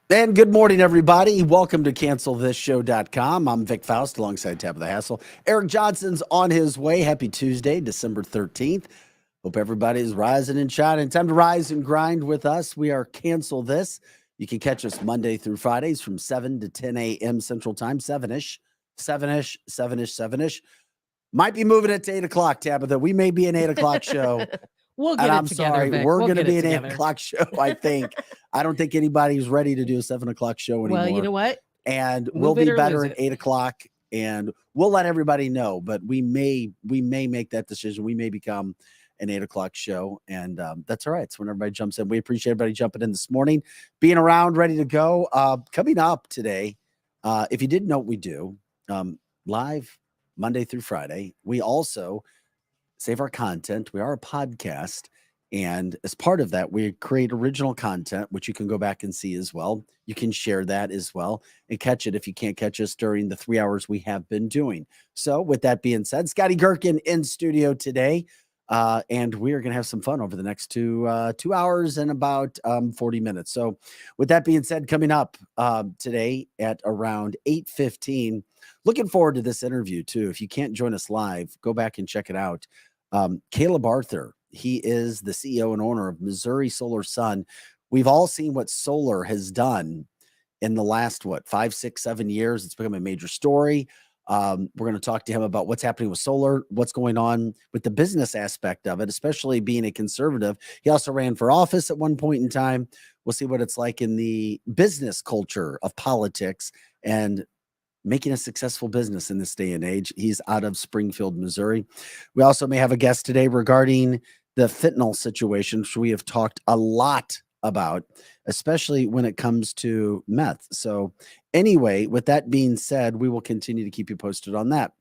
And good morning, everybody. Welcome to CancelThisShow.com. I'm Vic Faust alongside Tabitha Hassel. Eric Johnson's on his way. Happy Tuesday, December 13th. Hope everybody's rising and shining. Time to rise and grind with us. We are Cancel This. You can catch us Monday through Fridays from 7 to 10 a.m. Central Time, 7-ish. Might be moving it to 8 o'clock, Tabitha. We may be an 8 o'clock show. We'll get And it I'm together, sorry, Vic. we're We'll going to get be it an 8 together. o'clock show, I think. I don't think anybody's ready to do a 7 o'clock show anymore. Well, you know what? And Move we'll be it or better lose at it. 8 o'clock, and we'll let everybody know. But we may make that decision. We may become an 8 o'clock show, and that's all right. It's when everybody jumps in. We appreciate everybody jumping in this morning, being around, ready to go. Coming up today, if you didn't know what we do, live Monday through Friday. We also save our content. We are a podcast. And as part of that, we create original content, which you can go back and see as well. You can share that as well and catch it if you can't catch us during the 3 hours we have been doing. So with that being said, Scotty Gherkin in studio today. And we are going to have some fun over the next 2 hours and about 40 minutes. So with that being said, coming up today at around 8:15, looking forward to this interview too. If you can't join us live, go back and check it out. Caleb Arthur, he is the CEO and owner of Missouri Solar Sun. We've all seen what solar has done in the last, 5, 6, 7 years. It's become a major story. We're going to talk to him about what's happening with solar, what's going on with the business aspect of it, especially being a conservative. He also ran for office at one point in time. We'll see what it's like in the business culture of politics and making a successful business in this day and age. He's out of Springfield, Missouri. We also may have a guest today regarding the fentanyl situation, which we have talked a lot about, especially when it comes to meth. So anyway, with that being said, we will continue to keep you posted on that.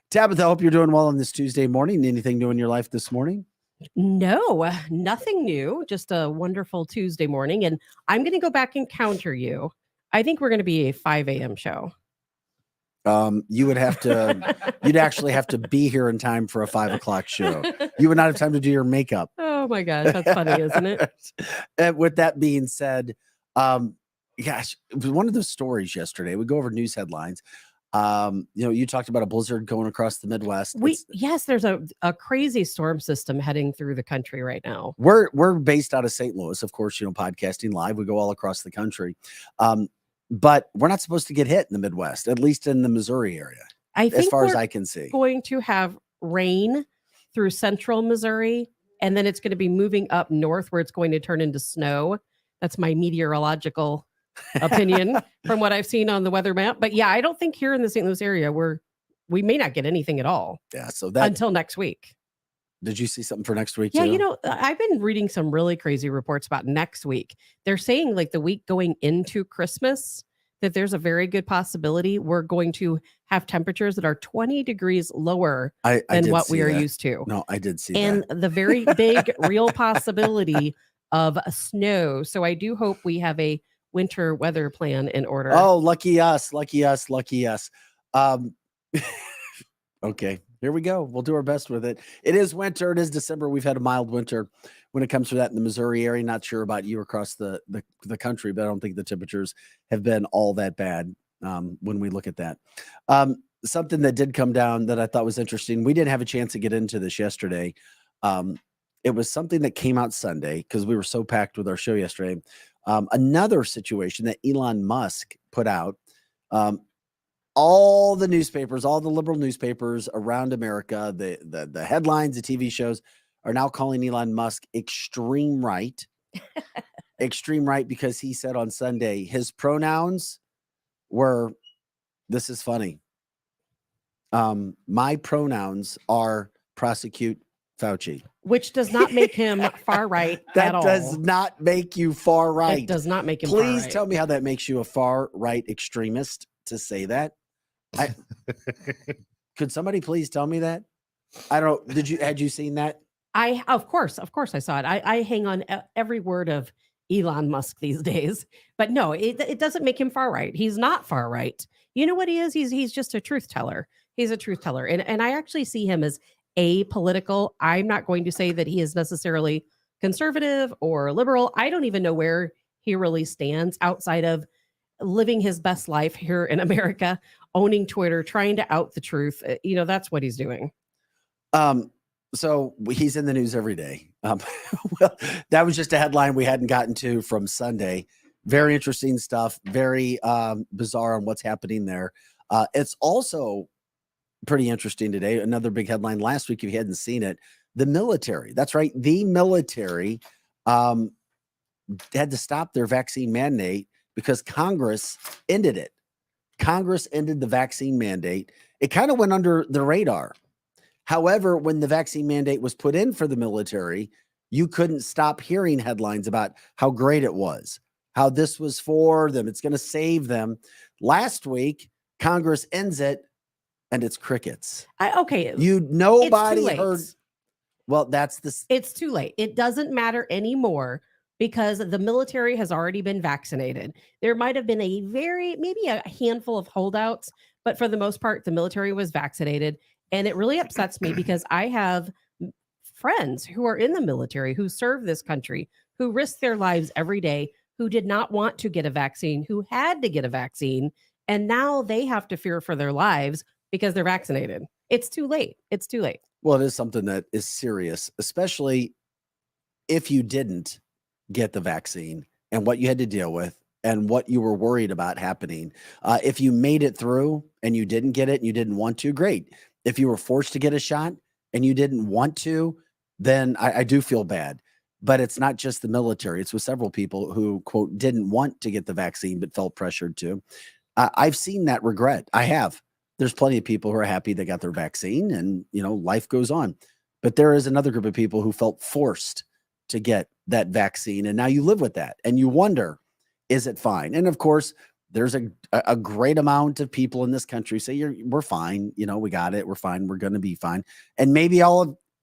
Tabitha, I hope you're doing well on this Tuesday morning. Anything new in your life this morning? No, nothing new. Just a wonderful Tuesday morning. And I'm going to go back and counter you. I think we're going to be a 5 a.m. show. You would have to, you'd actually have to be here in time for a 5 o'clock show. You would not have time to do your makeup. Oh my gosh, that's funny, isn't it? And with that being said, gosh, it was one of those stories yesterday. We go over news headlines. You talked about a blizzard going across the Midwest. Yes, there's a crazy storm system heading through the country right now. We're based out of St. Louis, of course, podcasting live. We go all across the country. But we're not supposed to get hit in the Midwest, at least in the Missouri area, as far as I can see. Going to have rain through central Missouri, and then it's going to be moving up north where it's going to turn into snow. That's my meteorological opinion from what I've seen on the weather map. But yeah, I don't think here in the St. Louis area we may not get anything at all. Yeah, so that until next week. Did you see something for next week? Yeah, too? I've been reading some really crazy reports about next week. They're saying like the week going into Christmas, that there's a very good possibility we're going to have temperatures that are 20 degrees lower than what we are used to. No, I did see and that. And the very big real possibility of snow. So I do hope we have a winter weather plan in order. Oh, lucky us. Okay, here we go. We'll do our best with it. It is winter. It is December. We've had a mild winter when it comes to that in the Missouri area. Not sure about you across the country, but I don't think the temperatures have been all that bad when we look at that. Something that did come down that I thought was interesting. We didn't have a chance to get into this yesterday. It was something that came out Sunday because we were so packed with our show yesterday. Another situation that Elon Musk put out. All the newspapers, all the liberal newspapers around America, the headlines, the TV shows are now calling Elon Musk extreme right. Extreme right, because he said on Sunday his pronouns were, this is funny. My pronouns are prosecute Fauci. Which does not make him far right at all. That does not make you far right. It does not make him far right. Please tell me how that makes you a far right extremist to say that. Could somebody please tell me that? I don't. Had you seen that? Of course I saw it. I hang on every word of Elon Musk these days, but no, it doesn't make him far right. He's not far right. You know what he is? He's just a truth teller. He's a truth teller, and I actually see him as apolitical. I'm not going to say that he is necessarily conservative or liberal. I don't even know where he really stands outside of living his best life here in America, owning Twitter, trying to out the truth. That's what he's doing. So he's in the news every day. Well, that was just a headline we hadn't gotten to from Sunday. Very interesting stuff. Very bizarre on what's happening there. It's also pretty interesting today. Another big headline last week, if you hadn't seen it, the military. That's right. The military had to stop their vaccine mandate because Congress ended it. Congress ended the vaccine mandate. It kind of went under the radar. However, when the vaccine mandate was put in for the military, you couldn't stop hearing headlines about how great it was, how this was for them. It's going to save them. Last week, Congress ends it, and it's crickets. Nobody heard. Well, it's too late. It doesn't matter anymore because the military has already been vaccinated. There might have been maybe a handful of holdouts, but for the most part, the military was vaccinated. And it really upsets me because I have friends who are in the military, who serve this country, who risk their lives every day, who did not want to get a vaccine, who had to get a vaccine, and now they have to fear for their lives because they're vaccinated. It's too late. It's too late. Well, it is something that is serious, especially if you didn't get the vaccine and what you had to deal with and what you were worried about happening. If you made it through and you didn't get it and you didn't want to, great. If you were forced to get a shot and you didn't want to, then I do feel bad. But it's not just the military. It's with several people who, quote, didn't want to get the vaccine but felt pressured to. I've seen that regret. I have. There's plenty of people who are happy they got their vaccine and, life goes on. But there is another group of people who felt forced to get that vaccine. And now you live with that and you wonder, is it fine? And of course, there's a great amount of people in this country say we're fine. We got it. We're fine. We're going to be fine. And maybe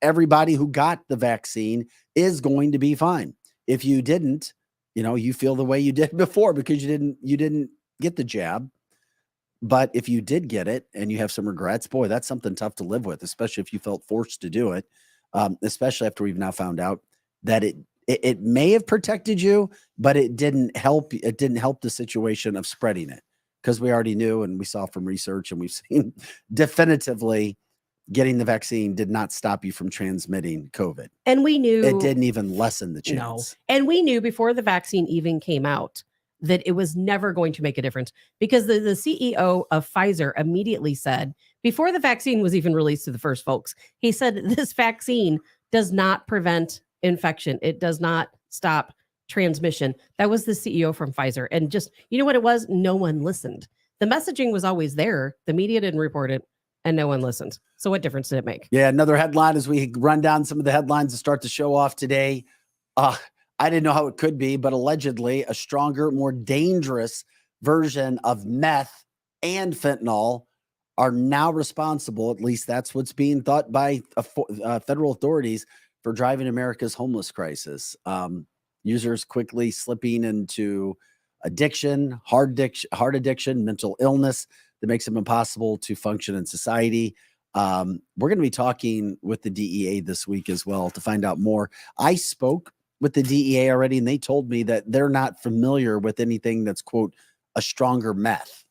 everybody who got the vaccine is going to be fine. If you didn't, you feel the way you did before because you didn't get the jab. But if you did get it and you have some regrets, boy, that's something tough to live with, especially if you felt forced to do it. Especially after we've now found out that it may have protected you, but it didn't help. It didn't help the situation of spreading it because we already knew and we saw from research and we've seen definitively getting the vaccine did not stop you from transmitting COVID. And we knew it didn't even lessen the chance. No. And we knew before the vaccine even came out that it was never going to make a difference because the CEO of Pfizer immediately said, before the vaccine was even released to the first folks, he said, this vaccine does not prevent infection. It does not stop transmission. That was the CEO from Pfizer. And just, what it was? No one listened. The messaging was always there. The media didn't report it and no one listened. So what difference did it make? Yeah. Another headline as we run down some of the headlines to start the show off today. I didn't know how it could be, but allegedly a stronger, more dangerous version of meth and fentanyl are now responsible. At least that's what's being thought by federal authorities for driving America's homeless crisis. Users quickly slipping into addiction, heart addiction, mental illness that makes it impossible to function in society. We're going to be talking with the DEA this week as well to find out more. I spoke with the DEA already, and they told me that they're not familiar with anything that's, quote, a stronger meth.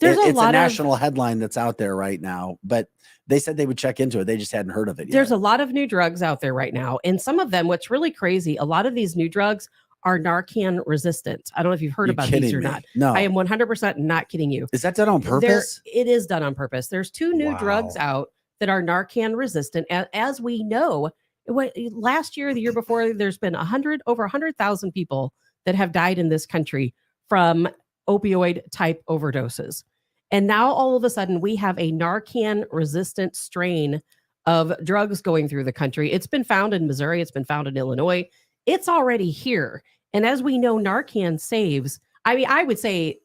It's a national headline that's out there right now, but they said they would check into it. They just hadn't heard of it yet. There's a lot of new drugs out there right now. And some of them, what's really crazy, a lot of these new drugs are Narcan resistant. I don't know if you've heard about these or not. No. I am 100% not kidding you. Is that done on purpose? It is done on purpose. There's 2 new drugs out that are Narcan resistant. As we know, last year, the year before, there's been over 100,000 people that have died in this country from opioid type overdoses. And now all of a sudden we have a Narcan resistant strain of drugs going through the country. It's been found in Missouri. It's been found in Illinois. It's already here. And as we know, Narcan saves, I would say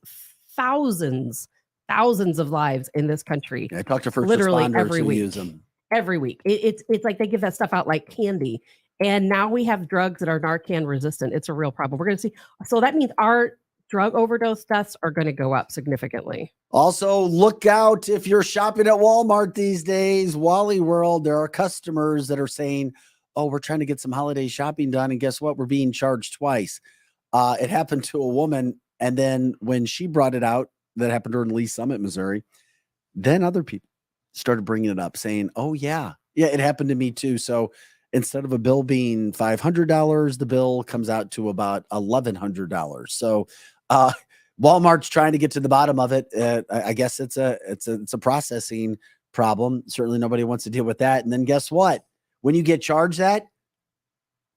thousands of lives in this country. I talked to first literally responders every who week. use them. Every week. It's like they give that stuff out like candy. And now we have drugs that are Narcan resistant. It's a real problem. We're going to see. So that means our drug overdose deaths are going to go up significantly. Also, look out if you're shopping at Walmart these days, Wally World, there are customers that are saying, oh, we're trying to get some holiday shopping done. And guess what? We're being charged twice. It happened to a woman. And then when she brought it out, that happened to her in Lee Summit, Missouri, then other people started bringing it up saying, oh, yeah, it happened to me too. So instead of a bill being $500, the bill comes out to about $1,100. So Walmart's trying to get to the bottom of it. I guess it's a processing problem. Certainly nobody wants to deal with that. And then guess what? When you get charged that,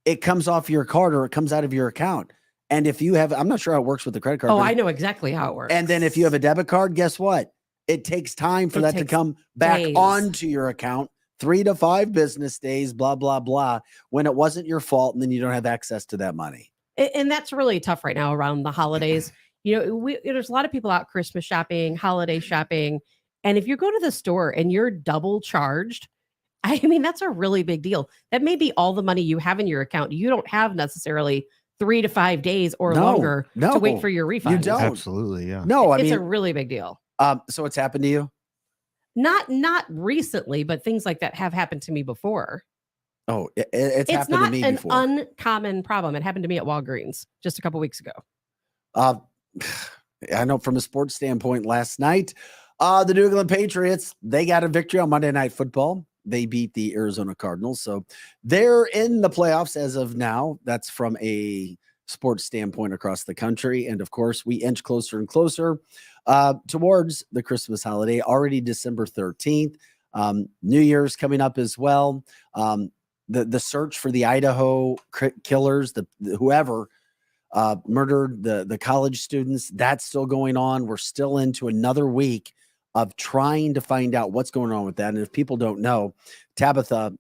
it comes off your card or it comes out of your account. And if you have, I'm not sure how it works with the credit card. Oh, I know exactly how it works. And then if you have a debit card, guess what? It takes time for that to come back onto your account, 3 to 5 business days, blah, blah, blah, when it wasn't your fault. And then you don't have access to that money. And that's really tough right now around the holidays. There's a lot of people out Christmas shopping, holiday shopping. And if you go to the store and you're double charged, I mean, that's a really big deal. That may be all the money you have in your account. You don't have necessarily 3 to 5 days or longer to wait for your refund. You don't. Absolutely, yeah. No, it's a really big deal. So it's happened to you? Not recently, but things like that have happened to me before. Oh, it's happened to me before. It's not an uncommon problem. It happened to me at Walgreens just a couple weeks ago. I know from a sports standpoint last night, the New England Patriots, they got a victory on Monday Night Football. They beat the Arizona Cardinals. So they're in the playoffs as of now. That's from a sports standpoint across the country. And of course, we inch closer and closer towards the Christmas holiday, already December 13th. New Year's coming up as well. The search for the Idaho killers, whoever murdered the college students, that's still going on. We're still into another week of trying to find out what's going on with that. And if people don't know, Tabitha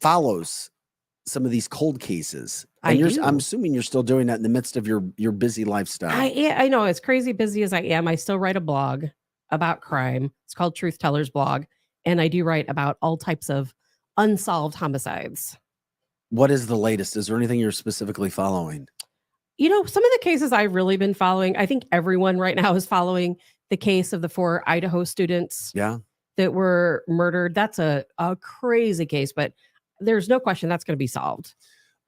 follows some of these cold cases. And I'm assuming you're still doing that in the midst of your busy lifestyle. I know, as crazy busy as I am, I still write a blog about crime. It's called Truth Tellers Blog. And I do write about all types of unsolved homicides. What is the latest? Is there anything you're specifically following? Some of the cases I've really been following, I think everyone right now is following the case of the 4 Idaho students that were murdered. That's a crazy case, but there's no question that's going to be solved.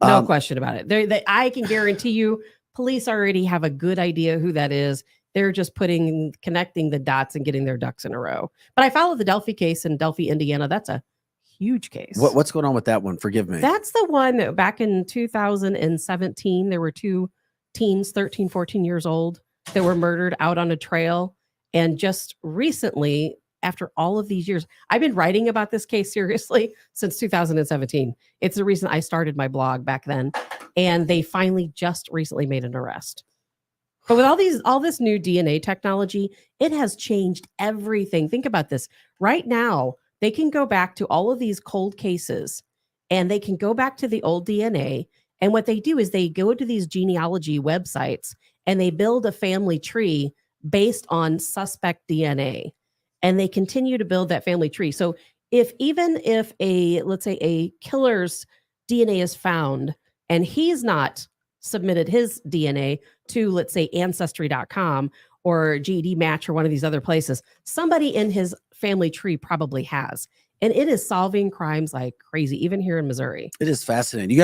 No question about it. I can guarantee you, police already have a good idea who that is. They're just connecting the dots and getting their ducks in a row. But I followed the Delphi case in Delphi, Indiana. That's a huge case. What's going on with that one? Forgive me. That's the one that back in 2017, there were 2 teens, 13, 14 years old, that were murdered out on a trail. And just recently, after all of these years, I've been writing about this case seriously since 2017. It's the reason I started my blog back then. And they finally just recently made an arrest. But with all this new DNA technology, it has changed everything. Think about this. Right now, they can go back to all of these cold cases and they can go back to the old DNA. And what they do is they go to these genealogy websites and they build a family tree based on suspect DNA. And they continue to build that family tree. So even if let's say a killer's DNA is found and he's not submitted his DNA to, let's say, Ancestry.com or GED Match or one of these other places, somebody in his family tree probably has. And it is solving crimes like crazy, even here in Missouri. It is fascinating. We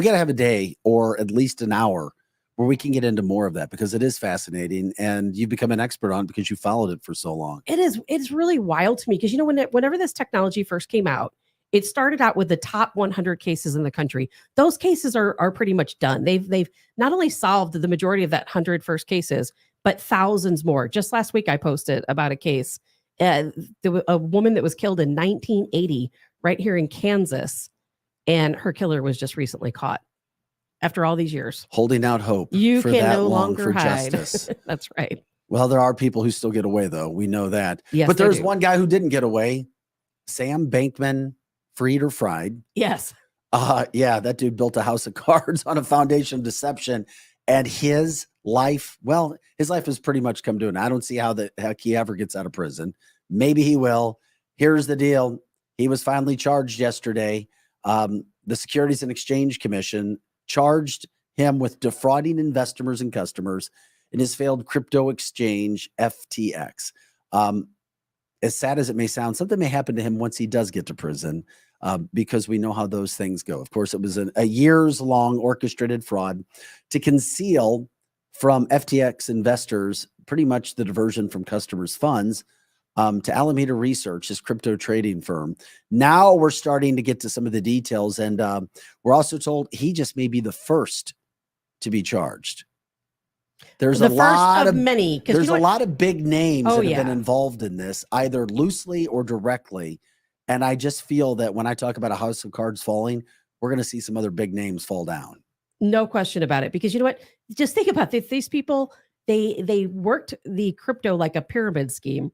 got to have a day or at least an hour where we can get into more of that because it is fascinating and you've become an expert on it because you followed it for so long. It's really wild to me because, whenever this technology first came out, it started out with the top 100 cases in the country. Those cases are pretty much done. They've not only solved the majority of that 100 first cases, but thousands more. Just last week, I posted about a case. There was a woman that was killed in 1980 right here in Kansas, and her killer was just recently caught after all these years. Holding out hope. You for can that no long longer for hide. justice. That's right. Well, there are people who still get away, though. We know that. Yes, but there's do. one guy who didn't get away. Sam Bankman, Fried or Fried. Yes. Yeah, that dude built a house of cards on a foundation of deception. And his life has pretty much come to an end. I don't see how the heck he ever gets out of prison. Maybe he will. Here's the deal. He was finally charged yesterday. The Securities and Exchange Commission charged him with defrauding investors and customers in his failed crypto exchange, FTX. As sad as it may sound, something may happen to him once he does get to prison. because we know how those things go. Of course, it was a years-long orchestrated fraud to conceal from FTX investors pretty much the diversion from customers' funds to Alameda Research, his crypto trading firm. Now we're starting to get to some of the details, and we're also told he just may be the first to be charged. There's The a lot first of many. There's a lot of big names Oh, that have been yeah. involved in this, either loosely or directly. And I just feel that when I talk about a house of cards falling, we're going to see some other big names fall down. No question about it. Because you know what? Just think about it. These people, they worked the crypto like a pyramid scheme.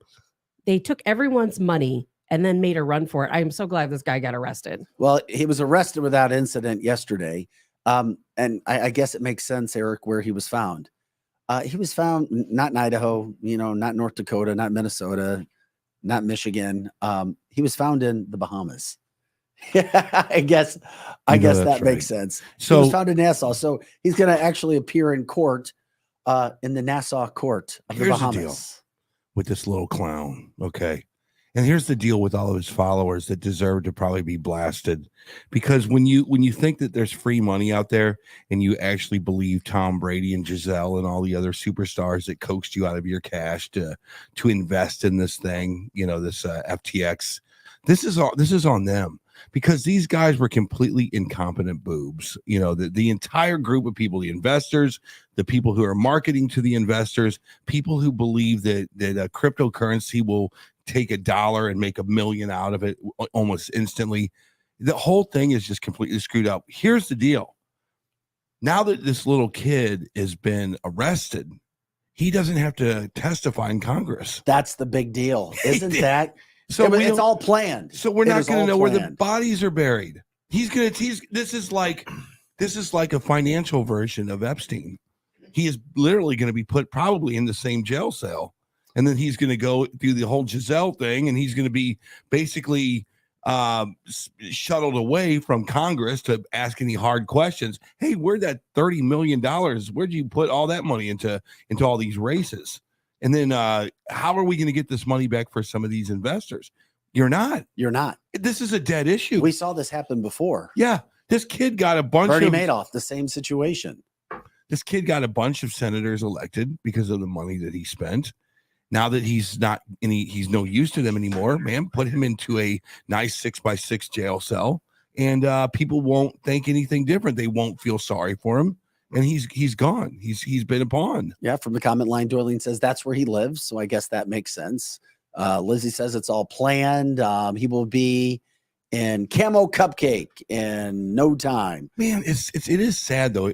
They took everyone's money and then made a run for it. I am so glad this guy got arrested. Well, he was arrested without incident yesterday. And I guess it makes sense, Eric, where he was found. He was found not in Idaho, not North Dakota, not Minnesota, not Michigan. He was found in the Bahamas. I guess that makes sense. So he was found in Nassau. So he's going to actually appear in court in the Nassau court of the Bahamas. The deal with this little clown. Okay. And here's the deal with all of his followers that deserve to probably be blasted, because when you think that there's free money out there and you actually believe Tom Brady and Giselle and all the other superstars that coaxed you out of your cash to invest in this thing, this FTX, this is on them, because these guys were completely incompetent boobs. The entire group of people, the investors, the people who are marketing to the investors, people who believe that a cryptocurrency will take $1 and make $1 million out of it almost instantly. The whole thing is just completely screwed up. Here's the deal. Now that this little kid has been arrested, he doesn't have to testify in Congress. That's the big deal, isn't that? So it's all planned. So we're not going to know where the bodies are buried. This is like a financial version of Epstein. He is literally going to be put probably in the same jail cell. And then he's going to go through the whole Giselle thing, and he's going to be basically shuttled away from Congress to ask any hard questions. Hey, where'd that $30 million? Where'd you put all that money into all these races? And then how are we going to get this money back for some of these investors? You're not. This is a dead issue. We saw this happen before. Yeah. This kid got a bunch Bernie of Madoff, the same situation. This kid got a bunch of senators elected because of the money that he spent. Now that he's no use to them anymore, man, put him into a nice 6x6 jail cell, and people won't think anything different. They won't feel sorry for him, and he's gone. He's been a pawn. Yeah, from the comment line, Dorleen says that's where he lives, so I guess that makes sense. Lizzie says it's all planned. He will be in Camo Cupcake in no time. Man, it is sad though.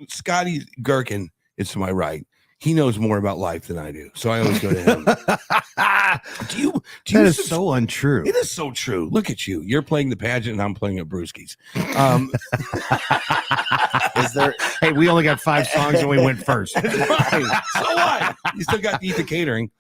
Scotty Gherkin is to my right. He knows more about life than I do, so I always go to him. That is so untrue. It is so true. Look at you. You're playing the pageant, and I'm playing at Brewski's. Is there? Hey, we only got 5 songs, and we went first. Right. So what? You still got to eat the catering.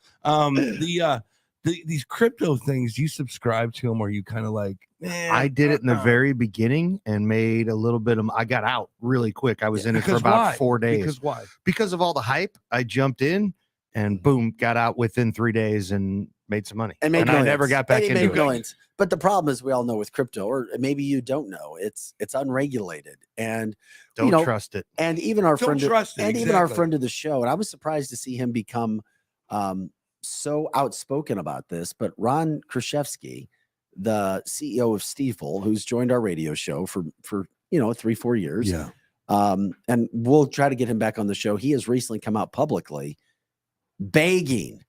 These crypto things, you subscribe to them, or you kind of like? I did it in the very beginning and made a little bit of. I got out really quick. I was in it for about 4 days. Because why? Because of all the hype. I jumped in and boom, got out within 3 days and made some money. And I never got back into it. But the problem is, we all know with crypto, or maybe you don't know, it's unregulated, and don't trust it. And even our friend, even our friend of the show, and I was surprised to see him become so outspoken about this. But Ron Kraszewski, the CEO of Stiefel, who's joined our radio show for 3-4 years. Yeah. And we'll try to get him back on the show. He has recently come out publicly begging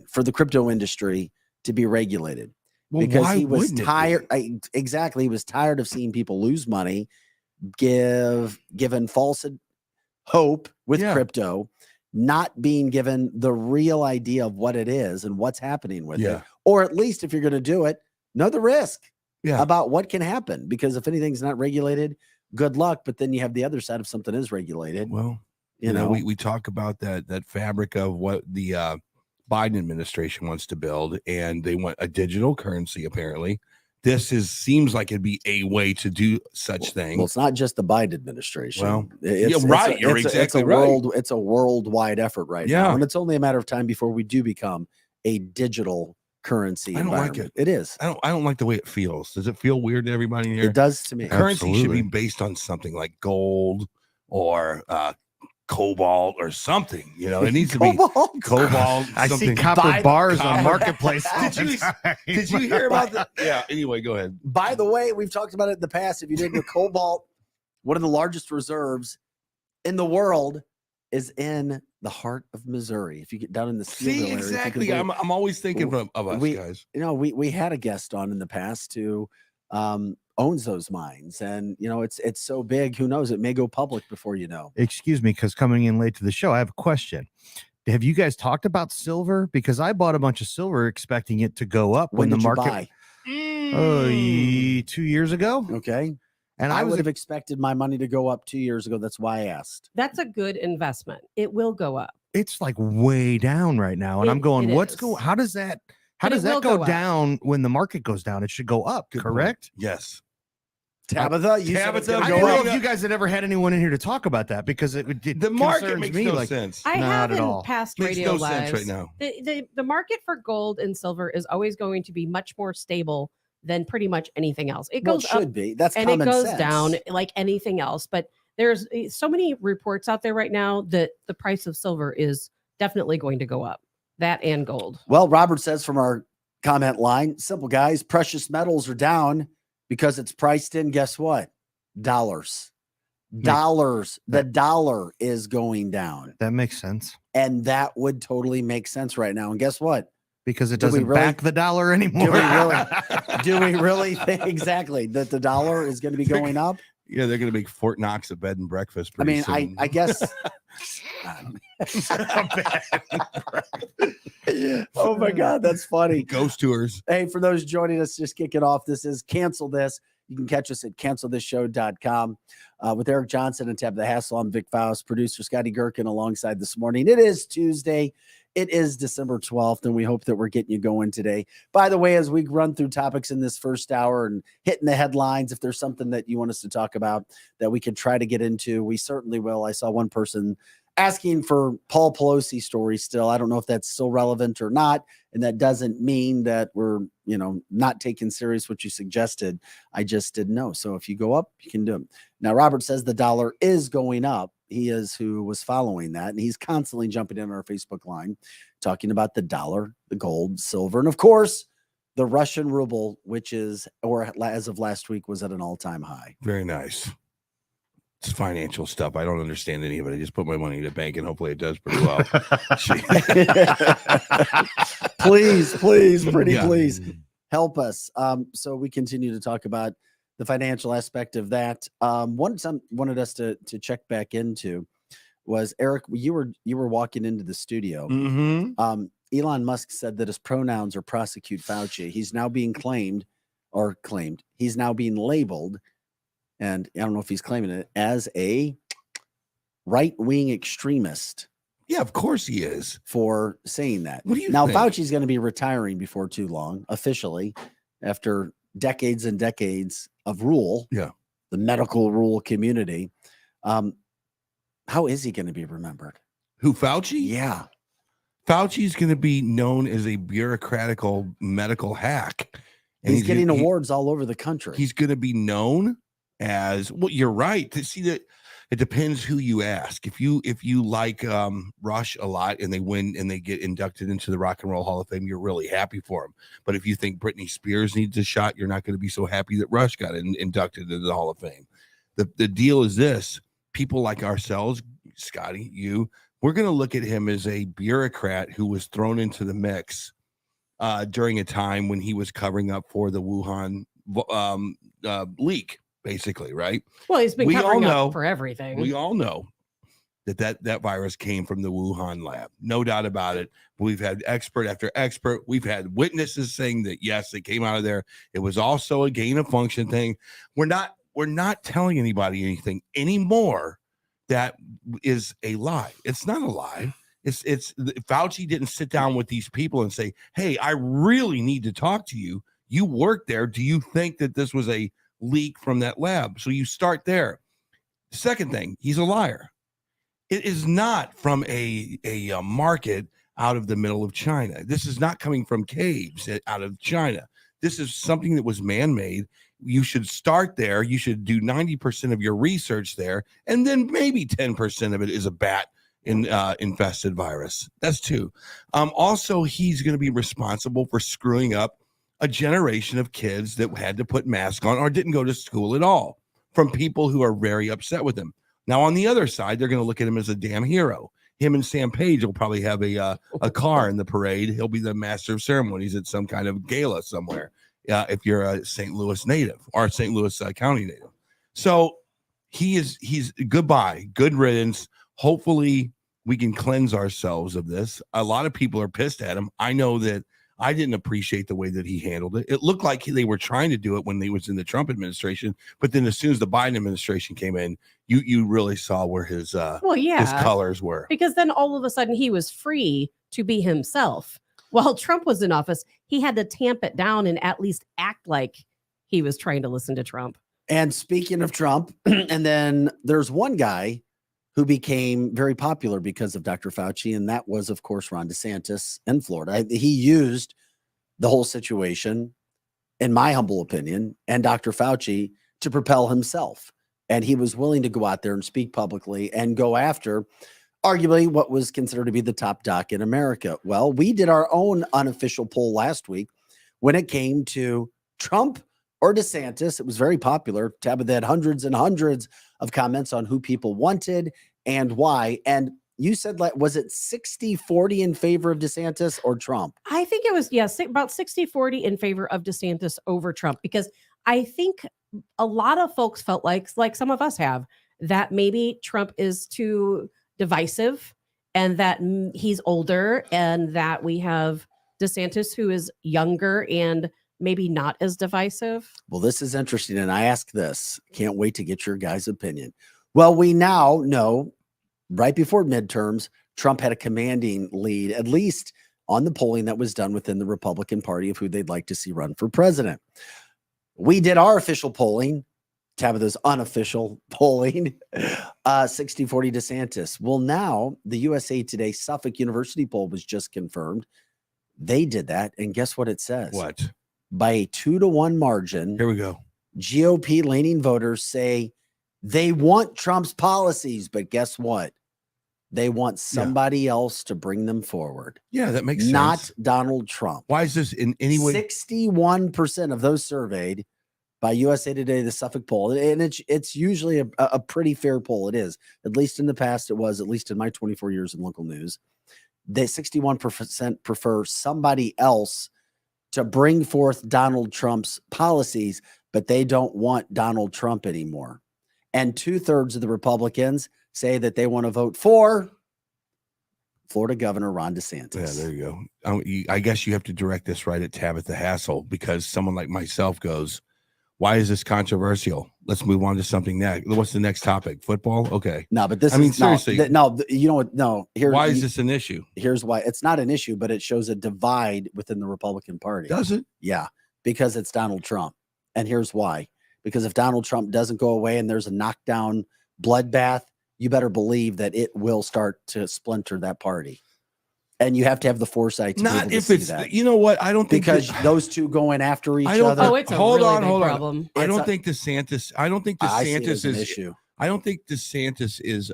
for the crypto industry to be regulated. Well, because he was tired. Exactly. He was tired of seeing people lose money, given false hope with crypto, not being given the real idea of what it is and what's happening with it. Or at least, if you're going to do it, know the risk about what can happen. Because if anything's not regulated, good luck. But then you have the other side, if something is regulated. Well, we talk about that fabric of what the Biden administration wants to build, and they want a digital currency. Apparently, seems like it'd be a way to do such thing. Well, it's not just the Biden administration. Well, You're exactly right. It's a worldwide effort right now, and it's only a matter of time before we do become a digital currency. I don't like environment. it. It is. I don't like the way it feels. Does it feel weird to everybody in here? It does to me. Currency should be Absolutely. based on something like gold or cobalt or something. You know, it needs to be cobalt. I see something. copper bars on copper. Marketplace. Did you hear about that? Yeah. Anyway, go ahead. By the way, we've talked about it in the past. If you didn't know, cobalt, one of the largest reserves in the world, is in the heart of Missouri. If you get down in the See, area, exactly. I'm always thinking of us guys. You know, we had a guest on in the past who owns those mines, and you know, it's so big. Who knows? It may go public before you know. Excuse me, because coming in late to the show, I have a question. Have you guys talked about silver? Because I bought a bunch of silver expecting it to go up when the did you market. buy? 2 years ago. Okay. And I would have expected my money to go up 2 years ago. That's why I asked. That's a good investment. It will go up. It's like way down right now. And I'm going, it is. how does that But it will go go up. down when the market goes down? It should go up, Good correct? point. Yes. Tabitha, you said it's gonna I go don't know up. if you guys had ever had anyone in here to talk about that, because it The market concerns makes me no like sense. I Not have at in all. past Makes radio no lives. sense right now. The market for gold and silver is always going to be much more stable than pretty much anything else. It Well, goes it should up be. That's and it common goes sense. down like anything else. But there's so many reports out there right now that the price of silver is definitely going to go up. That and gold. Well, Robert says from our comment line, simple guys, precious metals are down because it's priced in. Guess what? Dollars. The dollar is going down. That makes sense, And that would totally make sense right now. And guess what? because it Do we doesn't really- back the dollar anymore. Do we really think exactly that the dollar is going to be going up? Yeah, they're going to make Fort Knox a bed and breakfast. I Pretty mean, soon. I guess. Oh my God, that's funny. Ghost tours. Hey, for those joining us, just kick it off. This is Cancel This. You can catch us at cancelthisshow.com with Eric Johnson and Tab the Hassle. I'm Vic Faust, producer Scotty Gherkin alongside this morning. It is Tuesday. It is December 12th, and we hope that we're getting you going today. By the way, as we run through topics in this first hour and hitting the headlines, if there's something that you want us to talk about that we could try to get into, we certainly will. I saw one person asking for Paul Pelosi stories still. I don't know if that's still relevant or not. And that doesn't mean that we're, not taking serious what you suggested. I just didn't know. So if you go up, you can do it. Now, Robert says the dollar is going up. He is who was following that. And he's constantly jumping in our Facebook line, talking about the dollar, the gold, silver, and of course, the Russian ruble, which is, or as of last week, was at an all-time high. Very nice. It's financial stuff. I don't understand any of it. I just put my money in the bank and hopefully it does pretty well. Please, pretty Yeah. please help us. So we continue to talk about the financial aspect of that. One wanted us to check back into was, Eric, you were walking into the studio. Mm-hmm. Elon Musk said that his pronouns are prosecute Fauci. He's now being claimed. He's now being labeled, and I don't know if he's claiming it, as a right-wing extremist. Yeah, of course he is. For saying that. What do you now, think? Fauci's going to be retiring before too long, officially, after decades and decades of rule. Yeah. The medical rule community. How is he going to be remembered? Who, Fauci? Yeah. Fauci's going to be known as a bureaucratical medical hack. And He's getting he- awards all over the country. He's going to be known as, well, you're right. To see that, it depends who you ask. If you like Rush a lot and they win and they get inducted into the Rock and Roll Hall of Fame, you're really happy for him. But if you think Britney Spears needs a shot, you're not going to be so happy that Rush got inducted into the Hall of Fame. The deal is this: people like ourselves, Scotty, we're going to look at him as a bureaucrat who was thrown into the mix during a time when he was covering up for the Wuhan leak. Basically, right? Well, he's been We covering all up know- for everything. We all know that virus came from the Wuhan lab. No doubt about it. We've had expert after expert. We've had witnesses saying that, yes, it came out of there. It was also a gain of function thing. We're not telling anybody anything anymore that is a lie. It's not a lie. It's Fauci didn't sit down with these people and say, hey, I really need to talk to you. You work there. Do you think that this was a leak from that lab? So you start there. Second thing, he's a liar. It is not from a market out of the middle of China. This is not coming from caves out of China. This is something that was man-made. You should start there. You should do 90% of your research there, and then maybe 10% of it is a bat infested virus. That's two. Also, he's going to be responsible for screwing up a generation of kids that had to put masks on or didn't go to school at all, from people who are very upset with him. Now, on the other side, they're going to look at him as a damn hero. Him and Sam Page will probably have a car in the parade. He'll be the master of ceremonies at some kind of gala somewhere. If you're a St. Louis native or St. Louis County native. So he's goodbye, good riddance. Hopefully we can cleanse ourselves of this. A lot of people are pissed at him. I know that I didn't appreciate the way that he handled it. It looked like they were trying to do it when they was in the Trump administration, but then as soon as the Biden administration came in, you really saw where his his colors were. Because then all of a sudden he was free to be himself. While Trump was in office, he had to tamp it down and at least act like he was trying to listen to Trump. And speaking of Trump, and then there's one guy who became very popular because of Dr. Fauci, and that was, of course, Ron DeSantis in Florida. He used the whole situation, in my humble opinion, and Dr. Fauci to propel himself. And he was willing to go out there and speak publicly and go after arguably what was considered to be the top doc in America. Well, we did our own unofficial poll last week when it came to Trump or DeSantis. It was very popular. Tabitha had hundreds and hundreds of comments on who people wanted and why. And you said, was it 60-40 in favor of DeSantis or Trump? I think it was, about 60-40 in favor of DeSantis over Trump, because I think a lot of folks felt like some of us have, that maybe Trump is too divisive and that he's older, and that we have DeSantis who is younger and maybe not as divisive. Well, this is interesting. And I ask this, can't wait to get your guys' opinion. Well, we now know right before midterms, Trump had a commanding lead, at least on the polling that was done within the Republican Party of who they'd like to see run for president. We did our official polling, Tabitha's unofficial polling, 60-40 DeSantis. Well, now the USA Today Suffolk University poll was just confirmed. They did that, and guess what it says? What? By a 2-1 margin, Here we go. GOP leaning voters say they want Trump's policies, but guess what? They want somebody else to bring them forward. Yeah, that makes sense. Not Donald Trump. Why is this in any way? 61% of those surveyed by USA Today, the Suffolk poll, and it's usually a pretty fair poll. It is, at least in the past, it was, at least in my 24 years in local news. They 61% prefer somebody else to bring forth Donald Trump's policies, but they don't want Donald Trump anymore. And 2/3 of the Republicans say that they want to vote for Florida Governor Ron DeSantis. Yeah, there you go. I guess you have to direct this right at Tabitha Hassel, because someone like myself goes, why is this controversial? Let's move on to something next. What's the next topic? Football? Okay. No, but this seriously. You know what? No. Why is this an issue? Here's why. It's not an issue, but it shows a divide within the Republican Party. Does it? Yeah, because it's Donald Trump. And here's why. Because if Donald Trump doesn't go away and there's a knockdown bloodbath, you better believe that it will start to splinter that party. And you have to have the foresight to not be able if to it's see that. You know what? I don't think because those two going after each other. Oh, it's a hold really on, big hold on. problem. I don't think DeSantis. I don't think I see it DeSantis as an is issue. I don't think DeSantis is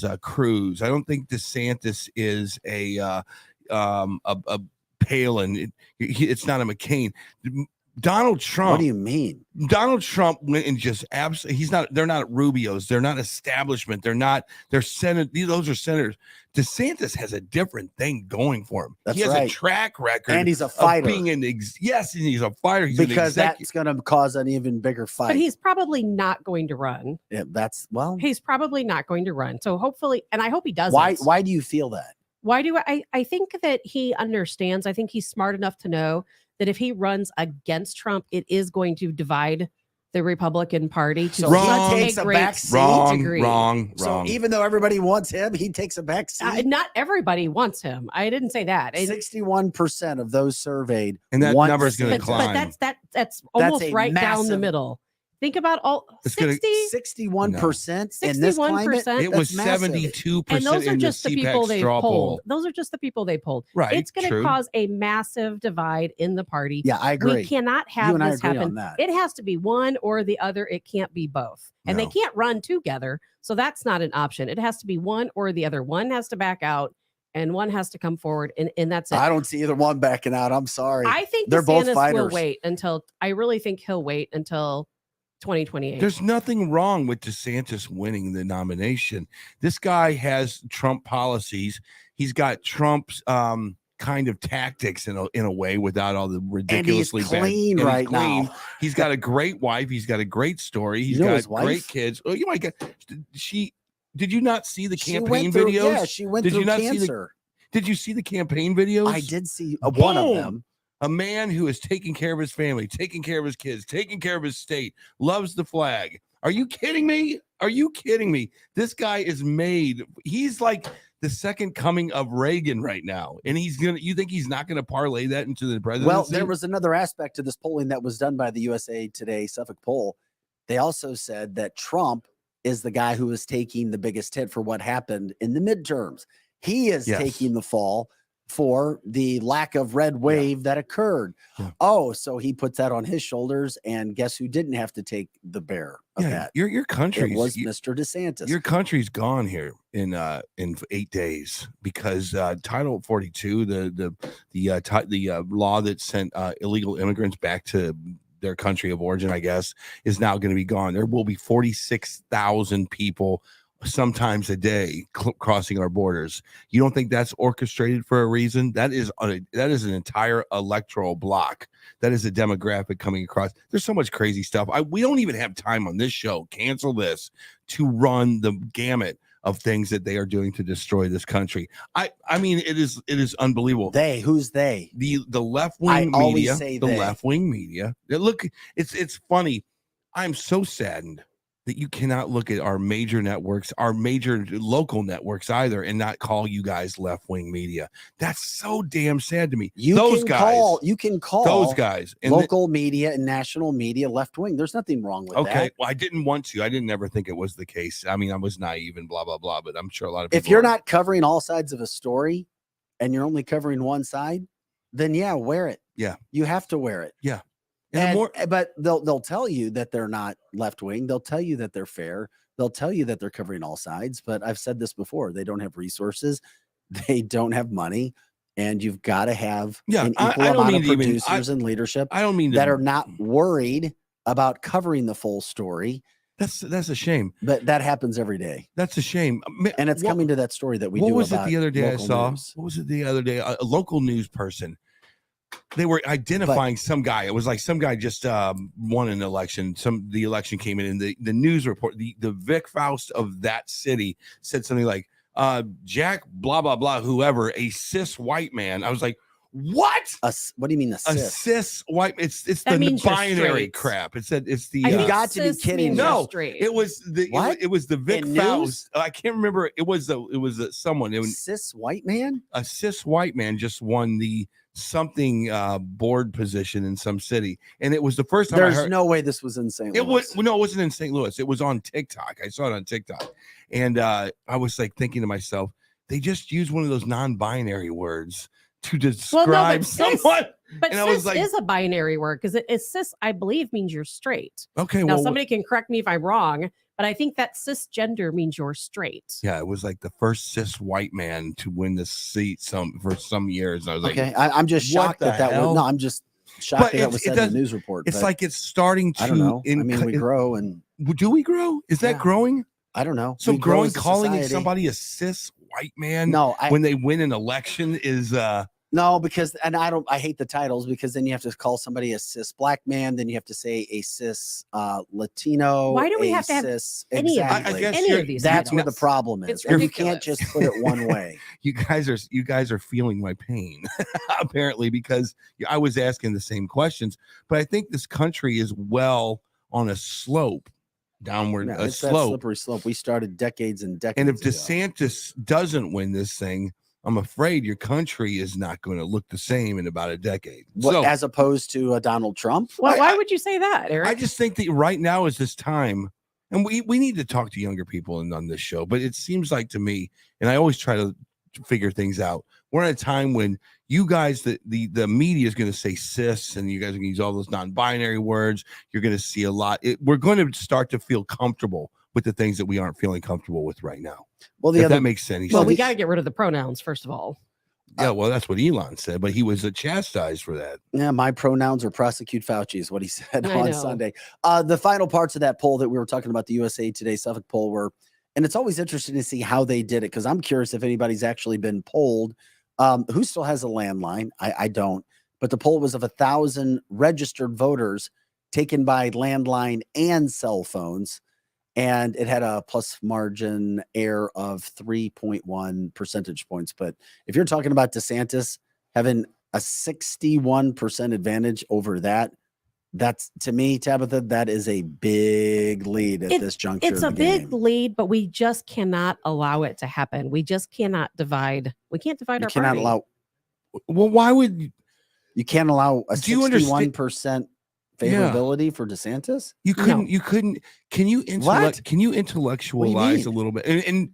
a Cruz. I don't think DeSantis is a Palin. It's not a McCain. Donald Trump. What do you mean? Donald Trump went and just absolutely. He's not. They're not Rubios. They're not establishment. They're not. They're senate. Those are senators. DeSantis has a different thing going for him. That's he has right. a track record, And he's a fighter. Being yes, and he's a fighter. He's Because that's going to cause an even bigger fight. But he's probably not going to run. Yeah, He's probably not going to run. So hopefully, and I hope he doesn't. Why do you feel that? Why do I think that he understands. I think he's smart enough to know that if he runs against Trump, it is going to divide the Republican Party to So Wrong. he takes a back seat. Wrong. So even though everybody wants him, he takes a back seat. Not everybody wants him. I didn't say that. 61% of those surveyed, and that number is going to but climb. that's almost a right down the massive- middle. Think about all It's gonna- 61% in this climate. 61%. It was That's massive. 72% and those are in just the the people CPAC they straw polled. poll. Those are just the people they polled. Right. It's going to true. cause a massive divide in the party. Yeah, I agree. We cannot You have and I this agree happen. on that. It has to be one or the other. It can't be both. And they No. can't run together. So that's not an option. It has to be one or the other. One has to back out and one has to come forward. And that's it. I don't see either one backing out. I'm sorry. I think They're both DeSantis will fighters. wait until, I really think he'll wait until 2028. There's nothing wrong with DeSantis winning the nomination. This guy has Trump policies. He's got Trump's kind of tactics in a way without all the ridiculously and he's clean bad. right now. He's got a great wife. He's got a great story. He's You know got his wife? great kids. Oh, you might get. Did you not see the She campaign went through, videos? Yeah, she went Did through you not see the- cancer. Did you see the campaign videos? I did see one of Boom. them. A man who is taking care of his family, taking care of his kids, taking care of his state, loves the flag. Are you kidding me? Are you kidding me? This guy is made. He's like the second coming of Reagan right now. And you think he's not gonna parlay that into the presidency? Well, there was another aspect to this polling that was done by the USA Today Suffolk poll. They also said that Trump is the guy who is taking the biggest hit for what happened in the midterms. He is Yes. taking the fall for the lack of red wave that occurred. Yeah. Oh, so he puts that on his shoulders, and guess who didn't have to take the bear of that? your country It was Mr. DeSantis. Your country's gone here in 8 days because Title 42, the law that sent illegal immigrants back to their country of origin, I guess, is now going to be gone. There will be 46,000 people sometimes a day crossing our borders. You don't think that's orchestrated for a reason? That is an entire electoral block. That is a demographic coming across. There's so much crazy stuff. We don't even have time on this show. Cancel this to run the gamut of things that they are doing to destroy this country. I mean, it is unbelievable. Who's they? The left wing media. Always say the they. left wing media. Look, it's funny. I'm so saddened that you cannot look at our major networks, our major local networks either, and not call you guys left-wing media. That's so damn sad to me. You can call those guys and local media and national media left wing. There's nothing wrong with that. Okay, well, I didn't want to. I didn't ever think it was the case. I mean, I was naive and blah blah blah, but I'm sure a lot of people. If you're not covering all sides of a story, and you're only covering one side, then yeah, wear it. Yeah, you have to wear it. Yeah. But they'll tell you that they're not left wing. They'll tell you that they're fair. They'll tell you that they're covering all sides. But I've said this before: they don't have resources, they don't have money, and you've got to have an equal amount of producers and leadership. I don't mean that are not worried about covering the full story. That's a shame. But that happens every day. That's a shame. And it's coming to that story that we do. What was it the other day I saw? News. What was it the other day? A local news person. They were identifying some guy. It was like some guy just won an election. The election came in, and the news report, the Vic Faust of that city said something like, Jack, blah, blah, blah, whoever, a cis white man. I was like, what? What do you mean a cis? A cis white? It's that the binary crap. It's the. You got to be kidding! No, it was the what? It was the Vic Faust. I can't remember. It was someone. It was cis white man. A cis white man just won the something board position in some city, and it was the first time. There's no way this was in St. Louis. It wasn't in St. Louis. It was on TikTok. I saw it on TikTok, and I was like thinking to myself, they just used one of those non-binary words to describe someone. But and cis I was like, is a binary word because cis, I believe, means you're straight. Okay, now somebody can correct me if I'm wrong, but I think that cisgender means you're straight. Yeah, it was like the first cis white man to win the seat for some years. I was like, okay, I'm just shocked that was. No, I'm just shocked that was said in the news report. It's like it's starting to. I don't know. I mean, we grow and do we grow? Is that growing? I don't know. So growing, calling somebody a cis white man, when they win an election is no, because I hate the titles because then you have to call somebody a cis black man, then you have to say a cis Latino. Why do we have to have any of these? That's where the problem is. And you can't just put it one way. You guys are feeling my pain apparently, because I was asking the same questions, but I think this country is well on a slope. Downward it's slope. That slippery slope we started decades and decades and if ago. DeSantis doesn't win this thing, I'm afraid your country is not going to look the same in about a decade. As opposed to Donald Trump. Well, why would you say that, Eric? I just think that right now is this time, and we need to talk to younger people on this show, but it seems like to me, and I always try to figure things out. We're at a time when you guys, the media is going to say cis, and you guys are going to use all those non-binary words. You're going to see a lot. We're going to start to feel comfortable with the things that we aren't feeling comfortable with right now. Well, that makes sense. Well, we got to get rid of the pronouns, first of all. Yeah, well, that's what Elon said, but he was chastised for that. Yeah, my pronouns are prosecute Fauci is what he said on Sunday. The final parts of that poll that we were talking about, the USA Today Suffolk poll, were, and it's always interesting to see how they did it, because I'm curious if anybody's actually been polled. Who still has a landline? I don't. But the poll was of 1,000 registered voters taken by landline and cell phones. And it had a plus margin error of 3.1 percentage points. But if you're talking about DeSantis having a 61% advantage over that, that's, to me, Tabitha, that is a big lead at this juncture. It's a big lead, but we just cannot allow it to happen. We just cannot divide. We can't divide our party. Well, why would you can't allow a 61% favorability for DeSantis? You couldn't. Can you intellectualize a little bit? And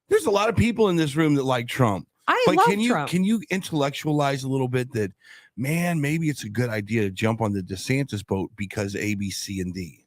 there's a lot of people in this room that like Trump. I love Trump. Can you intellectualize a little bit that, man, maybe it's a good idea to jump on the DeSantis boat because A, B, C, and D,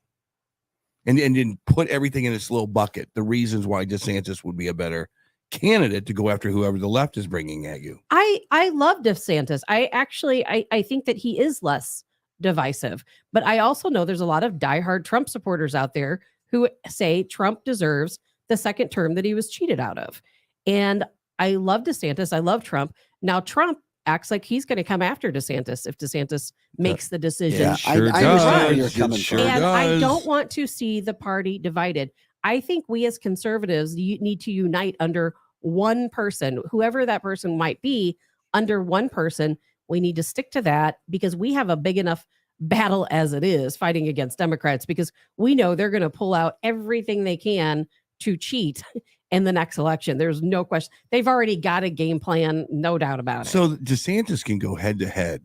and then put everything in this little bucket. The reasons why DeSantis would be a better candidate to go after whoever the left is bringing at you. I love DeSantis. I think that he is less divisive, but I also know there's a lot of diehard Trump supporters out there who say Trump deserves the second term that he was cheated out of. And I love DeSantis. I love Trump. Now Trump acts like he's going to come after DeSantis if DeSantis makes the decision. Yeah, I understand where you're coming from. And I don't want to see the party divided. I think we as conservatives need to unite under one person, whoever that person might be, under one person. We need to stick to that because we have a big enough battle as it is fighting against Democrats, because we know they're going to pull out everything they can to cheat in the next election. There's no question. They've already got a game plan, no doubt about it. So DeSantis can go head to head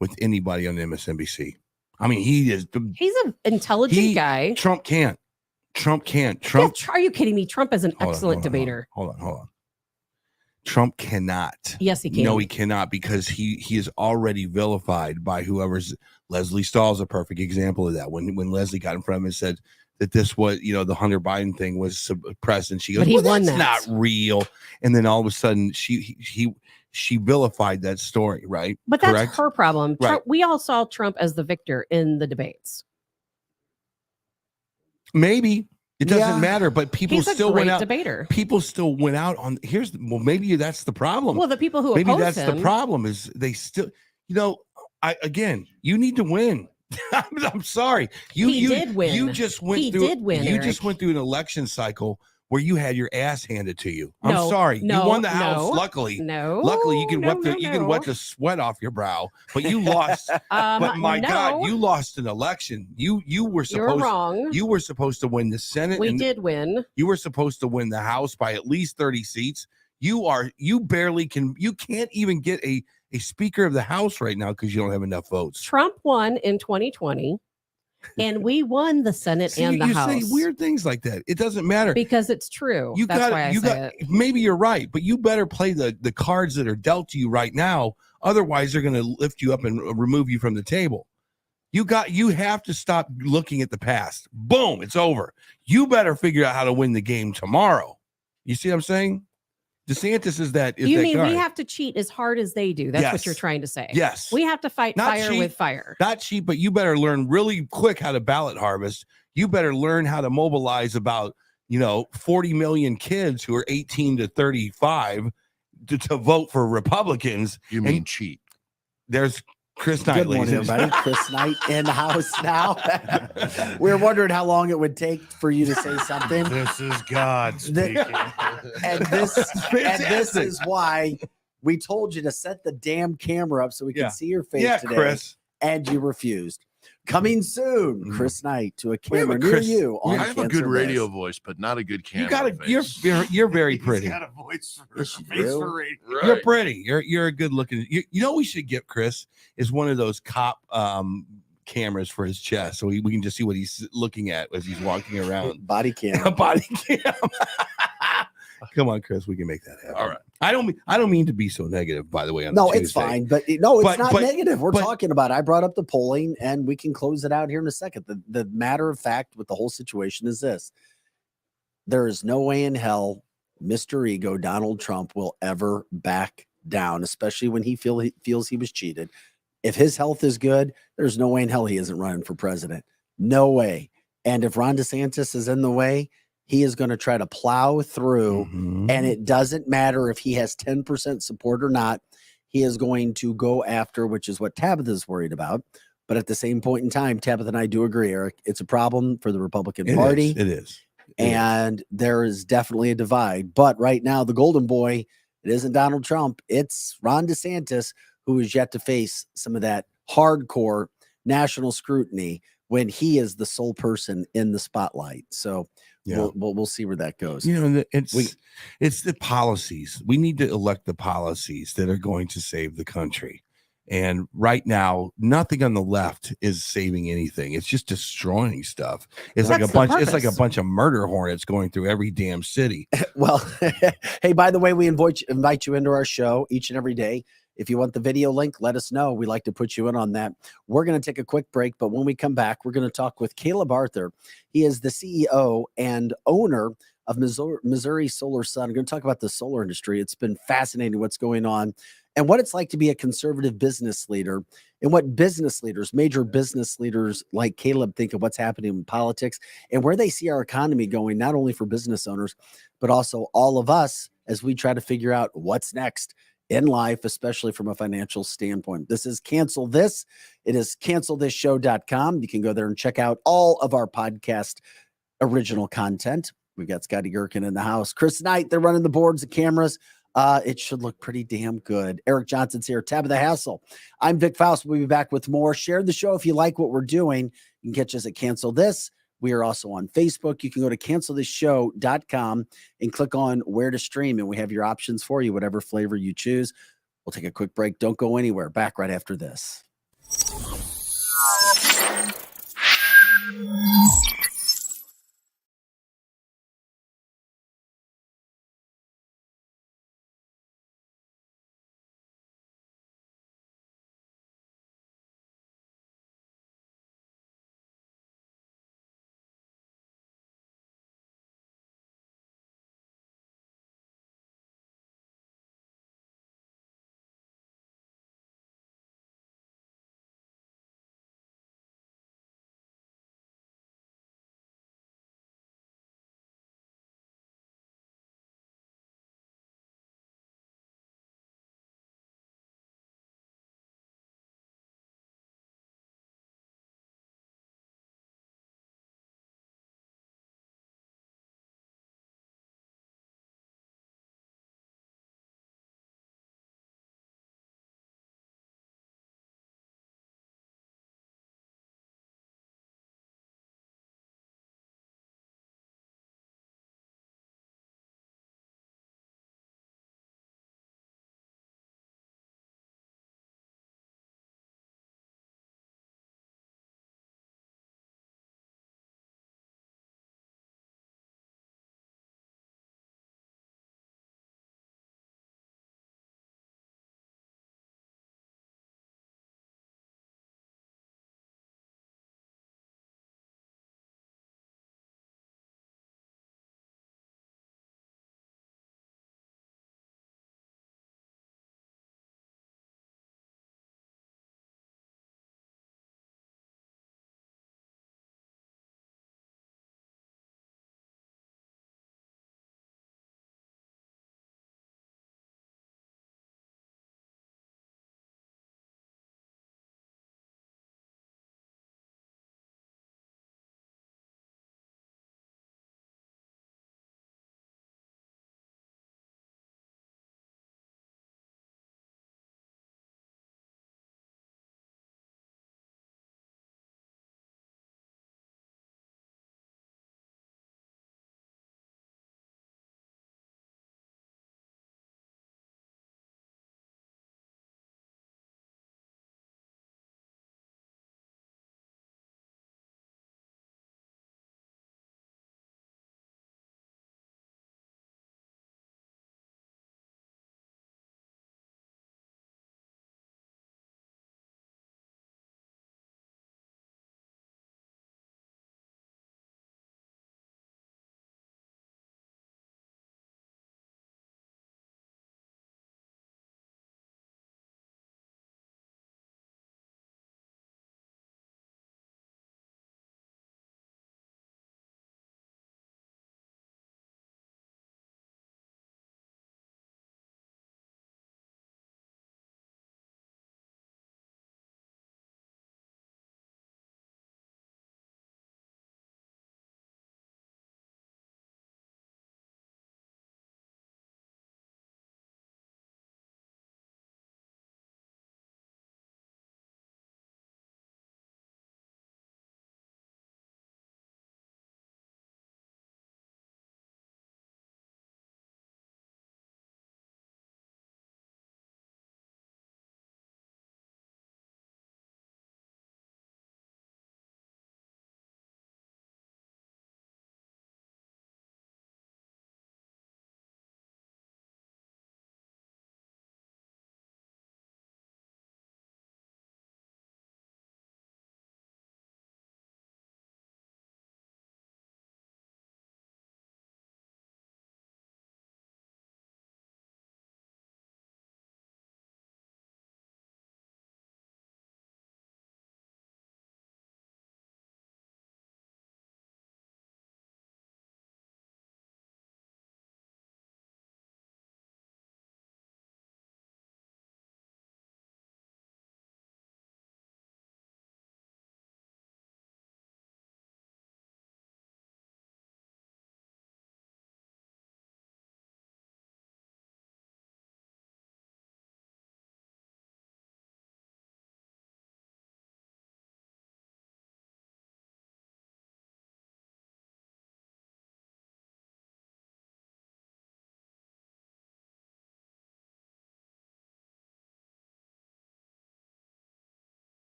with anybody on MSNBC. I mean, he's an intelligent guy. Trump can't. Are you kidding me? Trump is an excellent debater. Hold on. Trump cannot. Yes, he can. No, he cannot, because he is already vilified by whoever's. Leslie Stahl is a perfect example of that. When Leslie got in front of him and said that this was, the Hunter Biden thing was suppressed, and she goes, "Well, that's not real." And then all of a sudden, she vilified that story, right? But that's her problem. Right. Trump, we all saw Trump as the victor in the debates. Maybe. It doesn't matter, but people still went out. Debater. People still went out on. Maybe that's the problem. Well, the people who maybe oppose that's him, the problem is they still. You need to win. I'm sorry. You did win. You just went he through. Did win, you Eric. just went through an election cycle where you had your ass handed to you. I'm sorry. You won the House. Luckily, you can wet the sweat off your brow, but you lost. But my God, you lost an election. You were supposed. You're wrong. You were supposed to win the Senate. We did win. You were supposed to win the House by at least 30 seats. You barely can. You can't even get a Speaker of the House right now because you don't have enough votes. Trump won in 2020. And we won the Senate and the House. You say weird things like that. It doesn't matter. Because it's true. That's why I say it. Maybe you're right, but you better play the cards that are dealt to you right now. Otherwise, they're going to lift you up and remove you from the table. You have to stop looking at the past. Boom, it's over. You better figure out how to win the game tomorrow. You see what I'm saying? DeSantis is that. You mean we have to cheat as hard as they do? That's what you're trying to say. Yes. We have to fight fire with fire. Not cheat, but you better learn really quick how to ballot harvest. You better learn how to mobilize about 40 million kids who are 18 to 35 to vote for Republicans. You mean cheat? There's Chris Knight, good morning, everybody. Chris Knight in the house now. We were wondering how long it would take for you to say something. This is God speaking. and this is why we told you to set the damn camera up so we can see your face today. Chris. And you refused. Coming soon, Mm. Chris Knight to a We have a camera near Chris- you. we On I have a good Cancel radio This. voice, but not a good camera. You got it. face. You're very pretty. He's got a voice for, Yes, you face do. for radio. Right. You're pretty. You're a good looking. You know what we should get Chris is one of those cop cameras for his chest, so we can just see what he's looking at as he's walking around. Body A cam. body cam. Come on, Chris. We can make that happen. All right. I don't mean to be so negative, by the way. On No, the it's Tuesday. fine, but no, it's But- not but- negative. We're but- talking about it. I brought up the polling, and we can close it out here in a second. The matter of fact with the whole situation is this: there is no way in hell Mr. Ego Donald Trump will ever back down, especially when he feels he was cheated. If his health is good, there's no way in hell he isn't running for president. No way. And if Ron DeSantis is in the way, he is going to try to plow through. Mhm. And it doesn't matter if he has 10% support or not. He is going to go after, which is what Tabitha is worried about. But at the same point in time, Tabitha and I do agree, Eric, it's a problem for the Republican Party. It is. And there is definitely a divide. But right now, the golden boy, it isn't Donald Trump. It's Ron DeSantis, who is yet to face some of that hardcore national scrutiny when he is the sole person in the spotlight. So Yeah. we'll see where that goes. You know, it's the policies. We need to elect the policies that are going to save the country. And right now, nothing on the left is saving anything. It's just destroying stuff. It's like That's a the bunch. It's like a purpose. bunch of murder hornets going through every damn city. Well, hey, by the way, we invite you into our show each and every day. If you want the video link, let us know. We like to put you in on that. We're going to take a quick break, but when we come back, we're going to talk with Caleb Arthur. He is the CEO and owner of Missouri Solar Sun. We're going to talk about the solar industry. It's been fascinating what's going on and what it's like to be a conservative business leader and what business leaders, major business leaders like Caleb think of what's happening in politics and where they see our economy going, not only for business owners, but also all of us as we try to figure out what's next in life, especially from a financial standpoint. This is Cancel This. It is cancelthisshow.com. You can go there and check out all of our podcast original content. We've got Scotty Gherkin in the house. Chris Knight, they're running the boards, the cameras. It should look pretty damn good. Eric Johnson's here. Tabitha Hassel. I'm Vic Faust. We'll be back with more. Share the show if you like what we're doing. You can catch us at Cancel This. We are also on Facebook. You can go to cancelthisshow.com and click on where to stream, and we have your options for you, whatever flavor you choose. We'll take a quick break. Don't go anywhere. Back right after this.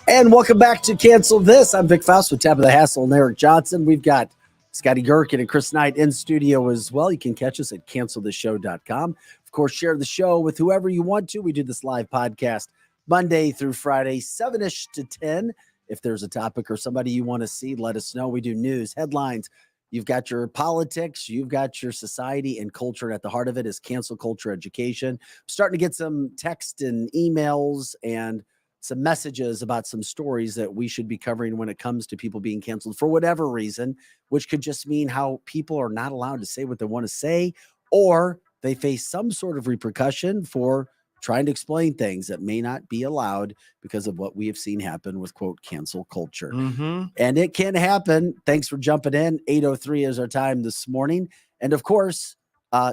And welcome back to Cancel This. I'm Vic Faust with Tabitha Hassel and Eric Johnson. We've got Scotty Gherkin and Chris Knight in studio as well. You can catch us at canceltheshow.com. Of course, share the show with whoever you want to. We do this live podcast Monday through Friday, 7-ish to 10. If there's a topic or somebody you want to see, let us know. We do news, headlines. You've got your politics. You've got your society and culture. At the heart of it is cancel culture education. I'm starting to get some text and emails and some messages about some stories that we should be covering when it comes to people being canceled for whatever reason, which could just mean how people are not allowed to say what they want to say, or they face some sort of repercussion for trying to explain things that may not be allowed because of what we have seen happen with, quote, cancel culture. And it can happen. Thanks for jumping in. 8:03 is our time this morning. And of course,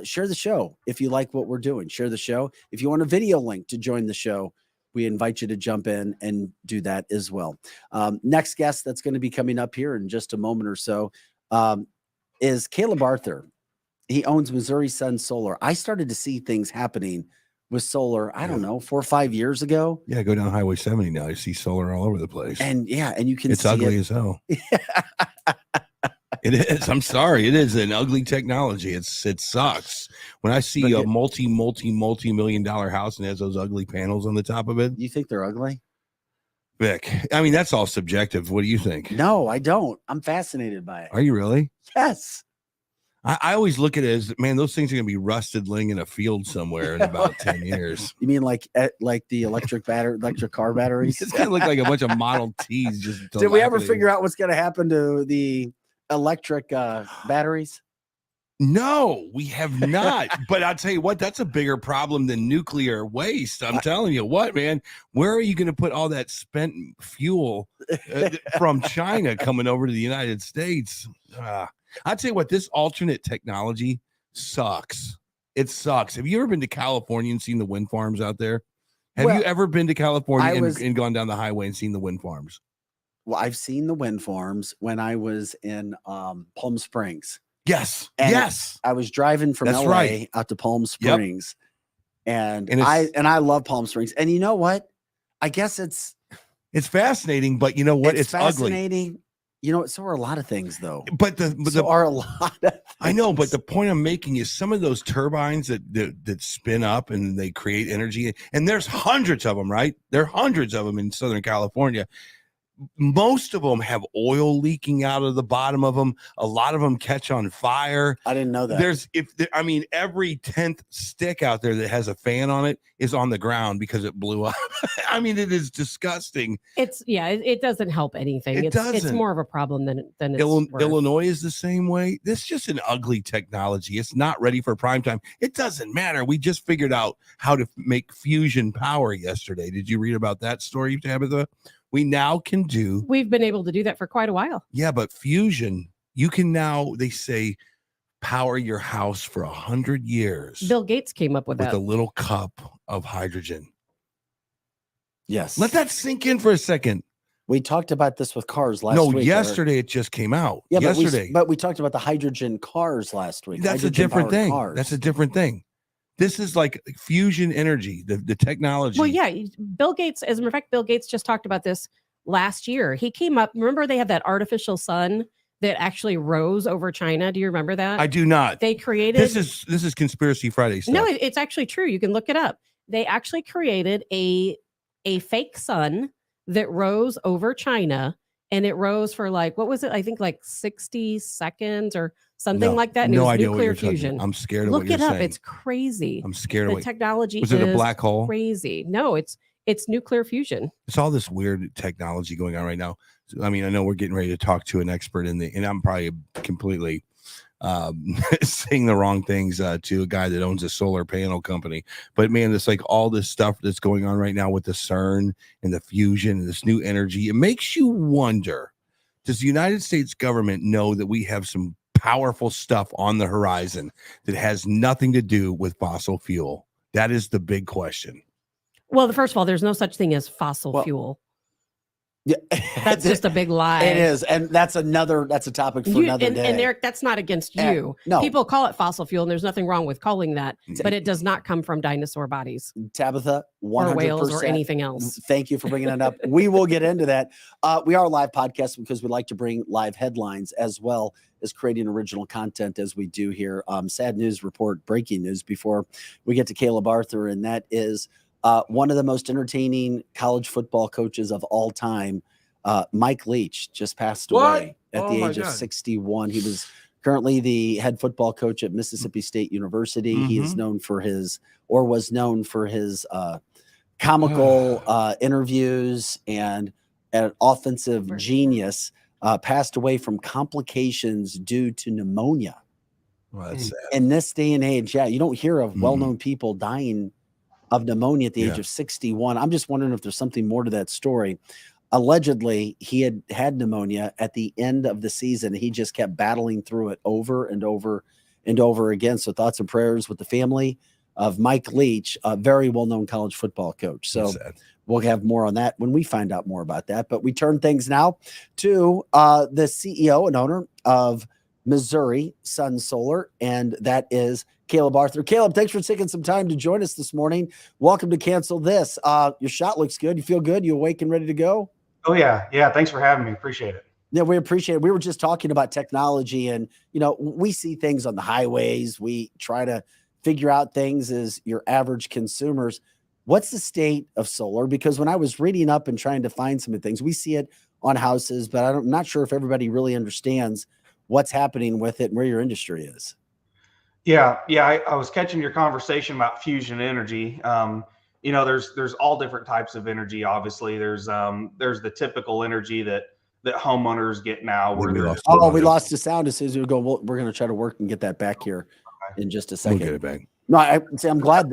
share the show if you like what we're doing. Share the show. If you want a video link to join the show, we invite you to jump in and do that as well. Next guest that's going to be coming up here in just a moment or so is Caleb Arthur. He owns Missouri Sun Solar. I started to see things happening with solar, I don't know, 4 or 5 years ago. Yeah, go down Highway 70 now. You see solar all over the place. And and you can it's see ugly it. As hell. It is. I'm sorry. It is an ugly technology. It sucks. When I see a multi-million-dollar house and has those ugly panels on the top of it. You think they're ugly? Vic, I mean, that's all subjective. What do you think? No, I don't. I'm fascinated by it. Are you really? Yes. I always look at it as, man, those things are going to be rusted laying in a field somewhere in about 10 years. You mean like the electric car batteries? It's going to look like a bunch of Model Ts. Did we ever figure out what's going to happen to the electric batteries? No, we have not. But I'll tell you what, that's a bigger problem than nuclear waste. I'm telling you what, man. Where are you going to put all that spent fuel from China coming over to the United States? I'll tell you what, this alternate technology sucks. It sucks. Have you ever been to California and seen the wind farms out there? Have you ever been to California and gone down the highway and seen the wind farms? Well, I've seen the wind farms when I was in Palm Springs. Yes. And yes. I was driving from LA out to Palm Springs. Yep. And I love Palm Springs. And you know what? I guess it's fascinating, but you know what? It's fascinating. Ugly. You know, so are a lot of things, though. But so are a lot of things. I know, but the point I'm making is some of those turbines that spin up and they create energy, and there's hundreds of them, right? There are hundreds of them in Southern California. Most of them have oil leaking out of the bottom of them. A lot of them catch on fire. I didn't know that. Every 10th stick out there that has a fan on it is on the ground because it blew up. I mean, it is disgusting. It doesn't help anything. It's more of a problem than it's worth. Illinois is the same way. This is just an ugly technology. It's not ready for prime time. It doesn't matter. We just figured out how to make fusion power yesterday. Did you read about that story, Tabitha? We now can do. We've been able to do that for quite a while. Yeah, but fusion, you can now, they say, power your house for 100 years. Bill Gates came up with that. With a little cup of hydrogen. Yes. Let that sink in for a second. We talked about this with cars last week. No, yesterday it just came out. Yeah, yesterday. But we talked about the hydrogen cars last week. That's a different thing. That's a different thing. This is like fusion energy, the technology. Well, yeah, Bill Gates, as a matter of fact, Bill Gates just talked about this last year. He came up, remember they had that artificial sun that actually rose over China. Do you remember that? I do not. They created. This is Conspiracy Friday stuff. No, it's actually true. You can look it up. They actually created a fake sun that rose over China, and it rose for what was it? I think 60 seconds or something like that. And no it was idea nuclear what you're fusion. I'm scared of Look what you're it up. saying. It's crazy. I'm scared the of technology. Was it a black hole? Crazy. No, it's nuclear fusion. It's all this weird technology going on right now. I mean, I know we're getting ready to talk to an expert and I'm probably completely saying the wrong things to a guy that owns a solar panel company. But man, it's like all this stuff that's going on right now with the CERN and the fusion and this new energy. It makes you wonder, does the United States government know that we have some powerful stuff on the horizon that has nothing to do with fossil fuel? That is the big question. Well, first of all, there's no such thing as fossil fuel. Yeah, That's just a big lie. It is, and that's a topic for another day. And Eric, that's not against you. No, people call it fossil fuel, and there's nothing wrong with calling that, but it does not come from dinosaur bodies, Tabitha, 100%. or whales or anything else. Thank you for bringing that up. We will get into that. We are a live podcast because we like to bring live headlines as well as creating original content as we do here. Sad news report, breaking news before we get to Caleb Arthur, and that is one of the most entertaining college football coaches of all time. Mike Leach just passed away at the age of 61. He was currently the head football coach at Mississippi State University. He is known for was known for his comical interviews and an offensive genius. Passed away from complications due to pneumonia. Well, that's sad. In this day and age, you don't hear of well-known people dying of pneumonia at the age of 61. I'm just wondering if there's something more to that story. Allegedly, he had pneumonia at the end of the season. He just kept battling through it over and over and over again. So thoughts and prayers with the family of Mike Leach, a very well-known college football coach. So we'll have more on that when we find out more about that. But we turn things now to the CEO and owner of Missouri Sun Solar, and that is Caleb Arthur. Caleb, thanks for taking some time to join us this morning. Welcome to Cancel This. Your shot looks good. You feel good? You awake and ready to go? Oh, yeah. Yeah. Thanks for having me. Appreciate it. Yeah, we appreciate it. We were just talking about technology, and, we see things on the highways. We try to figure out things as your average consumers. What's the state of solar? Because when I was reading up and trying to find some of the things, we see it on houses, but I'm not sure if everybody really understands what's happening with it and where your industry is. Yeah. I was catching your conversation about fusion energy. There's all different types of energy. Obviously, there's the typical energy that homeowners get now. We lost the sound as soon as we go. Well, we're going to try to work and get that back here in just a second. We'll get it back. No, I'm glad.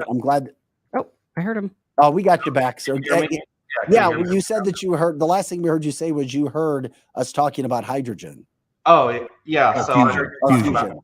Oh, I heard him. Oh, we got you back. So you said that you heard, the last thing we heard you say was you heard us talking about hydrogen. Oh, yeah. So fusion. I heard you talking about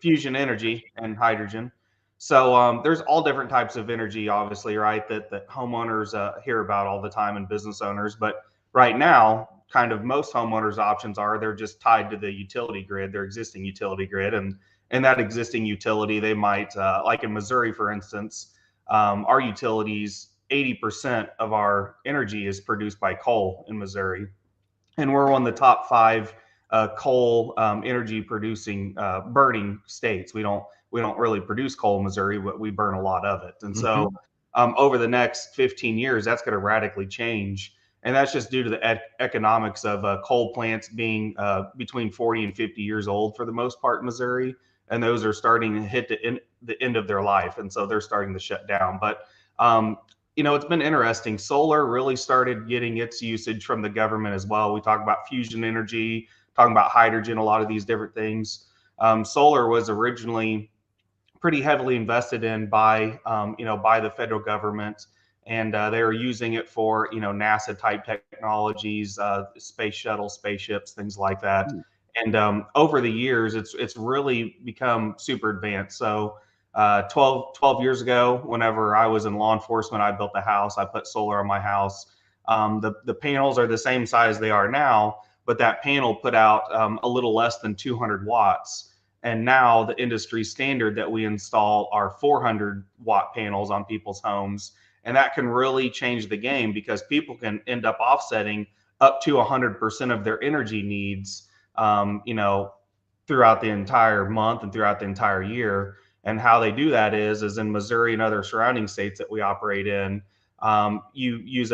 fusion energy and hydrogen. So there's all different types of energy, obviously, right, that homeowners hear about all the time and business owners. But right now, kind of most homeowners' options they're just tied to the utility grid, their existing utility grid. And that existing utility, they might, like in Missouri, for instance, our utilities, 80% of our energy is produced by coal in Missouri. And we're one of the top 5 coal energy producing burning states. We don't really produce coal in Missouri, but we burn a lot of it. And so over the next 15 years, that's going to radically change. And that's just due to the economics of coal plants being between 40 and 50 years old for the most part in Missouri. And those are starting to hit the end of their life. And so they're starting to shut down. But, it's been interesting. Solar really started getting its usage from the government as well. We talk about fusion energy, talking about hydrogen, a lot of these different things. Solar was originally pretty heavily invested in by the federal government. And they were using it for, NASA type technologies, space shuttle, spaceships, things like that. And over the years, it's really become super advanced. So 12 years ago, whenever I was in law enforcement, I built a house. I put solar on my house. The panels are the same size they are now, but that panel put out a little less than 200 watts. And now the industry standard that we install are 400 watt panels on people's homes. And that can really change the game because people can end up offsetting up to 100% of their energy needs, throughout the entire month and throughout the entire year. And how they do that is in Missouri and other surrounding states that we operate in, you use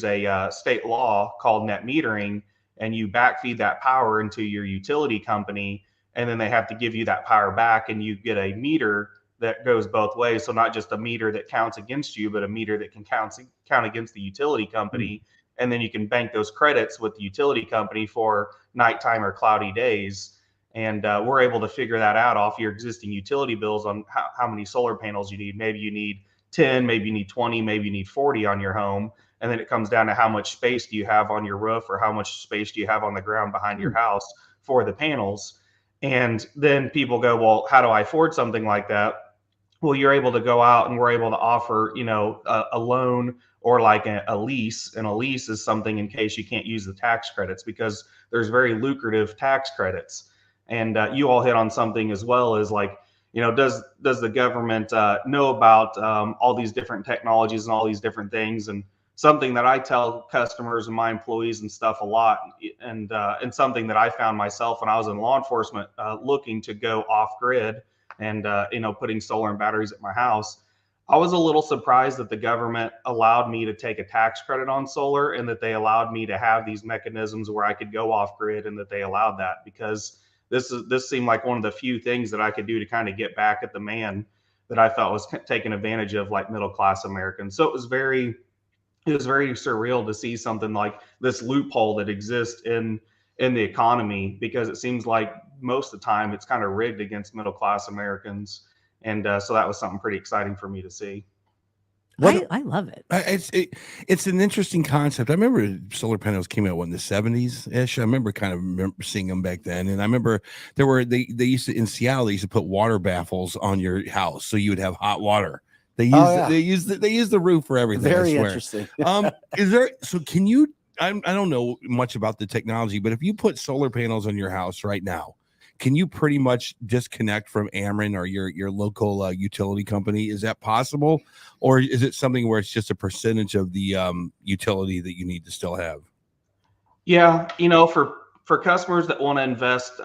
a state law called net metering, and you backfeed that power into your utility company, and then they have to give you that power back, and you get a meter that goes both ways. So not just a meter that counts against you, but a meter that can count against the utility company. And then you can bank those credits with the utility company for nighttime or cloudy days. And we're able to figure that out off your existing utility bills on how many solar panels you need. Maybe you need 10, maybe you need 20, maybe you need 40 on your home. And then it comes down to how much space do you have on your roof or how much space do you have on the ground behind your house for the panels. And then people go, well, how do I afford something like that? Well, you're able to go out and we're able to offer, a loan or like a lease. And a lease is something in case you can't use the tax credits, because there's very lucrative tax credits. And you all hit on something as well, as like, does the government know about all these different technologies and all these different things? And something that I tell customers and my employees and stuff a lot, and something that I found myself when I was in law enforcement, looking to go off grid and putting solar and batteries at my house. I was a little surprised that the government allowed me to take a tax credit on solar, and that they allowed me to have these mechanisms where I could go off grid, and that they allowed that, because this seemed like one of the few things that I could do to kind of get back at the man that I felt was taken advantage of, like middle class Americans. So it was very surreal to see something like this loophole that exists in the economy, because it seems like most of the time it's kind of rigged against middle class Americans. And so that was something pretty exciting for me to see. I love it. It's an interesting concept. I remember solar panels came out in the 70s ish. I remember seeing them back then, and I remember they used to, in Seattle, they used to put water baffles on your house so you would have hot water. They use the roof for everything. Very interesting. Can you? I don't know much about the technology, but if you put solar panels on your house right now, can you pretty much disconnect from Ameren or your local utility company? Is that possible, or is it something where it's just a percentage of the utility that you need to still have? Yeah, for customers that want to invest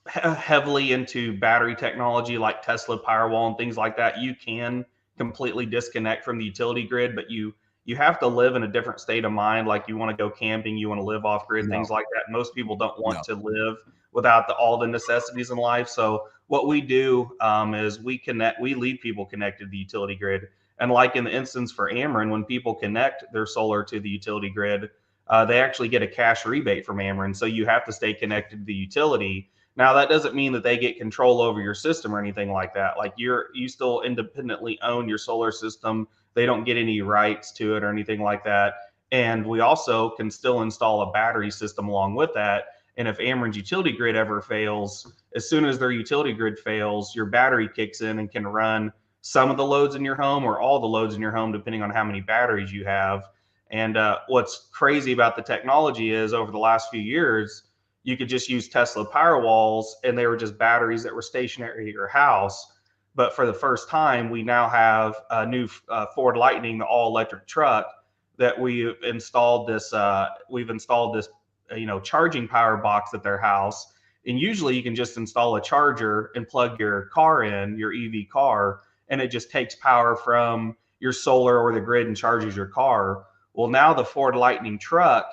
heavily into battery technology like Tesla Powerwall and things like that, you can completely disconnect from the utility grid, but you have to live in a different state of mind. Like, you want to go camping, you want to live off grid, things like that. Most people don't want to live without all the necessities in life. So what we do is we leave people connected to the utility grid. And like in the instance for Ameren, when people connect their solar to the utility grid, they actually get a cash rebate from Ameren. So you have to stay connected to the utility. Now, that doesn't mean that they get control over your system or anything like that. Like, you still independently own your solar system. They don't get any rights to it or anything like that. And we also can still install a battery system along with that. And if Ameren's utility grid ever fails, as soon as their utility grid fails, your battery kicks in and can run some of the loads in your home or all the loads in your home, depending on how many batteries you have. And what's crazy about the technology is, over the last few years, you could just use Tesla Powerwalls, and they were just batteries that were stationary at your house. But for the first time, we now have a new Ford Lightning, the all-electric truck, that we've installed this charging power box at their house. And usually you can just install a charger and plug your car in, your EV car, and it just takes power from your solar or the grid and charges your car. Well, now the Ford Lightning truck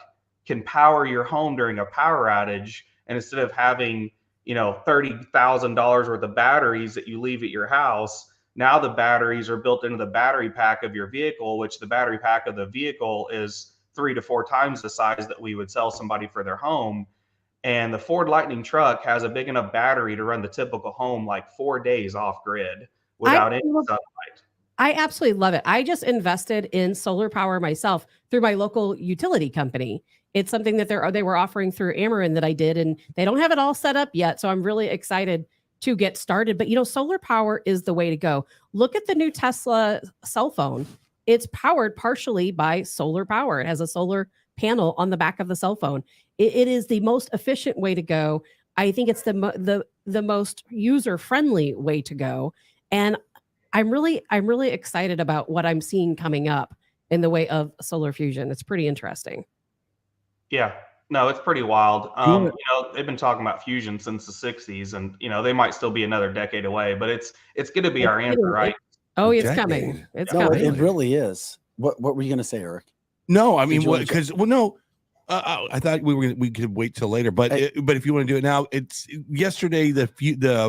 can power your home during a power outage. And instead of having, $30,000 worth of batteries that you leave at your house, now the batteries are built into the battery pack of your vehicle, which the battery pack of the vehicle is 3 to 4 times the size that we would sell somebody for their home. And the Ford Lightning truck has a big enough battery to run the typical home like 4 days off grid without any sunlight. I absolutely love it. I just invested in solar power myself through my local utility company. It's something that they were offering through Ameren that I did, and they don't have it all set up yet. So I'm really excited to get started. But solar power is the way to go. Look at the new Tesla cell phone. It's powered partially by solar power. It has a solar panel on the back of the cell phone. It is the most efficient way to go. I think it's the most user-friendly way to go. And I'm really excited about what I'm seeing coming up in the way of solar fusion. It's pretty interesting. Yeah, no, it's pretty wild. They've been talking about fusion since the 60s, and they might still be another decade away, but it's going to be our answer, right? It's coming. It's coming. It really is. What were you going to say, Eric? No, I mean, I thought we could wait till later, but if you want to do it now, it's yesterday.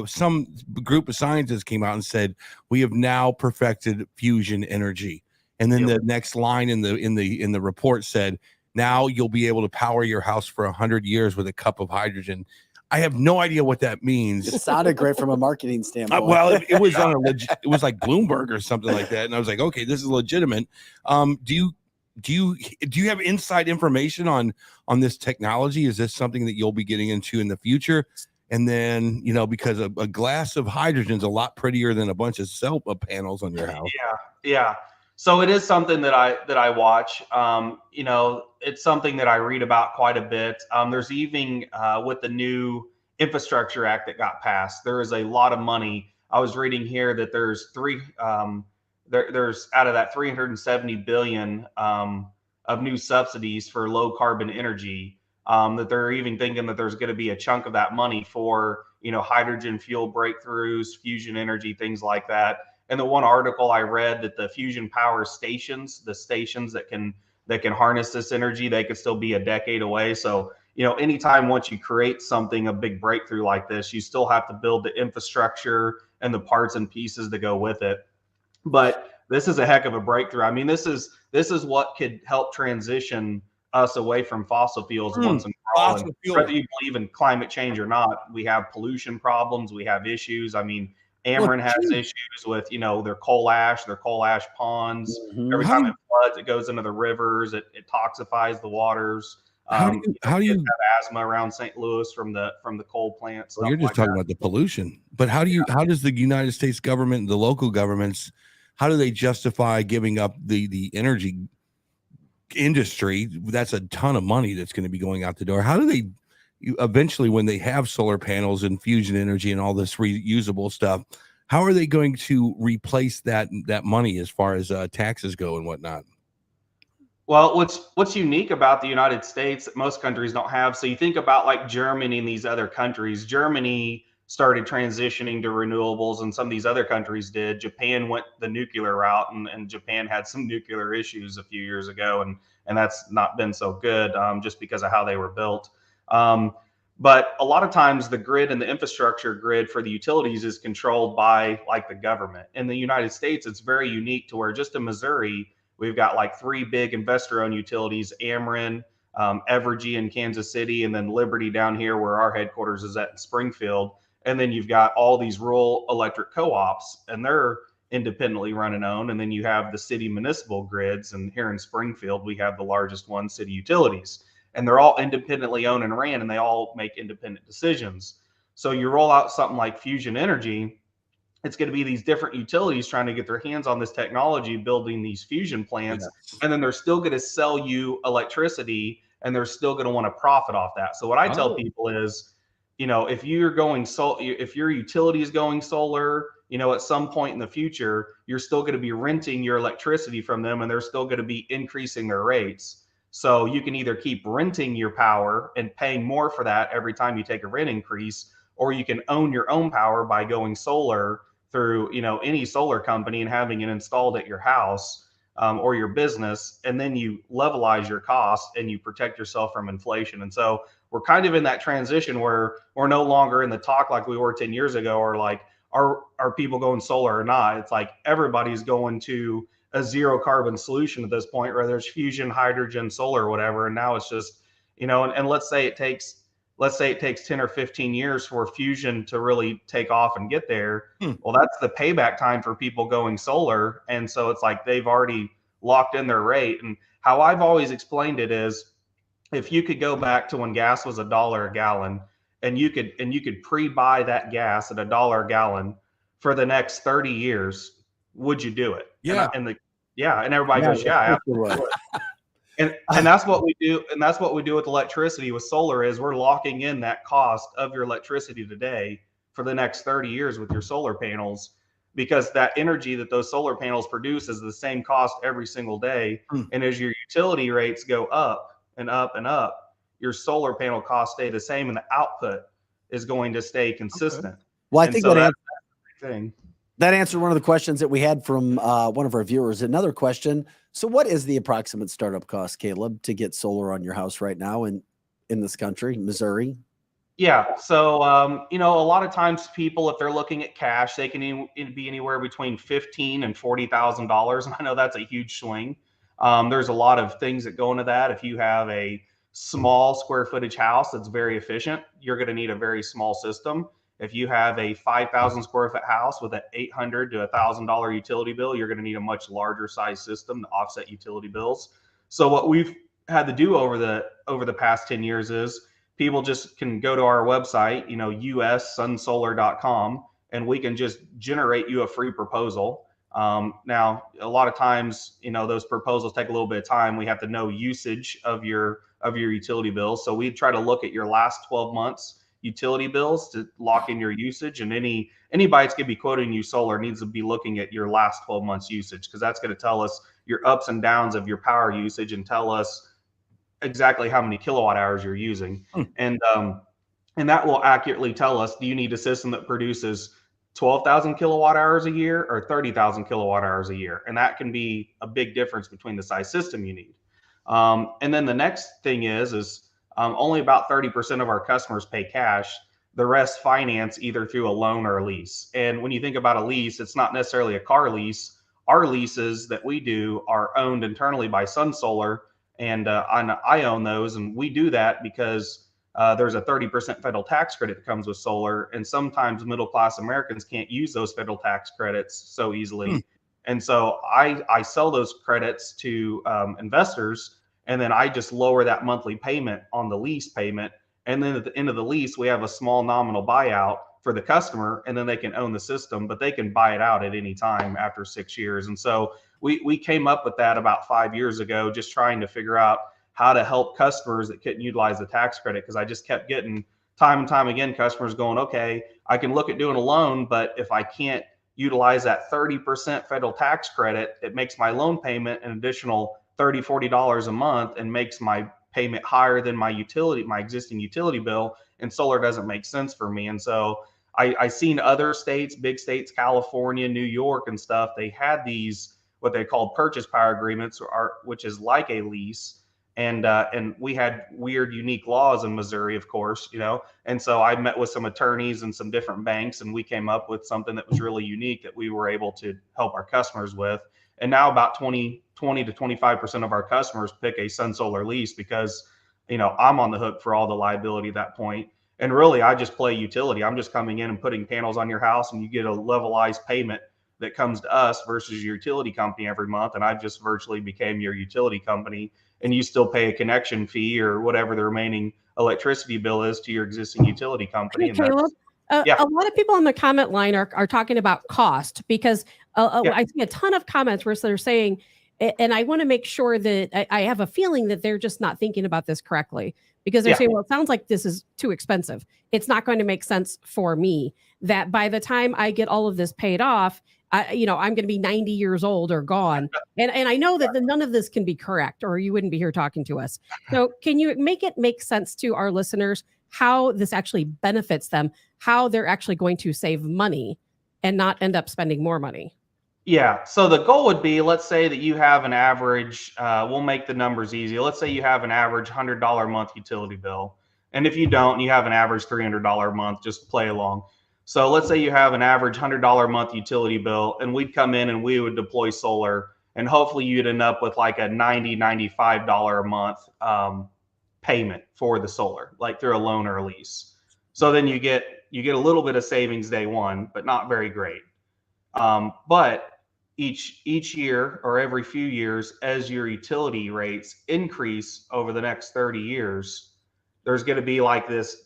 Some group of scientists came out and said we have now perfected fusion energy, and then the next line in the report said, now you'll be able to power your house for 100 years with a cup of hydrogen. I have no idea what that means. It sounded great from a marketing standpoint. It was it was like Bloomberg or something like that, and I was like, okay, this is legitimate. Do you have inside information on this technology? Is this something that you'll be getting into in the future? And then, because a glass of hydrogen is a lot prettier than a bunch of cell panels on your house. Yeah. So it is something that I watch. You know, it's something that I read about quite a bit. There's even with the new Infrastructure Act that got passed, there is a lot of money. I was reading here that there's out of that 370 billion of new subsidies for low carbon energy. That they're even thinking that there's going to be a chunk of that money for, you know, hydrogen fuel breakthroughs, fusion energy, things like that. And the one article I read that the fusion power stations, the stations that can harness this energy, they could still be a decade away. So, you know, anytime once you create something, a big breakthrough like this, you still have to build the infrastructure and the parts and pieces to go with it. But this is a heck of a breakthrough. I mean, this is what could help transition us away from fossil fuels once and for all. And whether you believe in climate change or not, we have pollution problems, we have issues. I mean, Ameren has issues with, you know, their coal ash ponds. Every time it floods, it goes into the rivers. It toxifies the waters. How do you have asthma around St. Louis from the coal plants? Well, you're just talking about the pollution, but how does the United States government and the local governments, how do they justify giving up the energy industry? That's a ton of money that's going to be going out the door. How do they eventually, when they have solar panels and fusion energy and all this reusable stuff, how are they going to replace that money as far as taxes go and whatnot? Well, what's unique about the United States that most countries don't have. So you think about like Germany and these other countries. Germany started transitioning to renewables, and some of these other countries did. Japan went the nuclear route, and Japan had some nuclear issues a few years ago, and that's not been so good just because of how they were built. But a lot of times the grid and the infrastructure grid for the utilities is controlled by like the government. In the United States, it's very unique to where just in Missouri, we've got like 3 big investor-owned utilities: Ameren, Evergy in Kansas City, and then Liberty down here where our headquarters is at in Springfield. And then you've got all these rural electric co-ops, and they're independently run and owned. And then you have the city municipal grids, and here in Springfield, we have the largest one, City Utilities. And they're all independently owned and ran, and they all make independent decisions. So you roll out something like fusion energy, it's going to be these different utilities trying to get their hands on this technology, building these fusion plants, and then they're still going to sell you electricity, and they're still going to want to profit off that. So what I tell people is, you know, if you're going if your utility is going solar, you know, at some point in the future, you're still going to be renting your electricity from them, and they're still going to be increasing their rates. So you can either keep renting your power and paying more for that every time you take a rent increase, or you can own your own power by going solar through, you know, any solar company and having it installed at your house or your business, and then you levelize your costs and you protect yourself from inflation. And so we're kind of in that transition where we're no longer in the talk like we were 10 years ago, or like, are people going solar or not? It's like everybody's going to a zero carbon solution at this point, whether it's fusion, hydrogen, solar, or whatever. And now it's just, you know, and let's say it takes 10 or 15 years for fusion to really take off and get there. Well, that's the payback time for people going solar. And so it's like they've already locked in their rate. And how I've always explained it is, if you could go back to when gas was $1 a gallon, and you could pre-buy that gas at $1 a gallon for the next 30 years, would you do it? Yeah. And everybody goes, yeah. And that's what we do. And that's what we do with electricity. With solar is we're locking in that cost of your electricity today for the next 30 years with your solar panels, because that energy that those solar panels produce is the same cost every single day. And as your utility rates go up and up and up, your solar panel costs stay the same, and the output is going to stay consistent. Well, I think so that's the thing. That answered one of the questions that we had from one of our viewers. Another question: so what is the approximate startup cost, Caleb, to get solar on your house right now in this country, Missouri? Yeah. So, you know, a lot of times people, if they're looking at cash, they can be anywhere between $15,000 and $40,000. And I know that's a huge swing. There's a lot of things that go into that. If you have a small square footage house that's very efficient, you're going to need a very small system. If you have a 5,000 square foot house with an $800 to $1,000 utility bill, you're going to need a much larger size system to offset utility bills. So what we've had to do over the past 10 years is people just can go to our website, you know, ussunsolar.com, and we can just generate you a free proposal. Now, a lot of times, those proposals take a little bit of time. We have to know usage of your utility bills. So we try to look at your last 12 months utility bills to lock in your usage. And anybody that's going to be quoting you solar needs to be looking at your last 12 months usage, because that's going to tell us your ups and downs of your power usage and tell us exactly how many kilowatt hours you're using. And that will accurately tell us, do you need a system that produces 12,000 kilowatt hours a year or 30,000 kilowatt hours a year? And that can be a big difference between the size system you need. And then the next thing is only about 30% of our customers pay cash. The rest finance either through a loan or a lease. And when you think about a lease, it's not necessarily a car lease. Our leases that we do are owned internally by Sun Solar, and I own those. And we do that because there's a 30% federal tax credit that comes with solar. And sometimes middle-class Americans can't use those federal tax credits so easily. And so I sell those credits to investors, and then I just lower that monthly payment on the lease payment. And then at the end of the lease, we have a small nominal buyout for the customer, and then they can own the system, but they can buy it out at any time after 6 years. And so we came up with that about 5 years ago, just trying to figure out how to help customers that couldn't utilize the tax credit, because I just kept getting time and time again customers going, okay, I can look at doing a loan, but if I can't utilize that 30% federal tax credit, it makes my loan payment an additional $30, $40 a month and makes my payment higher than my existing utility bill, and solar doesn't make sense for me. And so I seen other states, big states, California, New York and stuff, they had these, what they called purchase power agreements, which is like a lease. And we had weird, unique laws in Missouri, of course, and so I met with some attorneys and some different banks, and we came up with something that was really unique that we were able to help our customers with. And now about 20 to 25% of our customers pick a Sun Solar lease because, I'm on the hook for all the liability at that point. And really, I just play utility. I'm just coming in and putting panels on your house, and you get a levelized payment that comes to us versus your utility company every month. And I just virtually became your utility company, and you still pay a connection fee or whatever the remaining electricity bill is to your existing utility company. Hey, Caleb, a lot of people on the comment line are talking about cost, because I see a ton of comments where they're saying, and I want to make sure that I have a feeling that they're just not thinking about this correctly, because they're saying, well, it sounds like this is too expensive. It's not going to make sense for me that by the time I get all of this paid off, I'm going to be 90 years old or gone. And I know that none of this can be correct, or you wouldn't be here talking to us. So can you make it make sense to our listeners how this actually benefits them, how they're actually going to save money and not end up spending more money? Yeah. So the goal would be, let's say that you have an average, we'll make the numbers easy. Let's say you have an average $100 a month utility bill. And if you don't, you have an average $300 a month, just play along. So let's say you have an average $100 a month utility bill, and we'd come in and we would deploy solar, and hopefully you'd end up with like a $90, $95 a month payment for the solar, like through a loan or a lease. So then you get a little bit of savings day one, but not very great. But each year or every few years, as your utility rates increase over the next 30 years, there's going to be like this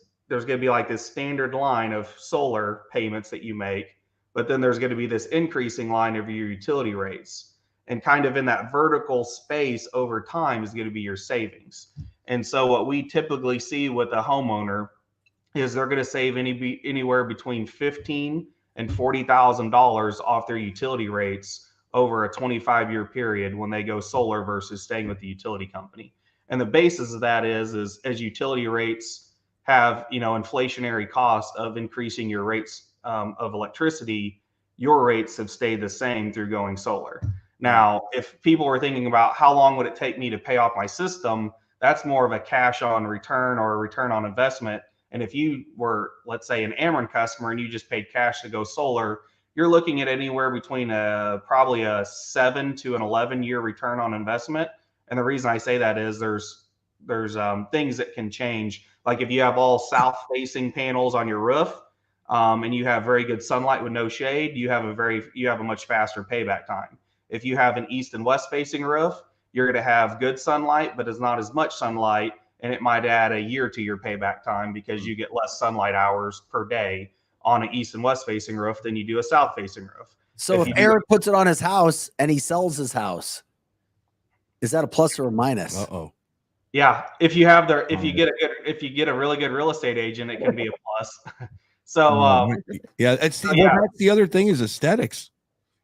standard line of solar payments that you make, but then there's going to be this increasing line of your utility rates. And kind of in that vertical space over time is going to be your savings. And so what we typically see with a homeowner is they're going to save anywhere between $15,000 and $40,000 off their utility rates over a 25-year period when they go solar versus staying with the utility company. And the basis of that is as utility rates have, inflationary cost of increasing your rates of electricity, your rates have stayed the same through going solar. Now, if people were thinking about how long would it take me to pay off my system, that's more of a cash on return or a return on investment. And if you were, let's say, an Ameren customer and you just paid cash to go solar, you're looking at anywhere between probably a 7 to an 11-year return on investment. And the reason I say that is there's things that can change. Like if you have all south-facing panels on your roof, and you have very good sunlight with no shade, you have a much faster payback time. If you have an east and west facing roof, you're going to have good sunlight, but it's not as much sunlight, and it might add a year to your payback time because you get less sunlight hours per day on an east and west facing roof than you do a south facing roof. So if Eric puts it on his house and he sells his house, is that a plus or a minus? Uh-oh. Yeah, if you get a really good real estate agent, it can be a plus. So that's the other thing is aesthetics.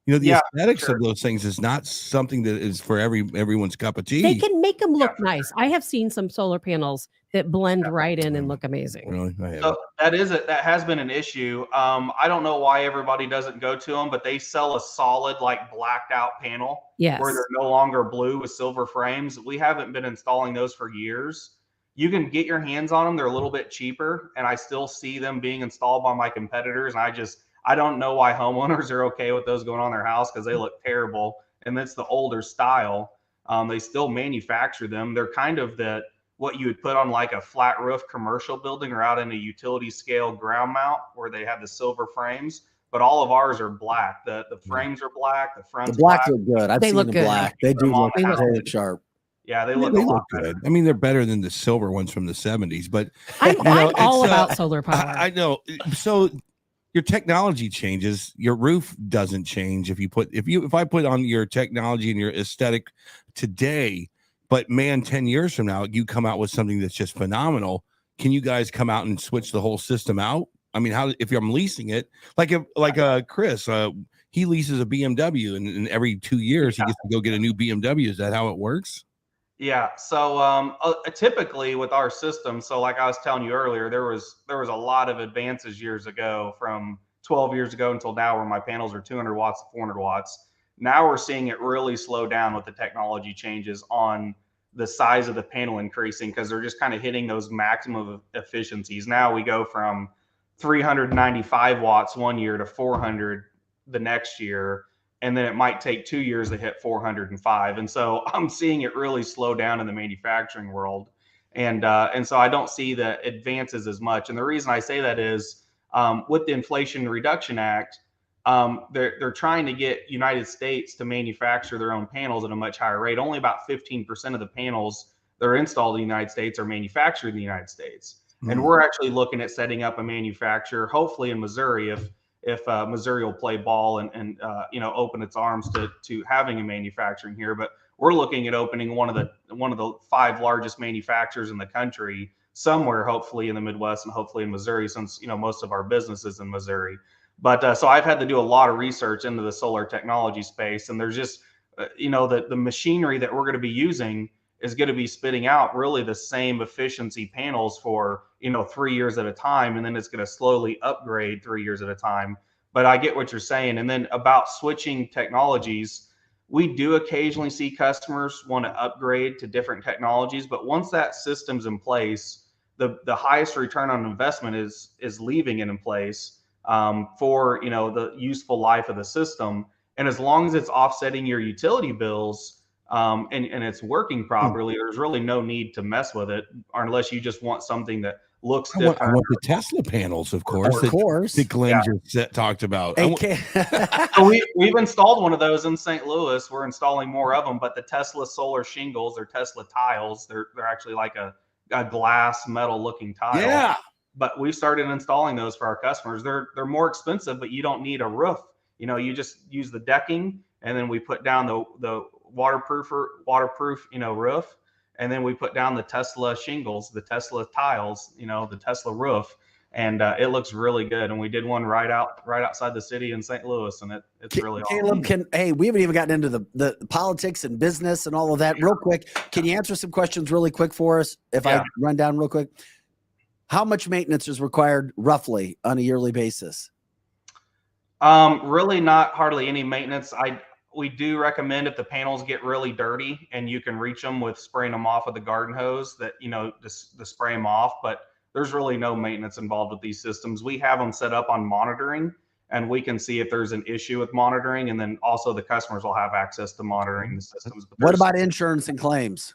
You know, the aesthetics sure. of those things is not something that is for everyone's cup of tea. They can make them look nice. I have seen some solar panels that blend right in and look amazing. Really? So that has been an issue. I don't know why everybody doesn't go to them, but they sell a solid, like, blacked out panel where they're no longer blue with silver frames. We haven't been installing those for years. You can get your hands on them. They're a little bit cheaper, and I still see them being installed by my competitors. And I don't know why homeowners are okay with those going on their house, because they look terrible. And it's the older style. They still manufacture them. They're kind of what you would put on like a flat roof commercial building or out in a utility scale ground mount where they have the silver frames. But all of ours are black. The frames are black. The front's black. Look good. I've seen the good. black. They do look sharp. Yeah, they look good. I mean, they're better than the silver ones from the 70s. But I'm all about solar power. I know. So your technology changes, your roof doesn't change. If I put on your technology and your aesthetic today, but man, 10 years from now, you come out with something that's just phenomenal. Can you guys come out and switch the whole system out? I mean, if I'm leasing it, like Chris, he leases a BMW and every 2 years he gets to go get a new BMW. Is that how it works? Yeah. So typically with our system, so like I was telling you earlier, there was a lot of advances years ago, from 12 years ago until now, where my panels are 200 watts to 400 watts. Now we're seeing it really slow down with the technology changes on the size of the panel increasing, because they're just kind of hitting those maximum efficiencies. Now we go from 395 watts one year to 400 the next year. And then it might take 2 years to hit 405. And so I'm seeing it really slow down in the manufacturing world. And so I don't see the advances as much. And the reason I say that is with the Inflation Reduction Act, they're trying to get United States to manufacture their own panels at a much higher rate. Only about 15% of the panels that are installed in the United States are manufactured in the United States. And we're actually looking at setting up a manufacturer, hopefully in Missouri, if Missouri will play ball and open its arms to having a manufacturing here. But we're looking at opening one of the 5 largest manufacturers in the country somewhere, hopefully in the Midwest and hopefully in Missouri, since most of our business is in Missouri. But so I've had to do a lot of research into the solar technology space, and there's just the machinery that we're going to be using is going to be spitting out really the same efficiency panels for 3 years at a time, and then it's going to slowly upgrade 3 years at a time. But I get what you're saying. And then about switching technologies, we do occasionally see customers want to upgrade to different technologies, but once that system's in place, the highest return on investment is leaving it in place for the useful life of the system. And as long as it's offsetting your utility bills, and it's working properly, there's really no need to mess with it, or unless you just want something that looks different. I want the Tesla panels, of course. That Glenn just talked about. So we've installed one of those in St. Louis. We're installing more of them, but the Tesla solar shingles or Tesla tiles, they're actually like a glass metal looking tile. Yeah. But we started installing those for our customers. They're more expensive, but you don't need a roof. You just use the decking, and then we put down the waterproof roof, and then we put down the Tesla shingles, the Tesla tiles, the Tesla roof, and it looks really good. And we did one right outside the city in St. Louis, and it's really awesome. Caleb, we haven't even gotten into the politics and business and all of that. Real quick, can you answer some questions really quick for us? If I run down real quick, how much maintenance is required roughly on a yearly basis? Really not hardly any maintenance. We do recommend, if the panels get really dirty and you can reach them with spraying them off with a garden hose, that just to spray them off. But there's really no maintenance involved with these systems. We have them set up on monitoring, and we can see if there's an issue with monitoring, and then also the customers will have access to monitoring the systems. But what about insurance and claims?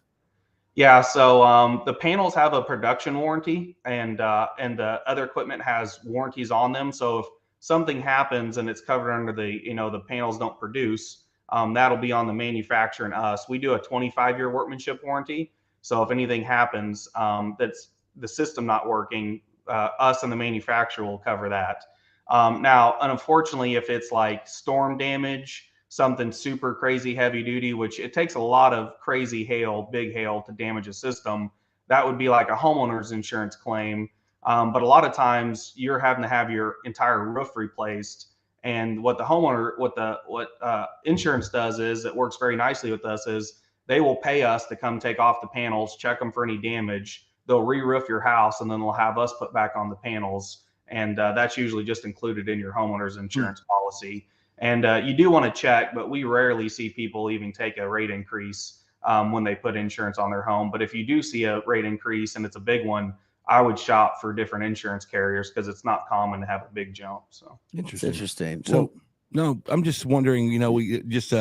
Yeah, so the panels have a production warranty, and the other equipment has warranties on them. So if something happens and it's covered under the panels don't produce, that'll be on the manufacturer and us. We do a 25-year workmanship warranty. So if anything happens, that's the system not working, us and the manufacturer will cover that. Now, unfortunately, if it's like storm damage, something super crazy heavy duty, which it takes a lot of crazy hail, big hail to damage a system, that would be like a homeowner's insurance claim. But a lot of times you're having to have your entire roof replaced. And what the homeowner, what insurance does is, it works very nicely with us, is they will pay us to come take off the panels, check them for any damage. They'll re-roof your house, and then they'll have us put back on the panels. And that's usually just included in your homeowner's insurance policy. And you do want to check, but we rarely see people even take a rate increase when they put insurance on their home. But if you do see a rate increase and it's a big one, I would shop for different insurance carriers, because it's not common to have a big jump. So Interesting. So, no, I'm just wondering, we just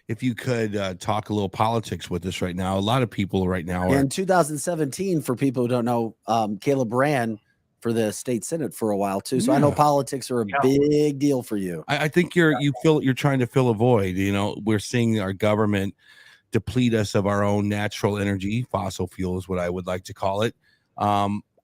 if you could talk a little politics with us right now. A lot of people right now are in 2017, for people who don't know, Caleb ran for the state senate for a while too. So I know politics are a big deal for you. I think you're trying to fill a void. We're seeing our government deplete us of our own natural energy. Fossil fuel is what I would like to call it.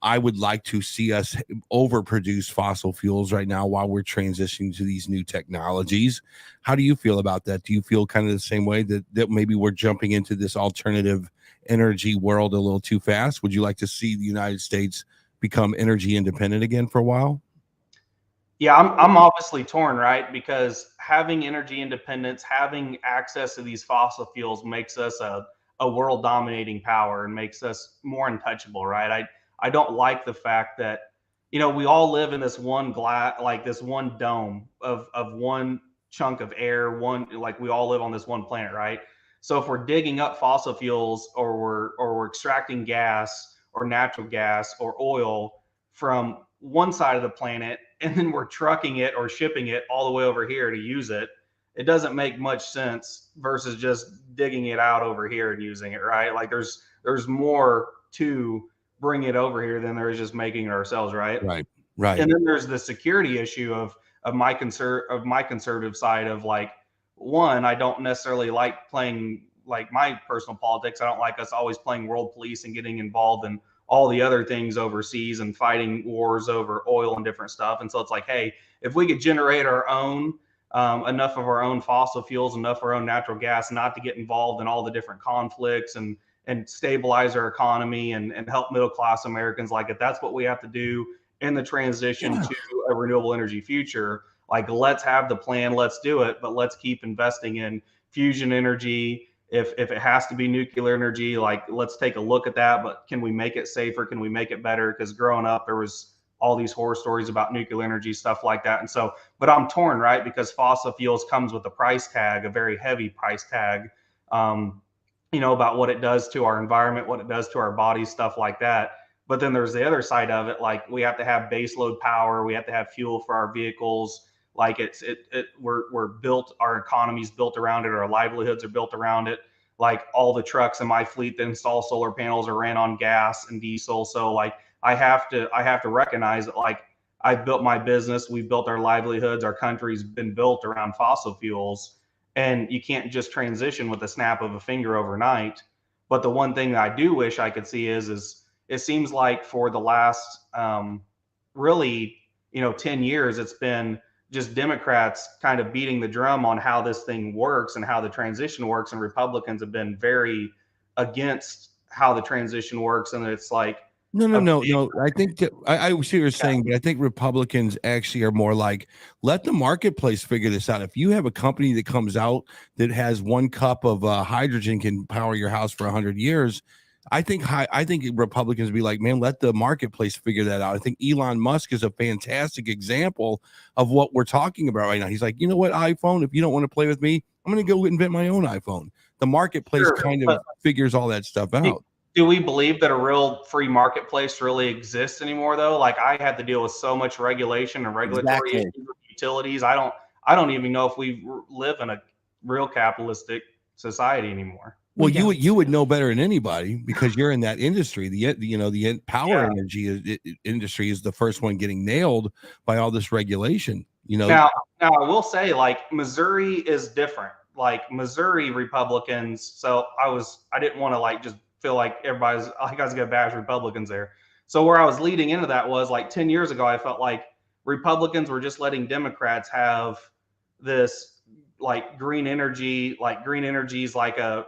I would like to see us overproduce fossil fuels right now while we're transitioning to these new technologies. How do you feel about that? Do you feel kind of the same way, that maybe we're jumping into this alternative energy world a little too fast? Would you like to see the United States become energy independent again for a while? Yeah, I'm obviously torn, right? Because having energy independence, having access to these fossil fuels makes us a world dominating power and makes us more untouchable, right? I don't like the fact that, we all live in this one this one dome of one chunk of air, like we all live on this one planet, right? So if we're digging up fossil fuels, or we're extracting gas or natural gas or oil from one side of the planet, and then we're trucking it or shipping it all the way over here to use it, it doesn't make much sense versus just digging it out over here and using it, right? Like there's more to bring it over here than there is just making it ourselves, right? Right. And then there's the security issue of my conservative side of, like, one, I don't necessarily like playing, like, my personal politics. I don't like us always playing world police and getting involved in all the other things overseas and fighting wars over oil and different stuff. And so it's like, hey, if we could generate our own enough of our own fossil fuels, enough of our own natural gas, not to get involved in all the different conflicts, and stabilize our economy and help middle class Americans, like, if that's what we have to do in the transition to a renewable energy future, like, let's have the plan, let's do it, but let's keep investing in fusion energy. If it has to be nuclear energy, like, let's take a look at that, but can we make it safer? Can we make it better? Because growing up, there was all these horror stories about nuclear energy, stuff like that. And so, but I'm torn, right? Because fossil fuels comes with a price tag, a very heavy price tag, about what it does to our environment, what it does to our bodies, stuff like that. But then there's the other side of it. Like, we have to have baseload power. We have to have fuel for our vehicles. Like, we're built, our economy's built around it. Our livelihoods are built around it. Like, all the trucks in my fleet that install solar panels are ran on gas and diesel. So, like, I have to recognize that, like, I've built my business. We've built our livelihoods. Our country's been built around fossil fuels, and you can't just transition with a snap of a finger overnight. But the one thing that I do wish I could see is it seems like for the last really 10 years, it's been just Democrats kind of beating the drum on how this thing works and how the transition works, and Republicans have been very against how the transition works. And it's like, no. I think I see what you're saying, but I think Republicans actually are more like, let the marketplace figure this out. If you have a company that comes out that has 1 cup of hydrogen can power your house for 100 years, I think Republicans would be like, man, let the marketplace figure that out. I think Elon Musk is a fantastic example of what we're talking about right now. He's like, you know what, iPhone, if you don't want to play with me, I'm going to go invent my own iPhone. The marketplace kind of figures all that stuff out. Do we believe that a real free marketplace really exists anymore, though? Like, I had to deal with so much regulation and regulatory issues with utilities. I don't even know if we live in a real capitalistic society anymore. Well, you would know better than anybody, because you're in that industry. The power energy industry is the first one getting nailed by all this regulation. Now I will say, like, Missouri is different. Like, Missouri Republicans. So I didn't want to, like, just feel like everybody's, you guys got to bash Republicans there. So where I was leading into that was, like, 10 years ago, I felt like Republicans were just letting Democrats have this green energy is like a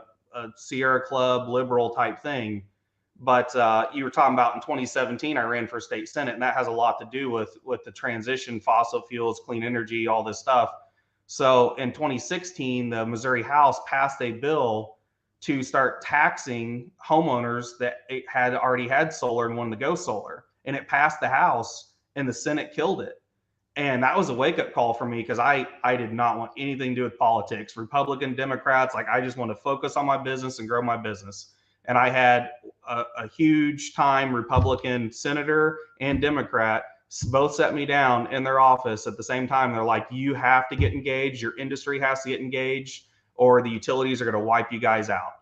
Sierra Club liberal type thing. But you were talking about in 2017, I ran for state Senate, and that has a lot to do with the transition, fossil fuels, clean energy, all this stuff. So in 2016, the Missouri House passed a bill to start taxing homeowners that had already had solar and wanted to go solar. And it passed the House, and the Senate killed it. And that was a wake-up call for me, because I did not want anything to do with politics, Republican, Democrats. I just want to focus on my business and grow my business. And I had a huge time Republican senator and Democrat both set me down in their office at the same time. They're like, you have to get engaged. Your industry has to get engaged, or the utilities are going to wipe you guys out.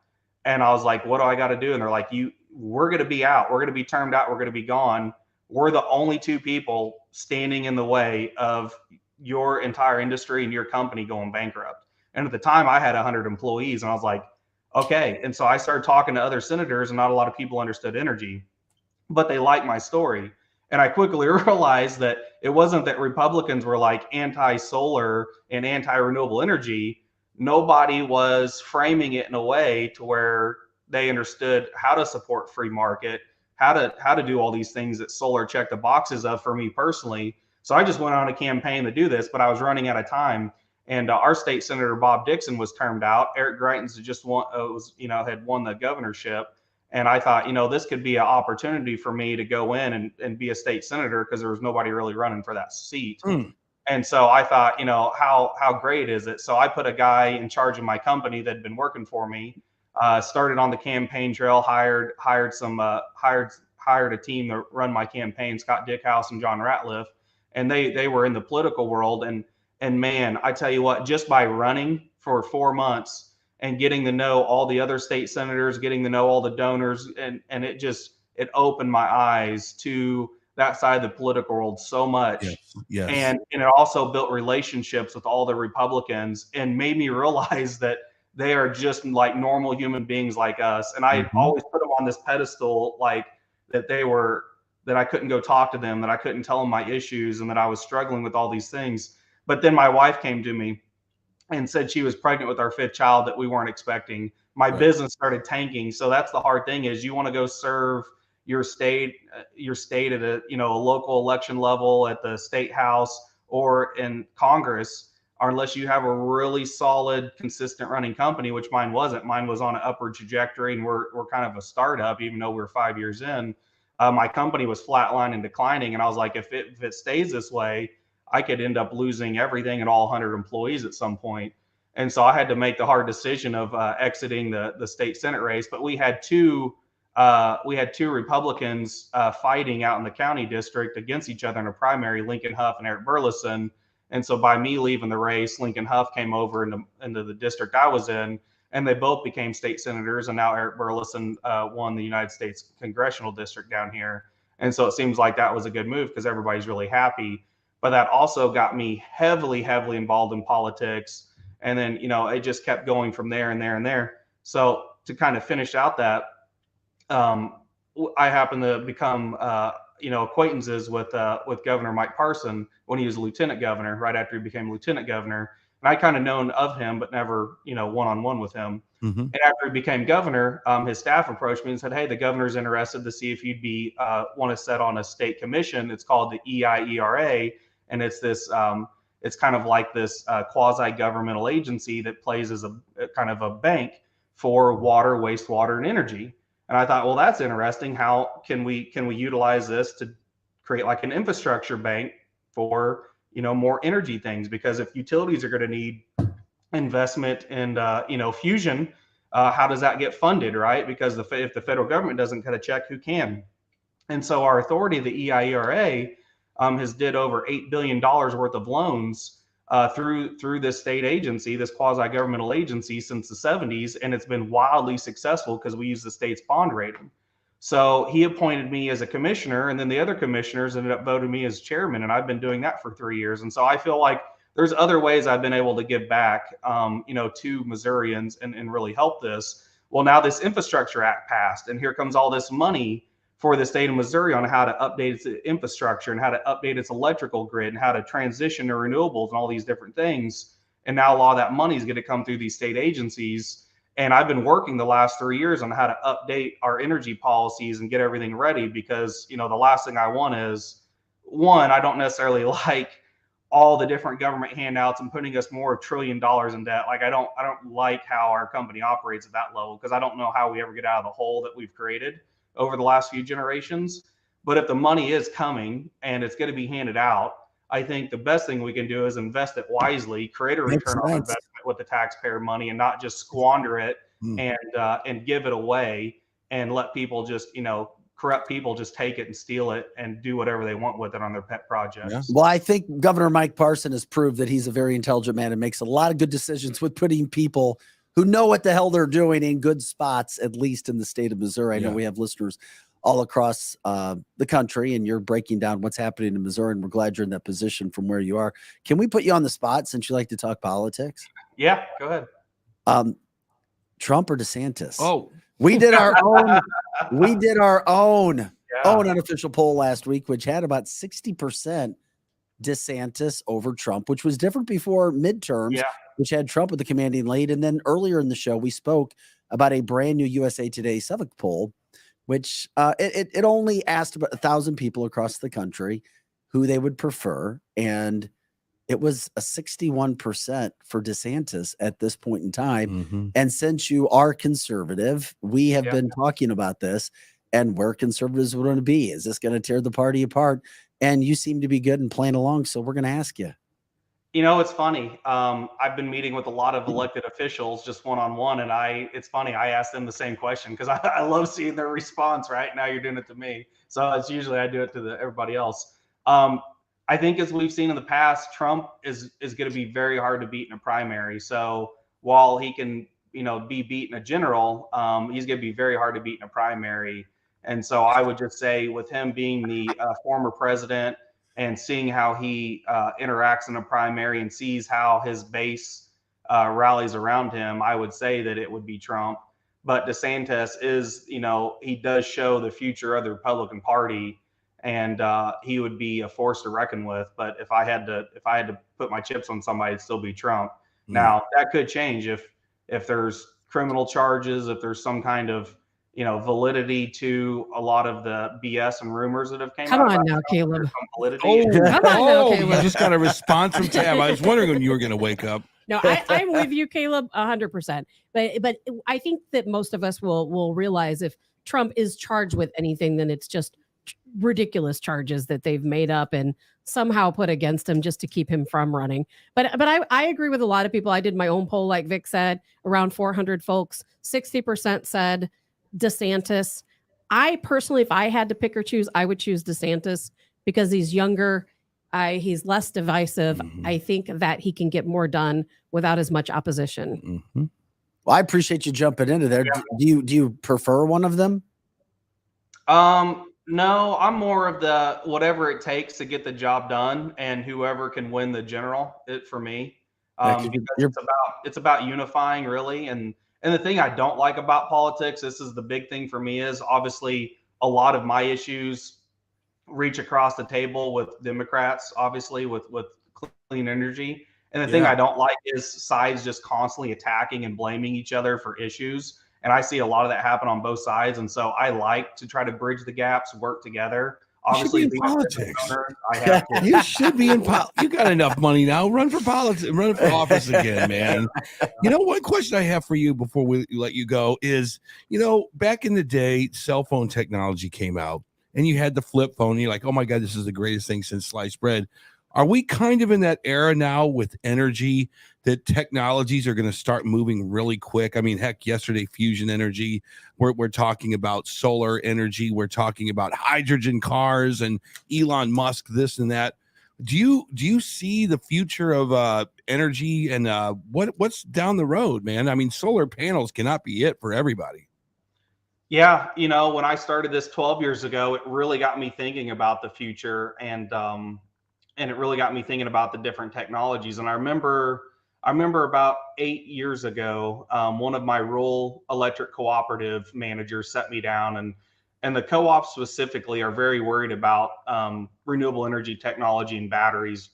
And I was like, what do I got to do? And they're like, we're going to be out. We're going to be termed out. We're going to be gone. We're the only two people standing in the way of your entire industry and your company going bankrupt. And at the time I had 100 employees, and I was like, okay. And so I started talking to other senators, and not a lot of people understood energy, but they liked my story. And I quickly realized that it wasn't that Republicans were like anti-solar and anti-renewable energy. Nobody was framing it in a way to where they understood how to support free market, how to do all these things that solar checked the boxes of for me personally. So I just went on a campaign to do this, but I was running out of time. And our state senator Bob Dixon was termed out. Eric Greitens had just had won the governorship. And I thought, this could be an opportunity for me to go in and be a state senator, because there was nobody really running for that seat. And so I thought, how great is it? So I put a guy in charge of my company that had been working for me, started on the campaign trail, hired a team to run my campaign, Scott Dickhouse and John Ratliff. And they were in the political world. And man, I tell you what, just by running for 4 months and getting to know all the other state senators, getting to know all the donors, and it opened my eyes to that side of the political world so much. Yes. And it also built relationships with all the Republicans and made me realize that they are just like normal human beings like us. And I always put them on this pedestal, like that I couldn't go talk to them, that I couldn't tell them my issues, and that I was struggling with all these things. But then my wife came to me and said she was pregnant with our 5th child that we weren't expecting. My business started tanking. So that's the hard thing, is you want to go serve your state at a local election level, at the state house or in Congress, or unless you have a really solid, consistent running company, which mine wasn't. Mine was on an upward trajectory, and we're kind of a startup, even though we're 5 years in. My company was flatline and declining, and I was like, if it stays this way, I could end up losing everything and all 100 employees at some point. And so I had to make the hard decision of exiting the state Senate race. But we had two Republicans fighting out in the county district against each other in a primary, Lincoln Huff and Eric Burleson. And so by me leaving the race, Lincoln Huff came over into the district I was in, and they both became state senators. And now Eric Burleson won the United States congressional district down here. And so it seems like that was a good move, because everybody's really happy. But that also got me heavily, heavily involved in politics. And then, it just kept going from there and there and there. So to kind of finish out that, I happened to become, acquaintances with Governor Mike Parson when he was lieutenant governor, right after he became lieutenant governor. And I kind of known of him, but never, one-on-one with him. And after he became governor, his staff approached me and said, hey, the governor's interested to see if you'd want to set on a state commission. It's called the EIERA. And it's this, it's kind of like this quasi-governmental agency that plays as a kind of a bank for water, wastewater, and energy. And I thought, well, that's interesting. How can we utilize this to create like an infrastructure bank for, more energy things? Because if utilities are going to need investment in, fusion, how does that get funded, right? Because if the federal government doesn't cut a check, who can? And so our authority, the EIERA, has did over $8 billion worth of loans through this state agency, this quasi-governmental agency, since the 70s. And it's been wildly successful because we use the state's bond rating. So he appointed me as a commissioner, and then the other commissioners ended up voting me as chairman. And I've been doing that for 3 years. And so I feel like there's other ways I've been able to give back, to Missourians and really help this. Well, now this Infrastructure Act passed, and here comes all this money for the state of Missouri on how to update its infrastructure and how to update its electrical grid and how to transition to renewables and all these different things. And now a lot of that money is going to come through these state agencies. And I've been working the last 3 years on how to update our energy policies and get everything ready, because, the last thing I want is, one, I don't necessarily like all the different government handouts and putting us more $1 trillion in debt. Like, I don't like how our company operates at that level, because I don't know how we ever get out of the hole that we've created over the last few generations. But if the money is coming and it's going to be handed out, I think the best thing we can do is invest it wisely, create a return on investment with the taxpayer money, and not just squander it and give it away and let people just, corrupt people just take it and steal it and do whatever they want with it on their pet projects. Yeah. Well, I think Governor Mike Parson has proved that he's a very intelligent man and makes a lot of good decisions with putting people who know what the hell they're doing in good spots, at least in the state of Missouri. I know we have listeners all across the country, and you're breaking down what's happening in Missouri, and we're glad you're in that position from where you are. Can we put you on the spot since you like to talk politics? Yeah, go ahead. Trump or DeSantis? Oh, we did our own unofficial poll last week, which had about 60% DeSantis over Trump, which was different before midterms, which had Trump with the commanding lead. And then earlier in the show, we spoke about a brand new USA Today Civic poll, which it only asked about 1,000 people across the country who they would prefer. And it was a 61% for DeSantis at this point in time. mm-hmm. And since you are conservative, we have been talking about this and where conservatives would want to be. Is this going to tear the party apart? And you seem to be good and playing along. So we're going to ask you. It's funny. I've been meeting with a lot of elected officials just one-on-one, and it's funny. I asked them the same question because I love seeing their response. Right now, you're doing it to me, so it's usually I do it to everybody else. I think, as we've seen in the past, Trump is going to be very hard to beat in a primary. So while he can, be beat in a general, he's going to be very hard to beat in a primary. And so I would just say, with him being the former president and seeing how he interacts in a primary and sees how his base rallies around him, I would say that it would be Trump. But DeSantis is, he does show the future of the Republican Party, and he would be a force to reckon with. But if I had to put my chips on somebody, it'd still be Trump. Now that could change if there's criminal charges, if there's some kind of validity to a lot of the BS and rumors that have came out. Come on now, Caleb. You just got a response from Tab. I was wondering when you were going to wake up. No, I'm with you, Caleb, 100%. But I think that most of us will realize if Trump is charged with anything, then it's just ridiculous charges that they've made up and somehow put against him just to keep him from running. But I agree with a lot of people. I did my own poll, like Vic said, around 400 folks. 60% said DeSantis. I personally, if I had to pick or choose, I would choose DeSantis because he's younger. He's less divisive. Mm-hmm. I think that he can get more done without as much opposition. Mm-hmm. Well, I appreciate you jumping into there. Yeah. Do you prefer one of them? No, I'm more of the whatever it takes to get the job done, and whoever can win the general. For me, because it's about unifying, really. And the thing I don't like about politics, this is the big thing for me, is obviously a lot of my issues reach across the table with Democrats, obviously with clean energy. And the thing I don't like is sides just constantly attacking and blaming each other for issues. And I see a lot of that happen on both sides. And so I like to try to bridge the gaps, work together. Obviously, you should be in politics. Owner, You should be in politics. You got enough money now. Run for politics. Run for office again, man. One question I have for you before we let you go is, back in the day, cell phone technology came out, and you had the flip phone. And you're like, oh my God, this is the greatest thing since sliced bread. Are we kind of in that era now with energy that technologies are going to start moving really quick? I mean, heck, yesterday, fusion energy, we're talking about solar energy. We're talking about hydrogen cars and Elon Musk, this and that. Do you see the future of energy and what's down the road, man? I mean, solar panels cannot be it for everybody. Yeah. When I started this 12 years ago, it really got me thinking about the future, and it really got me thinking about the different technologies. And I remember about 8 years ago, one of my rural electric cooperative managers set me down And the co-ops specifically are very worried about renewable energy technology and batteries,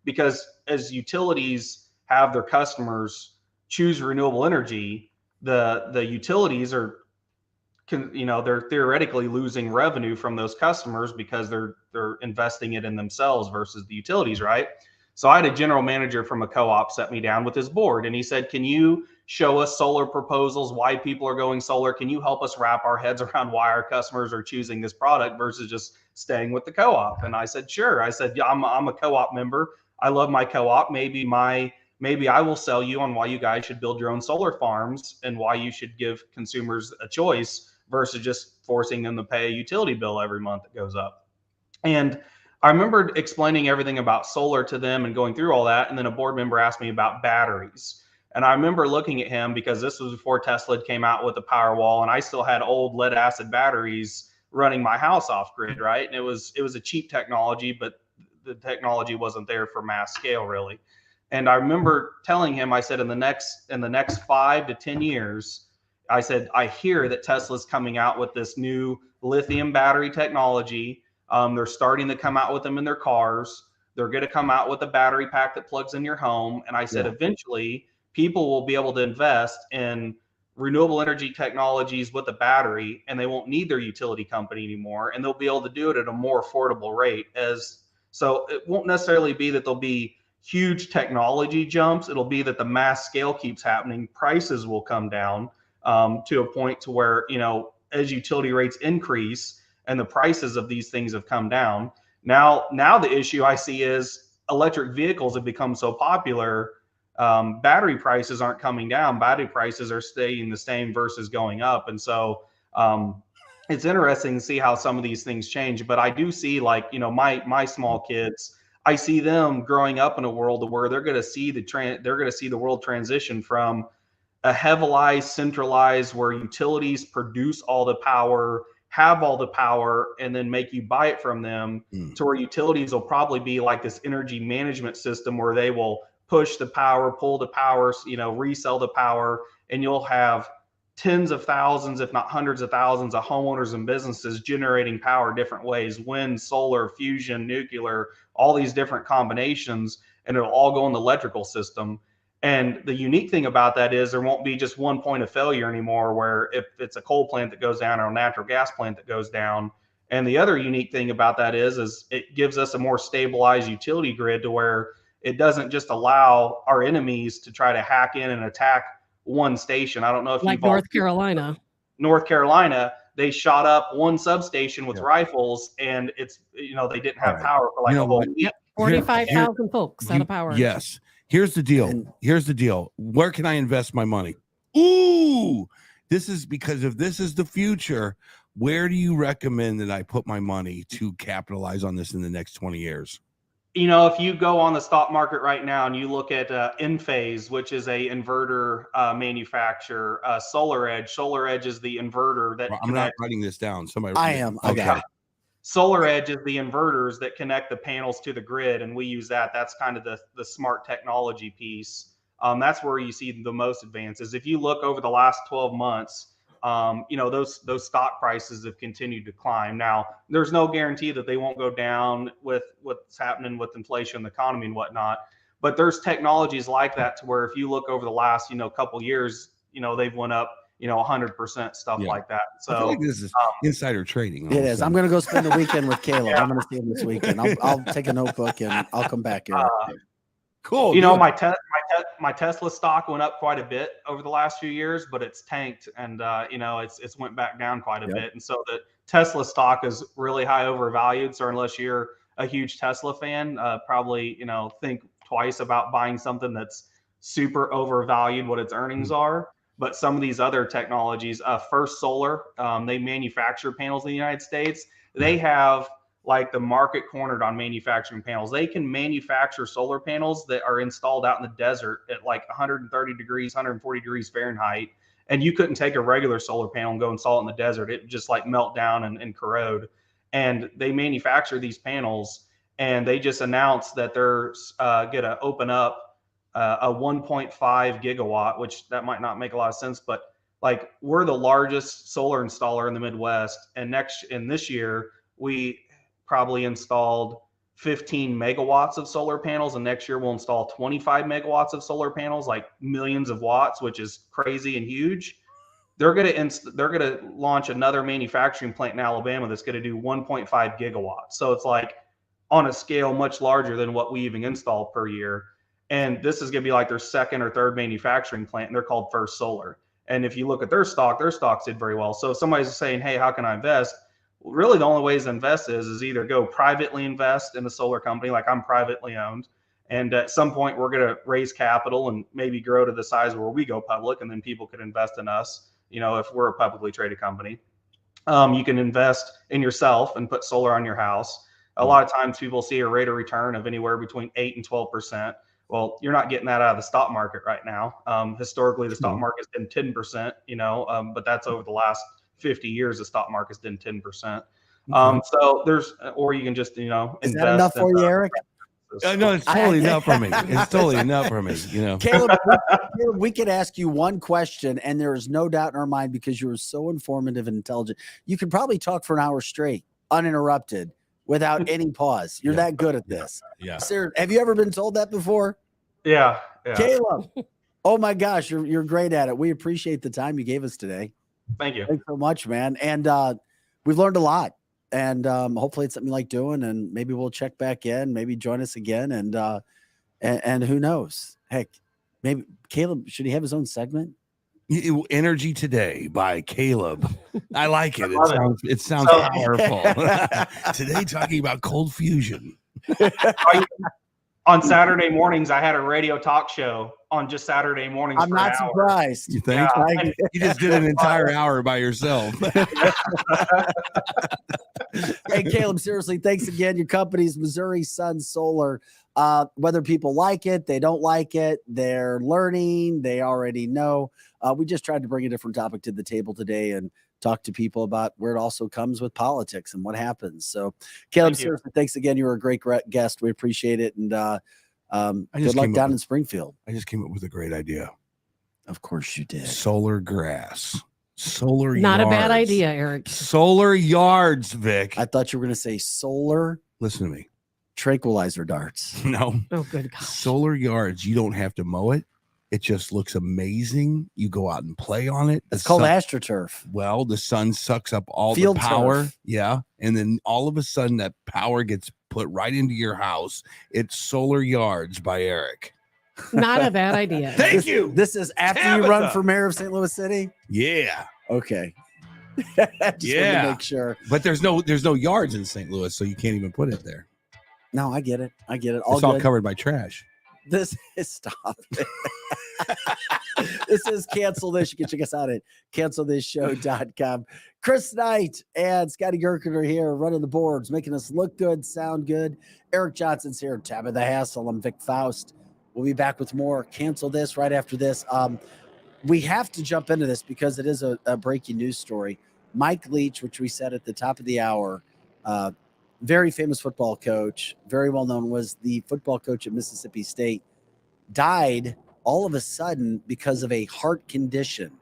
because as utilities have their customers choose renewable energy, the utilities are, they're theoretically losing revenue from those customers because they're investing it in themselves versus the utilities, right? So I had a general manager from a co-op set me down with his board, and he said, "Can you show us solar proposals, why people are going solar? Can you help us wrap our heads around why our customers are choosing this product versus just staying with the co-op?" And I said, "Sure." I said, "Yeah, I'm a co-op member. I love my co-op. Maybe I will sell you on why you guys should build your own solar farms and why you should give consumers a choice versus just forcing them to pay a utility bill every month that goes up." And I remember explaining everything about solar to them and going through all that. And then a board member asked me about batteries. And I remember looking at him, because this was before Tesla came out with the Powerwall, and I still had old lead acid batteries running my house off grid, right? And it was a cheap technology, but the technology wasn't there for mass scale really. And I remember telling him, I said, in the next 5 to 10 years, I said, I hear that Tesla's coming out with this new lithium battery technology. They're starting to come out with them in their cars. They're going to come out with a battery pack that plugs in your home. And I said, eventually, people will be able to invest in renewable energy technologies with a battery, and they won't need their utility company anymore. And they'll be able to do it at a more affordable rate. So it won't necessarily be that there'll be huge technology jumps. It'll be that the mass scale keeps happening. Prices will come down to a point to where, as utility rates increase and the prices of these things have come down. Now the issue I see is electric vehicles have become so popular. Battery prices aren't coming down. Battery prices are staying the same versus going up. And so it's interesting to see how some of these things change. But I do see, like, my small kids, I see them growing up in a world where they're going to see the world transition from a heavily centralized, where utilities produce all the power, have all the power, and then make you buy it from them, to where utilities will probably be like this energy management system where they will push the power, pull the power, resell the power, and you'll have tens of thousands, if not hundreds of thousands, of homeowners and businesses generating power different ways: wind, solar, fusion, nuclear, all these different combinations, and it'll all go in the electrical system. And the unique thing about that is there won't be just one point of failure anymore, where if it's a coal plant that goes down or a natural gas plant that goes down. And the other unique thing about that is it gives us a more stabilized utility grid, to where it doesn't just allow our enemies to try to hack in and attack one station. I don't know if like North Carolina, they shot up one substation with rifles, and it's, they didn't have power for like a whole week. 45,000 folks out of power. Yes. Here's the deal. Where can I invest my money? Ooh, this is because if this is the future, where do you recommend that I put my money to capitalize on this in the next 20 years? If you go on the stock market right now and you look at Enphase, which is a inverter manufacturer, SolarEdge is the inverter that I'm not writing this down. I am. Okay. SolarEdge is the inverters that connect the panels to the grid, and we use that. That's kind of the smart technology piece. That's where you see the most advances. If you look over the last 12 months, those stock prices have continued to climb. Now, there's no guarantee that they won't go down with what's happening with inflation, the economy, and whatnot. But there's technologies like that, to where if you look over the last, couple years, they've went up, 100%, stuff like that. So I feel like this is insider trading. It is. I'm going to go spend the weekend with Caleb. I'm going to see him this weekend. I'll take a notebook and I'll come back here. Cool. My Tesla stock went up quite a bit over the last few years, but it's tanked, and it's went back down quite a bit. And so the Tesla stock is really high overvalued. So unless you're a huge Tesla fan, probably think twice about buying something that's super overvalued what its earnings are. But some of these other technologies, First Solar, they manufacture panels in the United States. They have like the market cornered on manufacturing panels. They can manufacture solar panels that are installed out in the desert at like 130 degrees, 140 degrees Fahrenheit. And you couldn't take a regular solar panel and go install it in the desert. It just like melt down and corrode. And they manufacture these panels, and they just announced that they're going to open up a 1.5 gigawatt, which that might not make a lot of sense, but like we're the largest solar installer in the Midwest. And this year, we probably installed 15 megawatts of solar panels, and next year we'll install 25 megawatts of solar panels, like millions of watts, which is crazy and huge. They're going to launch another manufacturing plant in Alabama that's going to do 1.5 gigawatts. So it's like on a scale much larger than what we even install per year. And this is going to be like their second or third manufacturing plant, and they're called First Solar. And if you look at their stocks did very well. So if somebody's saying, hey, how can I invest? Well, really, the only ways to invest is either go privately invest in a solar company, like I'm privately owned. And at some point, we're going to raise capital and maybe grow to the size where we go public, and then people could invest in us, if we're a publicly traded company. You can invest in yourself and put solar on your house. A lot of times people see a rate of return of anywhere between 8 and 12%. Well, you're not getting that out of the stock market right now. Historically, the stock market's been 10%, but that's over the last 50 years, the stock market's been 10%. So or you can just, invest. Is that enough for you, Eric? No, it's totally enough for me. It's totally enough for me. Caleb, we could ask you one question, and there is no doubt in our mind, because you were so informative and intelligent. You could probably talk for an hour straight, uninterrupted, without any pause. You're that good at this. Yeah. Sir, have you ever been told that before? Yeah. Caleb, oh my gosh, you're great at it. We appreciate the time you gave us today. Thank you. Thanks so much, man. And we've learned a lot. And hopefully it's something you like doing, and maybe we'll check back in, maybe join us again. And who knows? Heck, maybe Caleb, should he have his own segment? Energy Today by Caleb. I like it. It sounds So- powerful. Today, talking about cold fusion. On Saturday mornings, I had a radio talk show on just Saturday mornings. I'm for not an hour. surprised. You think? Yeah. You just did an entire hour by yourself. Hey, Caleb, seriously, thanks again. Your company's Missouri Sun Solar. Whether people like it, they don't like it, they're learning, they already know. We just tried to bring a different topic to the table today and talk to people about where it also comes with politics and what happens. So, Caleb, seriously, thanks again. You were a great guest. We appreciate it. And good luck down in Springfield. I just came up with a great idea. Of course you did. Solar grass. Solar Not yards. a bad idea, Eric. Solar yards, Vic. I thought you were going to say solar Listen to me. tranquilizer darts. No. Oh, good gosh. Solar yards, you don't have to mow it. It just looks amazing. You go out and play on it. It's called AstroTurf. Well, the sun sucks up all Field the power. turf. Yeah. And then all of a sudden that power gets put right into your house. It's Solar Yards by Eric. Not a bad idea. Thank you. This is after you run for mayor of St. Louis City? Yeah. Okay. Just wanted to make sure. But there's no yards in St. Louis, so you can't even put it there. No, I get it. All It's all covered by trash. This is stop. This is Cancel This. You can check us out at cancelthisshow.com. Chris Knight and Scotty Gerken are here running the boards, making us look good, sound good. Eric Johnson's here. Tabitha Hassel. I'm Vic Faust. We'll be back with more Cancel This right after this. We have to jump into this because it is a breaking news story. Mike Leach, which we said at the top of the hour, very famous football coach, very well known, was the football coach at Mississippi State, died all of a sudden because of a heart condition.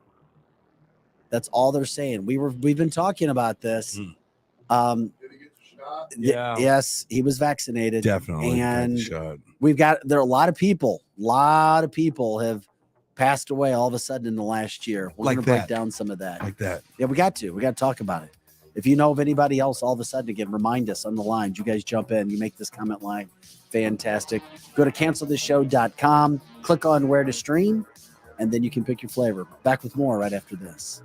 That's all they're saying. We've been talking about this. Did he get the shot? Yeah. Yes, he was vaccinated. Definitely. And shot. there are a lot of people have passed away all of a sudden in the last year. We're going to break down some of that. Like that. Yeah, we got to talk about it. If you know of anybody else, all of a sudden, again, remind us on the lines. You guys jump in. You make this comment line. Fantastic. Go to cancelthisshow.com. Click on where to stream, and then you can pick your flavor. Back with more right after this.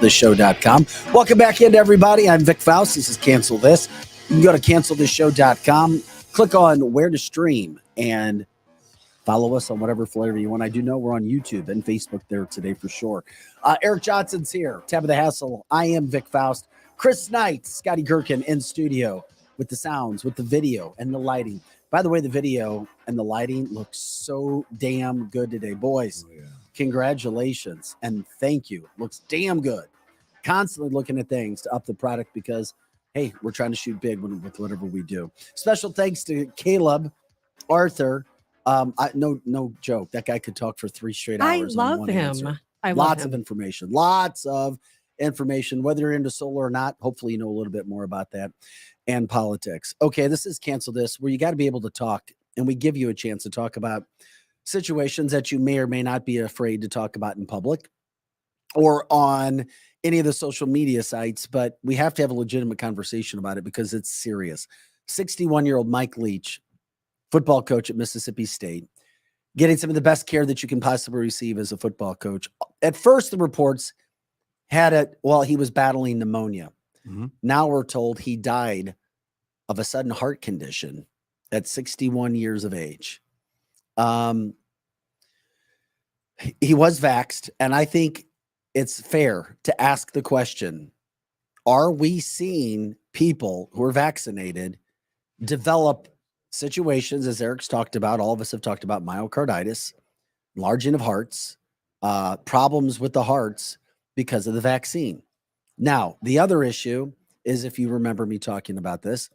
cancelthisshow.com. Welcome back in, everybody. I'm Vic Faust. This is Cancel This. You can go to cancelthisshow.com, click on where to stream, and follow us on whatever flavor you want. I do know we're on YouTube and Facebook there today for sure. Eric Johnson's here. Tabitha Hassel. I am Vic Faust. Chris Knight, Scotty Gherkin in studio with the sounds, with the video and the lighting. By the way, the video and the lighting look so damn good today. Boys, congratulations and thank you. Looks damn good. Constantly looking at things to up the product because, hey, we're trying to shoot big with whatever we do. Special thanks to Caleb, Arthur. No joke. That guy could talk for 3 straight hours. I love him. Lots of information. Whether you're into solar or not. Hopefully you know a little bit more about that and politics. Okay, this is Cancel This, where you got to be able to talk, and we give you a chance to talk about situations that you may or may not be afraid to talk about in public or on any of the social media sites, but we have to have a legitimate conversation about it because it's serious. 61-year-old Mike Leach, football coach at Mississippi State, getting some of the best care that you can possibly receive as a football coach. At first, the reports had it while he was battling pneumonia. Mm-hmm. Now we're told he died of a sudden heart condition at 61 years of age. He was vaxxed, and I think it's fair to ask the question, are we seeing people who are vaccinated develop situations, as Eric's talked about, all of us have talked about myocarditis, enlarging of hearts, problems with the hearts because of the vaccine? Now, the other issue is, if you remember me talking about this,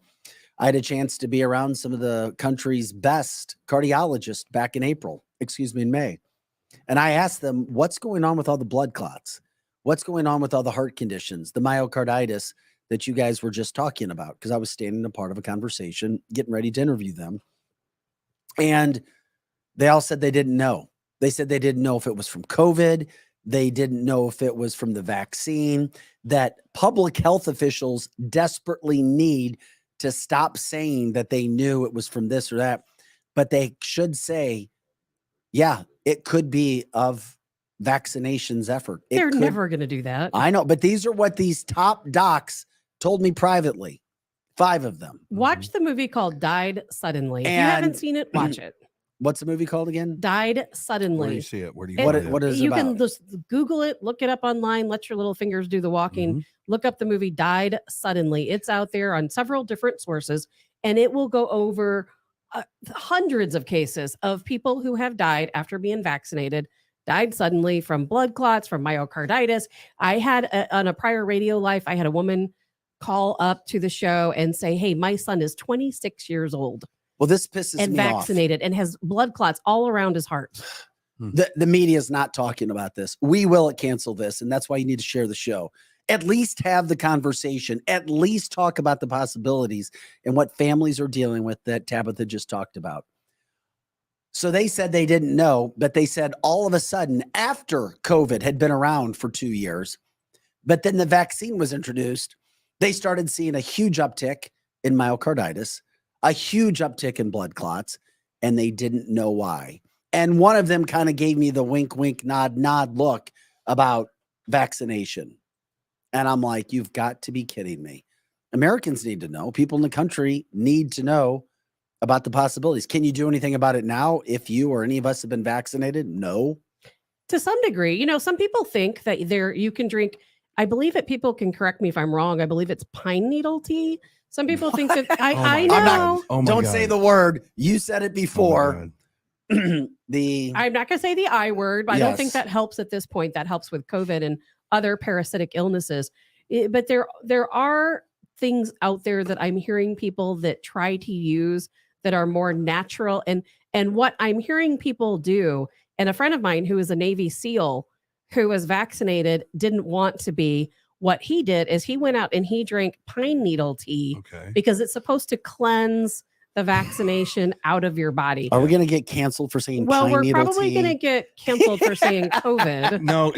I had a chance to be around some of the country's best cardiologists back in May. And I asked them, what's going on with all the blood clots? What's going on with all the heart conditions, the myocarditis that you guys were just talking about? Because I was standing a part of a conversation, getting ready to interview them. And they all said they didn't know. They said they didn't know if it was from COVID. They didn't know if it was from the vaccine, that public health officials desperately need to stop saying that they knew it was from this or that, but they should say, yeah, it could be of vaccinations effort. They're never going to do that. I know, but these are what these top docs told me privately, 5 of them. Watch the movie called Died Suddenly. If you haven't seen it, watch it. What's the movie called again? Died Suddenly. Where do you see it? Where do you what is it you about? can just Google it, look it up online, let your little fingers do the walking. Mm-hmm. Look up the movie Died Suddenly. It's out there on several different sources, and it will go over hundreds of cases of people who have died after being vaccinated, died suddenly from blood clots, from myocarditis. I had on a prior radio life, I had a woman call up to the show and say, hey, my son is 26 years old. Well, this pisses me off. And vaccinated and has blood clots all around his heart. The media is not talking about this. We will Cancel This, and that's why you need to share the show. At least have the conversation. At least talk about the possibilities and what families are dealing with that Tabitha just talked about. So they said they didn't know, but they said all of a sudden, after COVID had been around for 2 years, but then the vaccine was introduced, they started seeing a huge uptick in myocarditis, a huge uptick in blood clots, and they didn't know why. And one of them kind of gave me the wink, wink, nod, nod look about vaccination. And I'm like, you've got to be kidding me. Americans need to know. People in the country need to know about the possibilities. Can you do anything about it now if you or any of us have been vaccinated? No. To some degree. You know, some people think that you can drink, I believe that people can correct me if I'm wrong. I believe it's pine needle tea. Some people think that I know. Don't say the word. You said it before. I'm not going to say the I word, but I don't think that helps at this point. That helps with COVID and other parasitic illnesses. But there are things out there that I'm hearing people that try to use that are more natural. And what I'm hearing people do, and a friend of mine who is a Navy SEAL who was vaccinated didn't want to be, what he did is he went out and he drank pine needle tea because it's supposed to cleanse the vaccination out of your body. Are we going to get canceled for saying pine needle tea? Well, we're probably going to get canceled for saying COVID. No,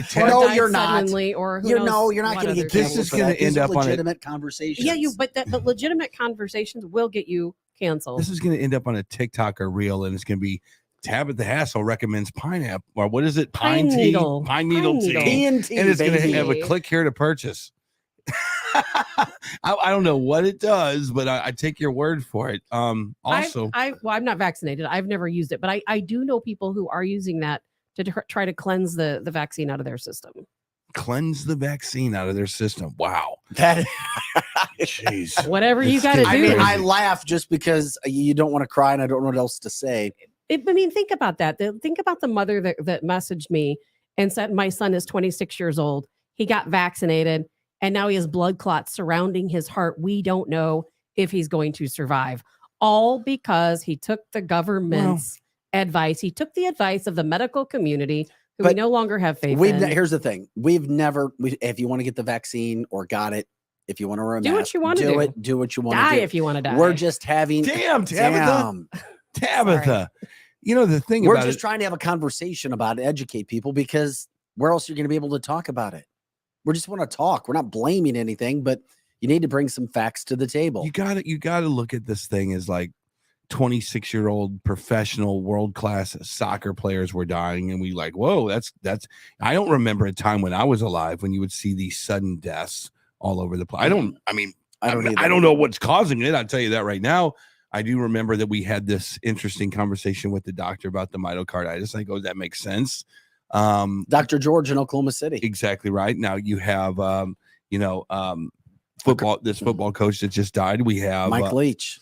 you're not. Or you're not going to get canceled. This is going to end up on legitimate conversations. Yeah, but legitimate conversations will get you canceled. This is going to end up on a TikTok or reel, and it's going to be Tabitha Hassel recommends pineapple, or what is it? Pine needle. Pine needle tea. P&T, And it's going to baby. have a click here to purchase. I don't know what it does, but I take your word for it. Also, well, I'm not vaccinated. I've never used it, but I do know people who are using that to try to cleanse the vaccine out of their system. Cleanse the vaccine out of their system. Wow. That Jeez. Whatever you got to do. I mean, I laugh just because you don't want to cry and I don't know what else to say. I mean, think about that. Think about the mother that messaged me and said, my son is 26 years old. He got vaccinated and now he has blood clots surrounding his heart. We don't know if he's going to survive. All because he took the government's advice. He took the advice of the medical community who we no longer have faith in. Here's the thing. If you want to get the vaccine or got it, if you want to wear a mask, what you want to do. Do what you want to do. Die if you want to die. We're just having... Damn, Tabitha. Tabitha. You know, the thing we're just trying to have a conversation about it, educate people, because where else are you going to be able to talk about it? We just want to talk. We're not blaming anything, but you need to bring some facts to the table. You got to look at this thing as like 26-year-old professional world-class soccer players were dying, and we like, whoa, that's I don't remember a time when I was alive when you would see these sudden deaths all over the place. I don't know what's causing it. I'll tell you that right now. I do remember that we had this interesting conversation with the doctor about the myocarditis. I go, that makes sense. Dr. George in Oklahoma City. Exactly right. Now you have, this football coach that just died. We have Mike Leach.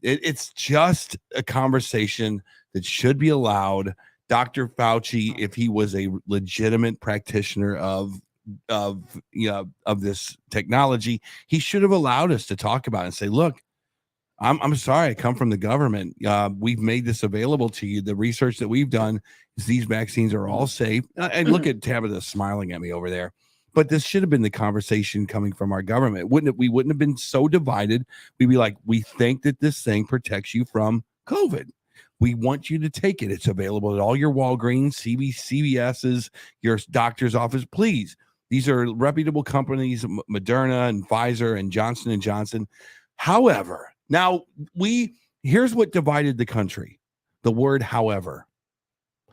It's just a conversation that should be allowed. Dr. Fauci, if he was a legitimate practitioner of this technology, he should have allowed us to talk about it and say, look, I'm sorry, I come from the government. We've made this available to you. The research that we've done is these vaccines are all safe. And look at Tabitha smiling at me over there. But this should have been the conversation coming from our government. We wouldn't have been so divided. We'd be like, we think that this thing protects you from COVID. We want you to take it. It's available at all your Walgreens, CVS's, your doctor's office. Please. These are reputable companies, Moderna and Pfizer and Johnson & Johnson. However, now here's what divided the country. The word however.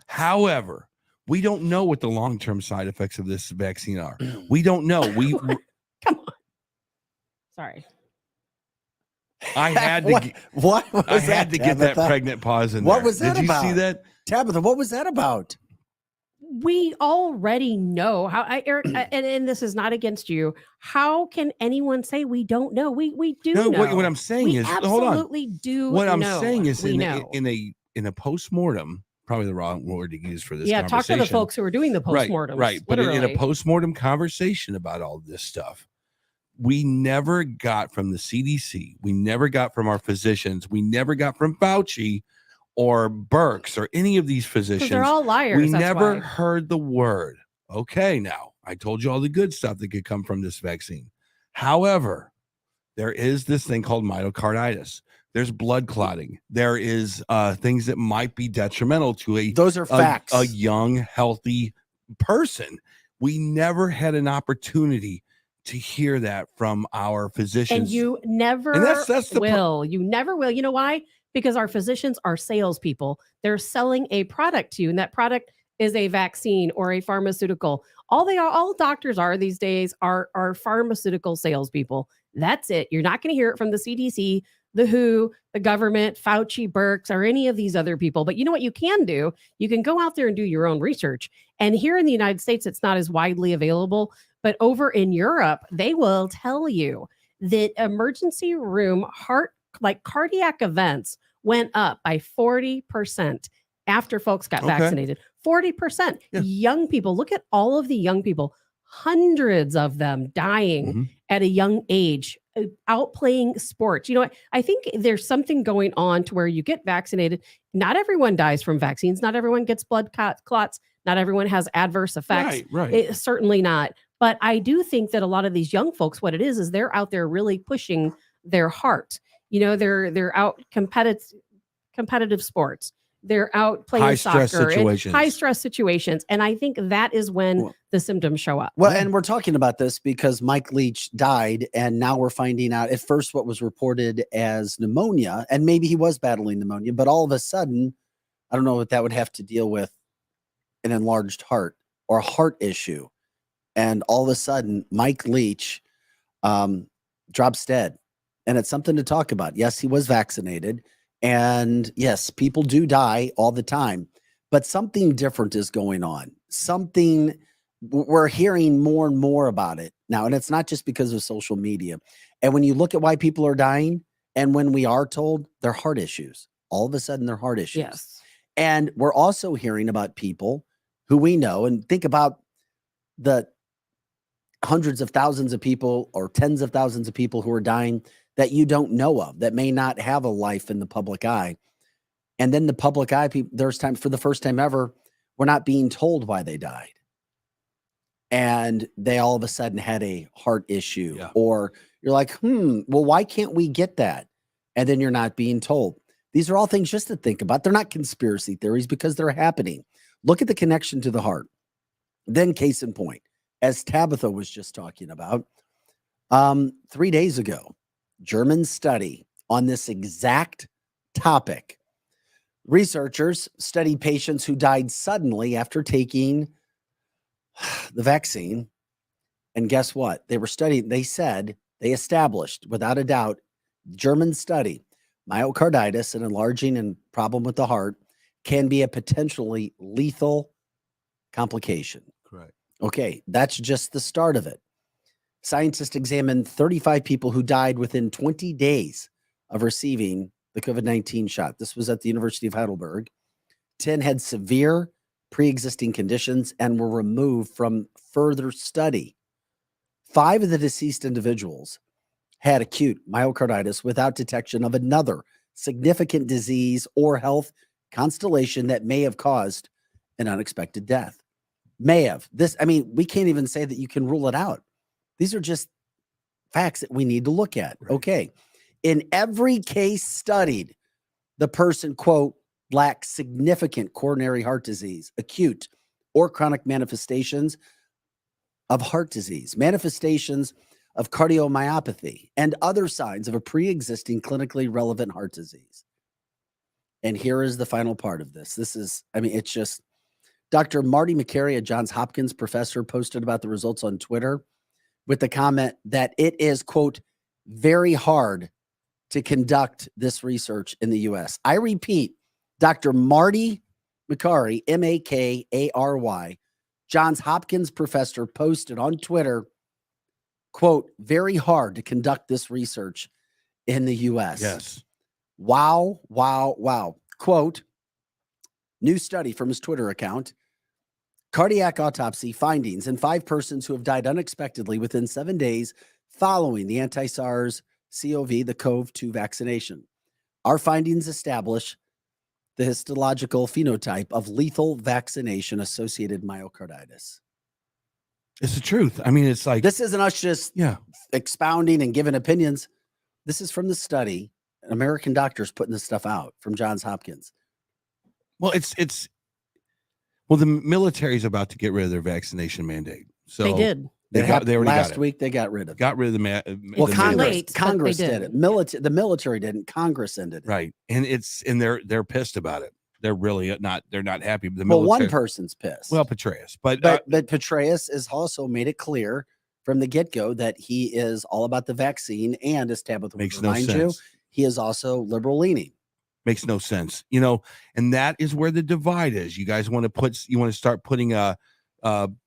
However, we don't know what the long-term side effects of this vaccine are. We don't know. Come on. Sorry. I had to get that pregnant pause in there. What was that about? Did you see that? Tabitha, what was that about? We already know how, Eric, and this is not against you. How can anyone say we don't know? We do know. What I'm saying is, hold on. Absolutely do. What I'm saying is, in a postmortem, probably the wrong word to use for this. Yeah, talk to the folks who are doing the postmortem. Right. But in a postmortem conversation about all this stuff, we never got from the CDC, we never got from our physicians, we never got from Fauci or Birx or any of these physicians. They're all liars. We never heard the word. Okay, now I told you all the good stuff that could come from this vaccine. However, there is this thing called myocarditis. There's blood clotting. There is things that might be detrimental to those are facts. A young, healthy person. We never had an opportunity to hear that from our physicians. And you never will. You never will. You know why? Because our physicians are salespeople. They're selling a product to you, and that product is a vaccine or a pharmaceutical. All doctors are these days are pharmaceutical salespeople. That's it. You're not going to hear it from the CDC, the WHO, the government, Fauci, Birx, or any of these other people. But you know what you can do? You can go out there and do your own research. And here in the United States, it's not as widely available. But over in Europe, they will tell you that emergency room cardiac events went up by 40% after folks got vaccinated. 40%. Yeah. Young people, look at all of the young people, hundreds of them dying at a young age, out playing sports. You know what? I think there's something going on to where you get vaccinated. Not everyone dies from vaccines. Not everyone gets blood clots. Not everyone has adverse effects. Right. Certainly not. But I do think that a lot of these young folks, what it is they're out there really pushing their heart. You know, they're out competitive sports. They're out playing soccer in high stress situations. And I think that is when the symptoms show up. Well, and we're talking about this because Mike Leach died. And now we're finding out at first what was reported as pneumonia. And maybe he was battling pneumonia. But all of a sudden, I don't know what that would have to deal with an enlarged heart or a heart issue. And all of a sudden, Mike Leach drops dead. And it's something to talk about. Yes, he was vaccinated. And yes, people do die all the time. But something different is going on. We're hearing more and more about it now. And it's not just because of social media. And when you look at why people are dying, and when we are told they're heart issues, all of a sudden they're heart issues. Yes. And we're also hearing about people who we know, and think about the hundreds of thousands of people or tens of thousands of people who are dying that you don't know of, that may not have a life in the public eye. And then the public eye, there's time for the first time ever, we're not being told why they died. And they all of a sudden had a heart issue. Yeah. Or you're like, well, why can't we get that? And then you're not being told. These are all things just to think about. They're not conspiracy theories because they're happening. Look at the connection to the heart. Then case in point, as Tabitha was just talking about, 3 days ago, German study on this exact topic. Researchers studied patients who died suddenly after taking the vaccine. And guess what? They established without a doubt, German study, myocarditis, an enlarging and problem with the heart, can be a potentially lethal complication. Correct. Okay, that's just the start of it. Scientists examined 35 people who died within 20 days of receiving the COVID-19 shot. This was at the University of Heidelberg. 10 had severe pre-existing conditions and were removed from further study. 5 of the deceased individuals had acute myocarditis without detection of another significant disease or health constellation that may have caused an unexpected death. May have. We can't even say that you can rule it out. These are just facts that we need to look at. Right. Okay. In every case studied, the person, quote, lacks significant coronary heart disease, acute or chronic manifestations of heart disease, manifestations of cardiomyopathy, and other signs of a pre-existing clinically relevant heart disease. And here is the final part of this. It's just Dr. Marty McCary, a Johns Hopkins professor, posted about the results on Twitter with the comment that it is, quote, very hard to conduct this research in the U.S. I repeat, Dr. Marty McCary, McAry, Johns Hopkins professor, posted on Twitter, quote, very hard to conduct this research in the U.S. Yes. Wow. Quote, new study from his Twitter account, cardiac autopsy findings in 5 persons who have died unexpectedly within 7 days following the anti-SARS-CoV, the CoV-2 vaccination. Our findings establish the histological phenotype of lethal vaccination-associated myocarditis. It's the truth. It's like, this isn't us just expounding and giving opinions. This is from the study. American doctors putting this stuff out from Johns Hopkins. Well, the military's about to get rid of their vaccination mandate. So they did. They already last got it. week. They got rid of it. Got rid of Well, the Congress did it. The military didn't. Congress ended it. Right, and they're pissed about it. They're really not. They're not happy. The well, military, one person's pissed. Well, Petraeus, but Petraeus has also made it clear from the get-go that he is all about the vaccine, and as Tabitha would remind you, he is also liberal leaning. Makes no sense, and that is where the divide is. You guys want to start putting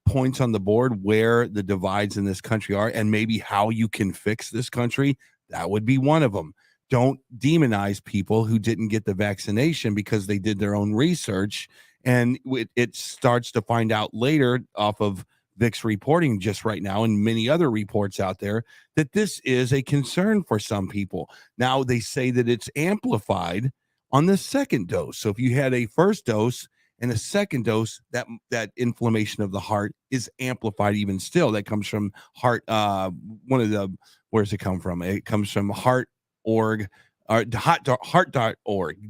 points on the board where the divides in this country are, and maybe how you can fix this country. That would be one of them. Don't demonize people who didn't get the vaccination because they did their own research, and it starts to find out later off of Vic's reporting just right now and many other reports out there that this is a concern for some people. Now they say that it's amplified on the second dose. So if you had a first dose and a second dose, that inflammation of the heart is amplified even still. That comes from heart. Where does it come from? It comes from heart.org.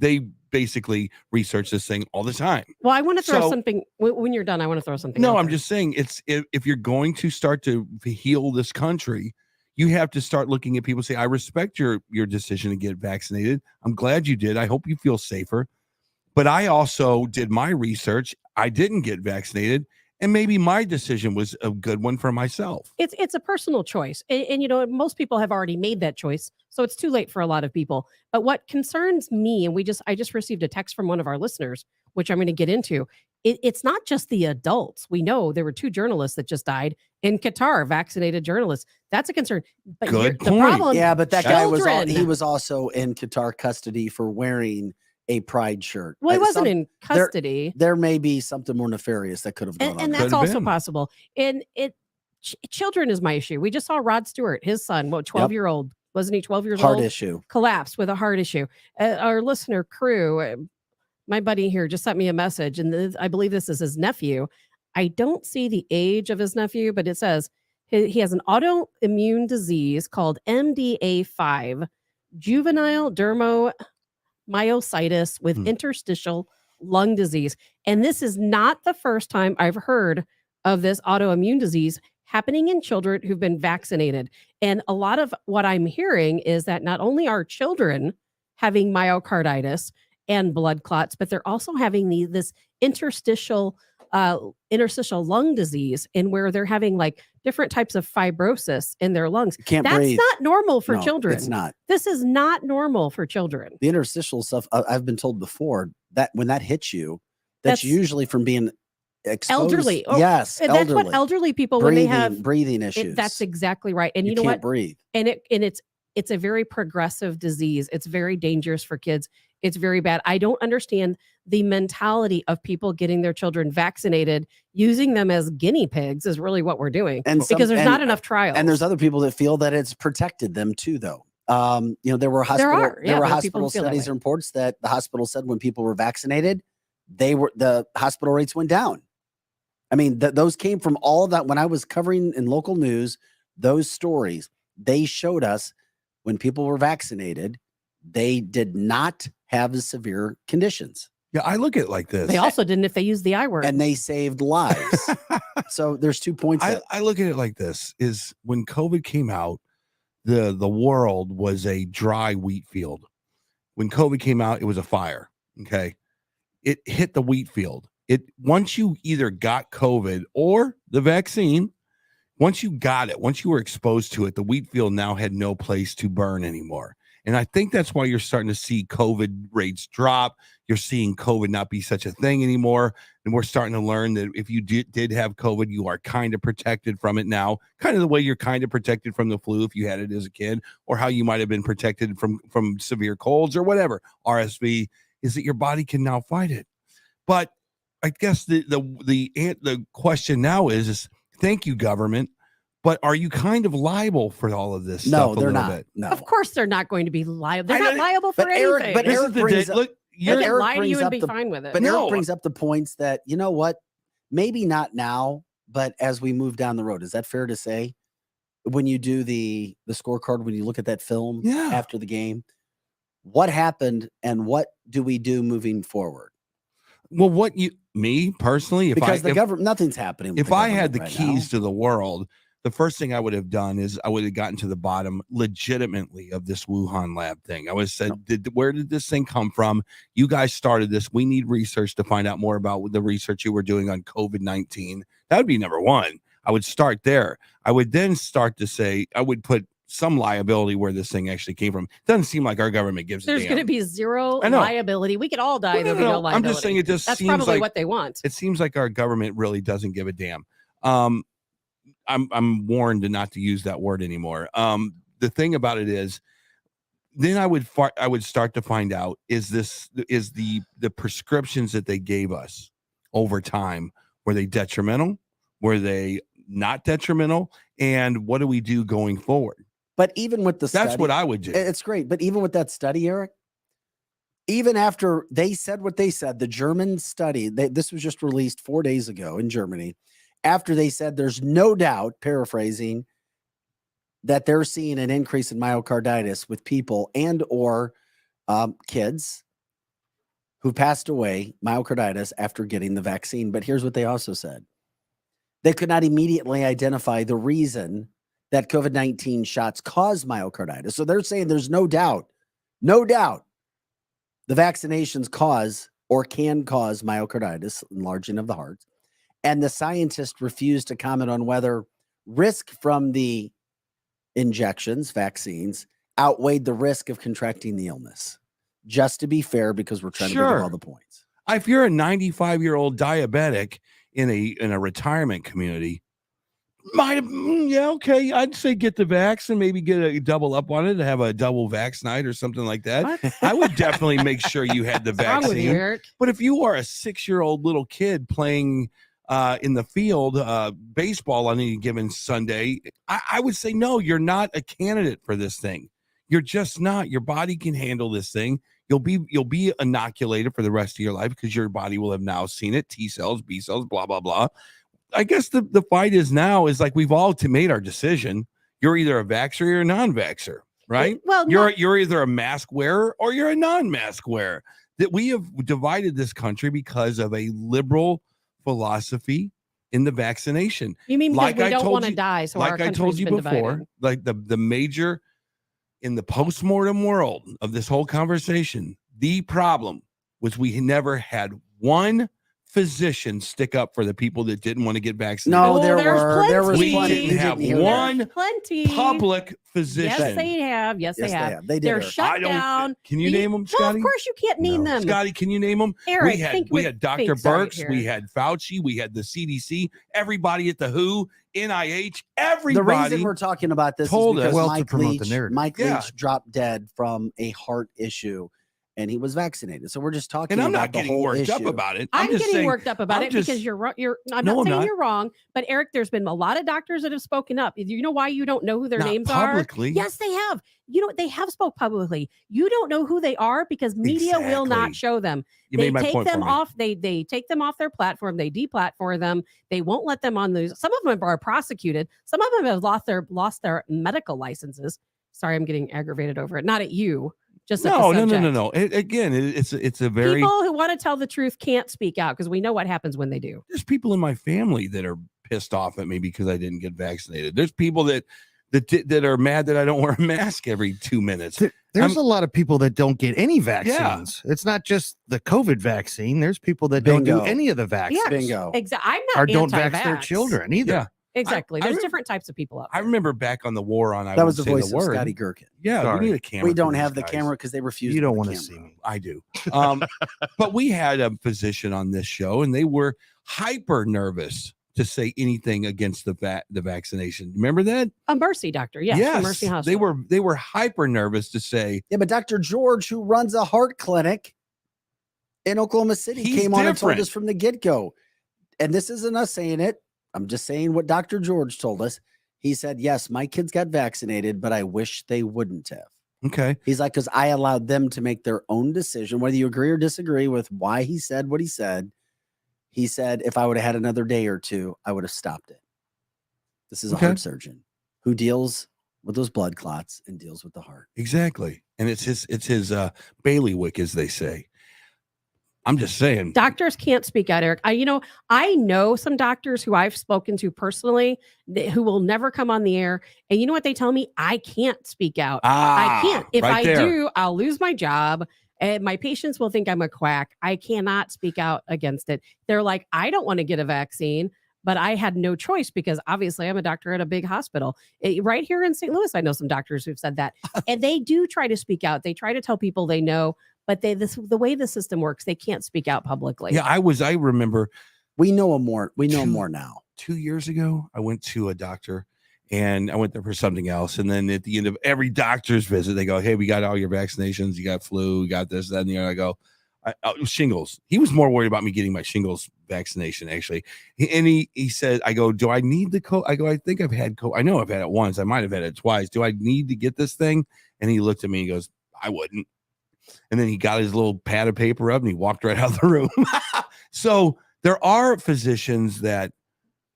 They basically research this thing all the time. Well, I want to throw something when you're done. I want to throw something. No, I'm just saying if you're going to start to heal this country, you have to start looking at people. Say, I respect your decision to get vaccinated. I'm glad you did. I hope you feel safer. But I also did my research. I didn't get vaccinated, and maybe my decision was a good one for myself. It's a personal choice, and you know, most people have already made that choice, so it's too late for a lot of people. But what concerns me, and I just received a text from one of our listeners, which I'm going to get into. It's not just the adults. We know there were 2 journalists that just died in Qatar, vaccinated journalists. That's a concern. But Good the point. problem, Yeah, but that guy was children. he was also in Qatar custody for wearing a pride shirt. Well, he wasn't in custody. There may be something more nefarious that could have gone on. And that's also possible. And children is my issue. We just saw Rod Stewart, his son, 12-year-old, wasn't he 12 years old? Heart issue. Collapsed with a heart issue. Our listener crew, my buddy here just sent me a message, and I believe this is his nephew. I don't see the age of his nephew, but it says he has an autoimmune disease called MDA5, juvenile dermatomyositis with interstitial lung disease. And this is not the first time I've heard of this autoimmune disease happening in children who've been vaccinated. And a lot of what I'm hearing is that not only are children having myocarditis and blood clots, but they're also having this interstitial lung disease, and where they're having like different types of fibrosis in their lungs. Can't That's breathe. not normal for No, children. It's not. This is not normal for children. The interstitial stuff, I've been told before that when that hits you, that's usually from being exposed. Elderly. Yes, and elderly. that's what elderly people breathing, when they have breathing issues. that's exactly right. And you know can't what? Breathe. And it's a very progressive disease. It's very dangerous for kids. It's very bad. I don't understand the mentality of people getting their children vaccinated, using them as guinea pigs is really what we're doing. Because there's not enough trials. And there's other people that feel that it's protected them too, though. You know, there were hospital studies and reports that the hospital said when people were vaccinated, the hospital rates went down. I mean, those came from all of that. When I was covering in local news, those stories, they showed us when people were vaccinated, they did not have the severe conditions. Yeah, I look at it like this. They also didn't if they used the I word. And they saved lives. So there's 2 points. I look at it like this: is when COVID came out, the world was a dry wheat field. When COVID came out, it was a fire. Okay, it hit the wheat field. Once you either got COVID or the vaccine, once you got it, once you were exposed to it, the wheat field now had no place to burn anymore. And I think that's why you're starting to see COVID rates drop. You're seeing COVID not be such a thing anymore. And we're starting to learn that if you did have COVID, you are kind of protected from it now, kind of the way you're kind of protected from the flu if you had it as a kid, or how you might have been protected from severe colds or whatever. RSV is that your body can now fight it. But I guess the question now is thank you, government. But are you kind of liable for all of this stuff? No, they're not. Bit? No, of course they're not going to be liable. They're not liable for anything. But Eric brings up, they can lie to you and be fine with it. But Eric brings up the points that, you know what, maybe not now, but as we move down the road, is that fair to say? When you do the scorecard, when you look at that film after the game, what happened and what do we do moving forward? Well, me personally, because the government, nothing's happening. If I had the keys to the world, the first thing I would have done is I would have gotten to the bottom legitimately of this Wuhan lab thing. I would have said, where did this thing come from? You guys started this. We need research to find out more about the research you were doing on COVID-19. That would be number one. I would start there. I would then start to say, I would put some liability where this thing actually came from. It doesn't seem like our government gives a damn. There's going to be zero liability. We could all die. There'll be no liability. I'm just saying that's seems probably like what they want. It seems like our government really doesn't give a damn. I'm warned not to use that word anymore. The thing about it is, then I would start to find out is the prescriptions that they gave us over time, were they detrimental? Were they not detrimental? And what do we do going forward? But even with that's what I would do. It's great. But even with that study, Eric, even after they said what they said, the German study, this was just released 4 days ago in Germany, after they said there's no doubt, paraphrasing, that they're seeing an increase in myocarditis with people and or kids who passed away, myocarditis, after getting the vaccine. But here's what they also said. They could not immediately identify the reason that COVID-19 shots cause myocarditis. So they're saying there's no doubt the vaccinations cause or can cause myocarditis, enlarging of the heart. And the scientists refused to comment on whether risk from the injections, vaccines, outweighed the risk of contracting the illness. Just to be fair, because we're trying to bring up all the points. If you're a 95-year-old diabetic in a retirement community, okay, I'd say get the vax and maybe get a double up on it to have a double vax night or something like that. What? I would definitely make sure you had the What's wrong with you, vaccine. Eric? But if you are a 6-year-old little kid playing in the field baseball on any given Sunday, I would say no, you're not a candidate for this thing. You're just not. Your body can handle this thing. You'll be inoculated for the rest of your life because your body will have now seen it. T cells, B cells, blah blah blah. I guess the fight is like we've all made our decision. You're either a vaxxer or you're a non-vaxxer, right? Well, you're either a mask wearer or you're a non-mask wearer. That we have divided this country because of a liberal philosophy in the vaccination. You mean because Like we I don't told want to you- die, so our Like I country's told you been before, divided. like the major in the postmortem world of this whole conversation, the problem was we never had one physician stick up for the people that didn't want to get vaccinated. No, Oh, there there's was we plenty. didn't You have hear that. one Plenty. public physician. Yes, they have. Yes, they have. They did. They're it. shut down. Can you name them, Well, Scotty? of course you can't name them. Scotty, can you name them? Eric, we had Dr. Sorry, Birx, we Eric. had Fauci, we had the CDC, everybody at the WHO, NIH, The everybody. reason we're talking about this told is us- because Well, to Mike promote the Leach, narrative. Mike Yeah. Leach dropped dead from a heart issue, and he was vaccinated. So we're just talking and I'm about not the getting whole worked issue. up about it. I'm just getting saying, worked up about I'm it just- because you're wrong. I'm No, not I'm saying not. you're wrong, but Eric, there's been a lot of doctors that have spoken up. You know why you don't know who their Not names publicly. are? Yes, they have. They have spoke publicly. You don't know who they are because media will Exactly. not show them. You They made my take point for them me. off. They take them off their platform. They deplatform them. They won't let them on those. Some of them are prosecuted. Some of them have lost their medical licenses. Sorry, I'm getting aggravated over it. Not at you. Just at the No. subject. Again, it's a very People who want to tell the truth can't speak out because we know what happens when they do. there's people in my family that are pissed off at me because I didn't get vaccinated. There's people that are mad that I don't wear a mask every 2 minutes. There's a lot of people that don't get any vaccines. It's not just the COVID vaccine. There's people that don't do Bingo. any of the vaccines. Bingo. Exactly. I'm not Or don't anti-vax. vax their children either. Yeah. Exactly. I There's rem- different types of people out I there. remember back on the war on I That was the won't say voice of word. Scotty Gherkin. Yeah, Sorry. we need a camera. We for don't these have the guys. camera because they refuse. You don't want want to see me. I do. But we had a physician on this show, and they were hyper nervous to say anything against the vaccination. Remember that? A Mercy doctor. Yes. From Mercy Hospital. They were hyper nervous to say Yeah, but Dr. George, who runs a heart clinic in Oklahoma City, He's came on and told different. us from the get-go. And this isn't us saying it. I'm just saying what Dr. George told us. He said, yes, my kids got vaccinated, but I wish they wouldn't have. okay. He's like, because I allowed them to make their own decision, whether you agree or disagree with why he said what he said. He said, if I would have had another day or two, I would have stopped it. This is a Okay. heart surgeon who deals with those blood clots and deals with the heart. Exactly. And it's his bailiwick, as they say. I'm just saying. Doctors can't speak out, Eric. I know some doctors who I've spoken to personally who will never come on the air. And you know what they tell me? I can't speak out. I can't. If right I there. do, I'll lose my job. And my patients will think I'm a quack. I cannot speak out against it. They're like, I don't want to get a vaccine, but I had no choice because obviously I'm a doctor at a big hospital. Right here in St. Louis, I know some doctors who've said that. And they do try to speak out. They try to tell people they know, but the way the system works, they can't speak out publicly. Yeah, I remember We know him more. We know him Two- more now. 2 years ago, I went to a doctor and I went there for something else. And then at the end of every doctor's visit, they go, hey, we got all your vaccinations. You got flu, you got this, that, and the other. I go, it was shingles. He was more worried about me getting my shingles vaccination, actually. He said, I go, do I need the COVID? I go, I think I've had COVID. I know I've had it once. I might have had it twice. Do I need to get this thing? And he looked at me and goes, I wouldn't. And then he got his little pad of paper up and he walked right out of the room. So there are physicians that,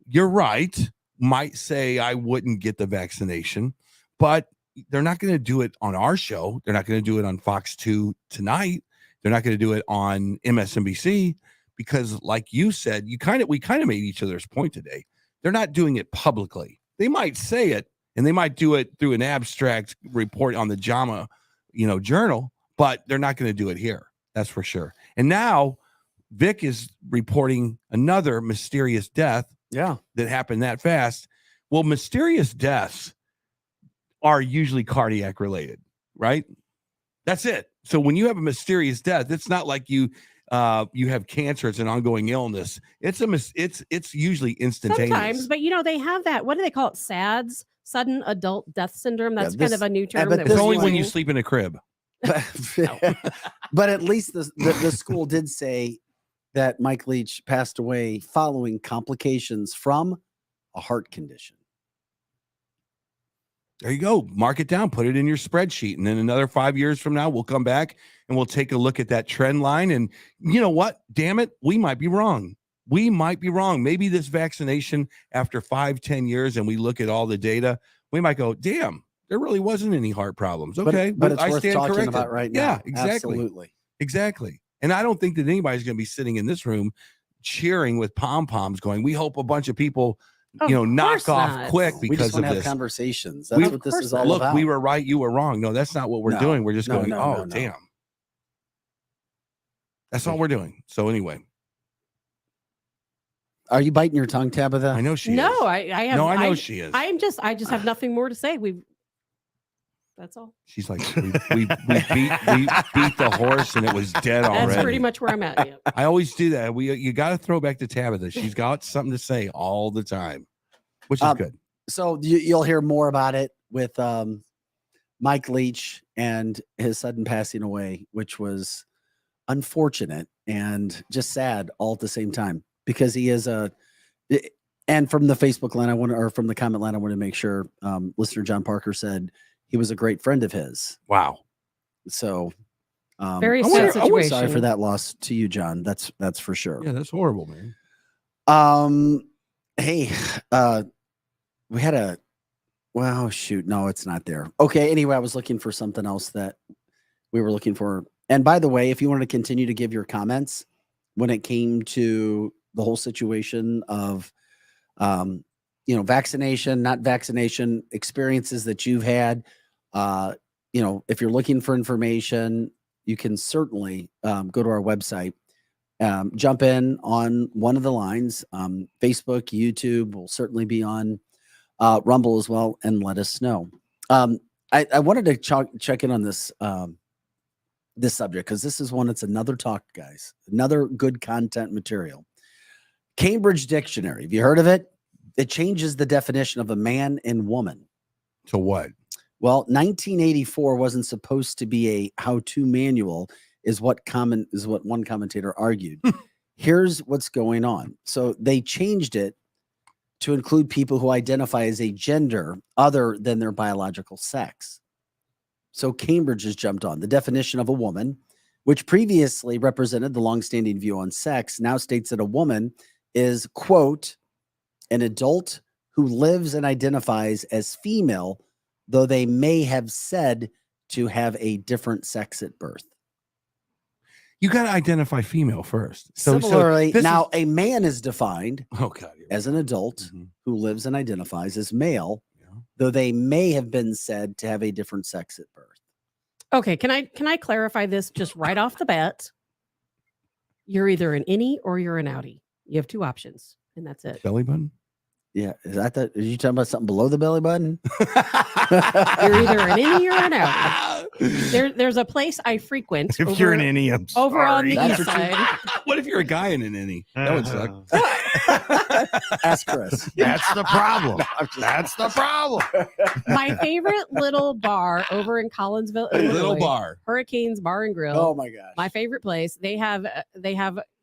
you're right, might say I wouldn't get the vaccination, but they're not going to do it on our show. They're not going to do it on Fox 2 tonight. They're not going to do it on MSNBC because, like you said, we kind of made each other's point today. They're not doing it publicly. They might say it and they might do it through an abstract report on the JAMA, journal, but they're not going to do it here. That's for sure. And now Vic is reporting another mysterious death. Yeah. That happened that fast. Well, mysterious deaths are usually cardiac related, right? That's it. So when you have a mysterious death, it's not like you have cancer. It's an ongoing illness. It's usually instantaneous. Sometimes, but they have that. What do they call it? SADS, sudden adult death syndrome. That's kind of a new term. It's only when you sleep in a crib. But at least the school did say that Mike Leach passed away following complications from a heart condition. There you go. Mark it down, put it in your spreadsheet. And then another 5 years from now, we'll come back and we'll take a look at that trend line. And you know what? Damn it. We might be wrong. Maybe this vaccination after 5-10 years, and we look at all the data, we might go, damn, there really wasn't any heart problems. Okay. But it's I worth stand talking corrected. about right now. Yeah, exactly. Absolutely. Exactly. And I don't think that anybody's going to be sitting in this room cheering with pom-poms going, we hope a bunch of people knock off quick because we just want of to have this conversations. That's what this is all Look, about. we were right, you were wrong. No, that's not what we're doing. We're just going, damn. That's all we're doing. So anyway. Are you biting your tongue, Tabitha? I know she is. No, I have. No, I know she is. I just have nothing more to say. That's all. She's like, we beat the horse and it was dead already. That's pretty much where I'm at. Yeah. I always do that. You got to throw back to Tabitha. She's got something to say all the time, which is good. So you'll hear more about it with Mike Leach and his sudden passing away, which was unfortunate and just sad all at the same time, because he is and from the Facebook line, from the comment line, I want to make sure listener John Parker said he was a great friend of his. Wow. So very sad situation. Sorry for that loss to you, John. That's for sure. Yeah, that's horrible, man. Hey, we had no, it's not there. Okay. Anyway, I was looking for something else that we were looking for. And by the way, if you want to continue to give your comments when it came to the whole situation of, vaccination, not vaccination, experiences that you've had, if you're looking for information, you can certainly go to our website, jump in on one of the lines, Facebook, YouTube, will certainly be on Rumble as well, and let us know. I wanted to check in on this this subject, because this is one. It's another talk, guys. Another good content material. Cambridge Dictionary. Have you heard of it? It changes the definition of a man and woman. To what? Well, 1984 wasn't supposed to be a how-to manual, is what one commentator argued. Here's what's going on. So they changed it to include people who identify as a gender other than their biological sex. So Cambridge has jumped on. The definition of a woman, which previously represented the longstanding view on sex, now states that a woman is, quote, an adult who lives and identifies as female, though they may have said to have a different sex at birth. You got to identify female first. Similarly, now a man is defined as an adult who lives and identifies as male, though they may have been said to have a different sex at birth. Okay, can I clarify this just right off the bat? You're either an innie or you're an outie. You have two options, and that's it. Belly button? Yeah, are you talking about something below the belly button? You're either an innie or an outie. There's a place I frequent. If you're an innie, I'm sorry. Over on the east side. What if you're a guy in an innie? That would suck. Ask Chris. That's the problem. That's the problem. My favorite little bar over in Collinsville, Illinois, little bar, Hurricanes Bar and Grill. Oh my gosh, my favorite place. They have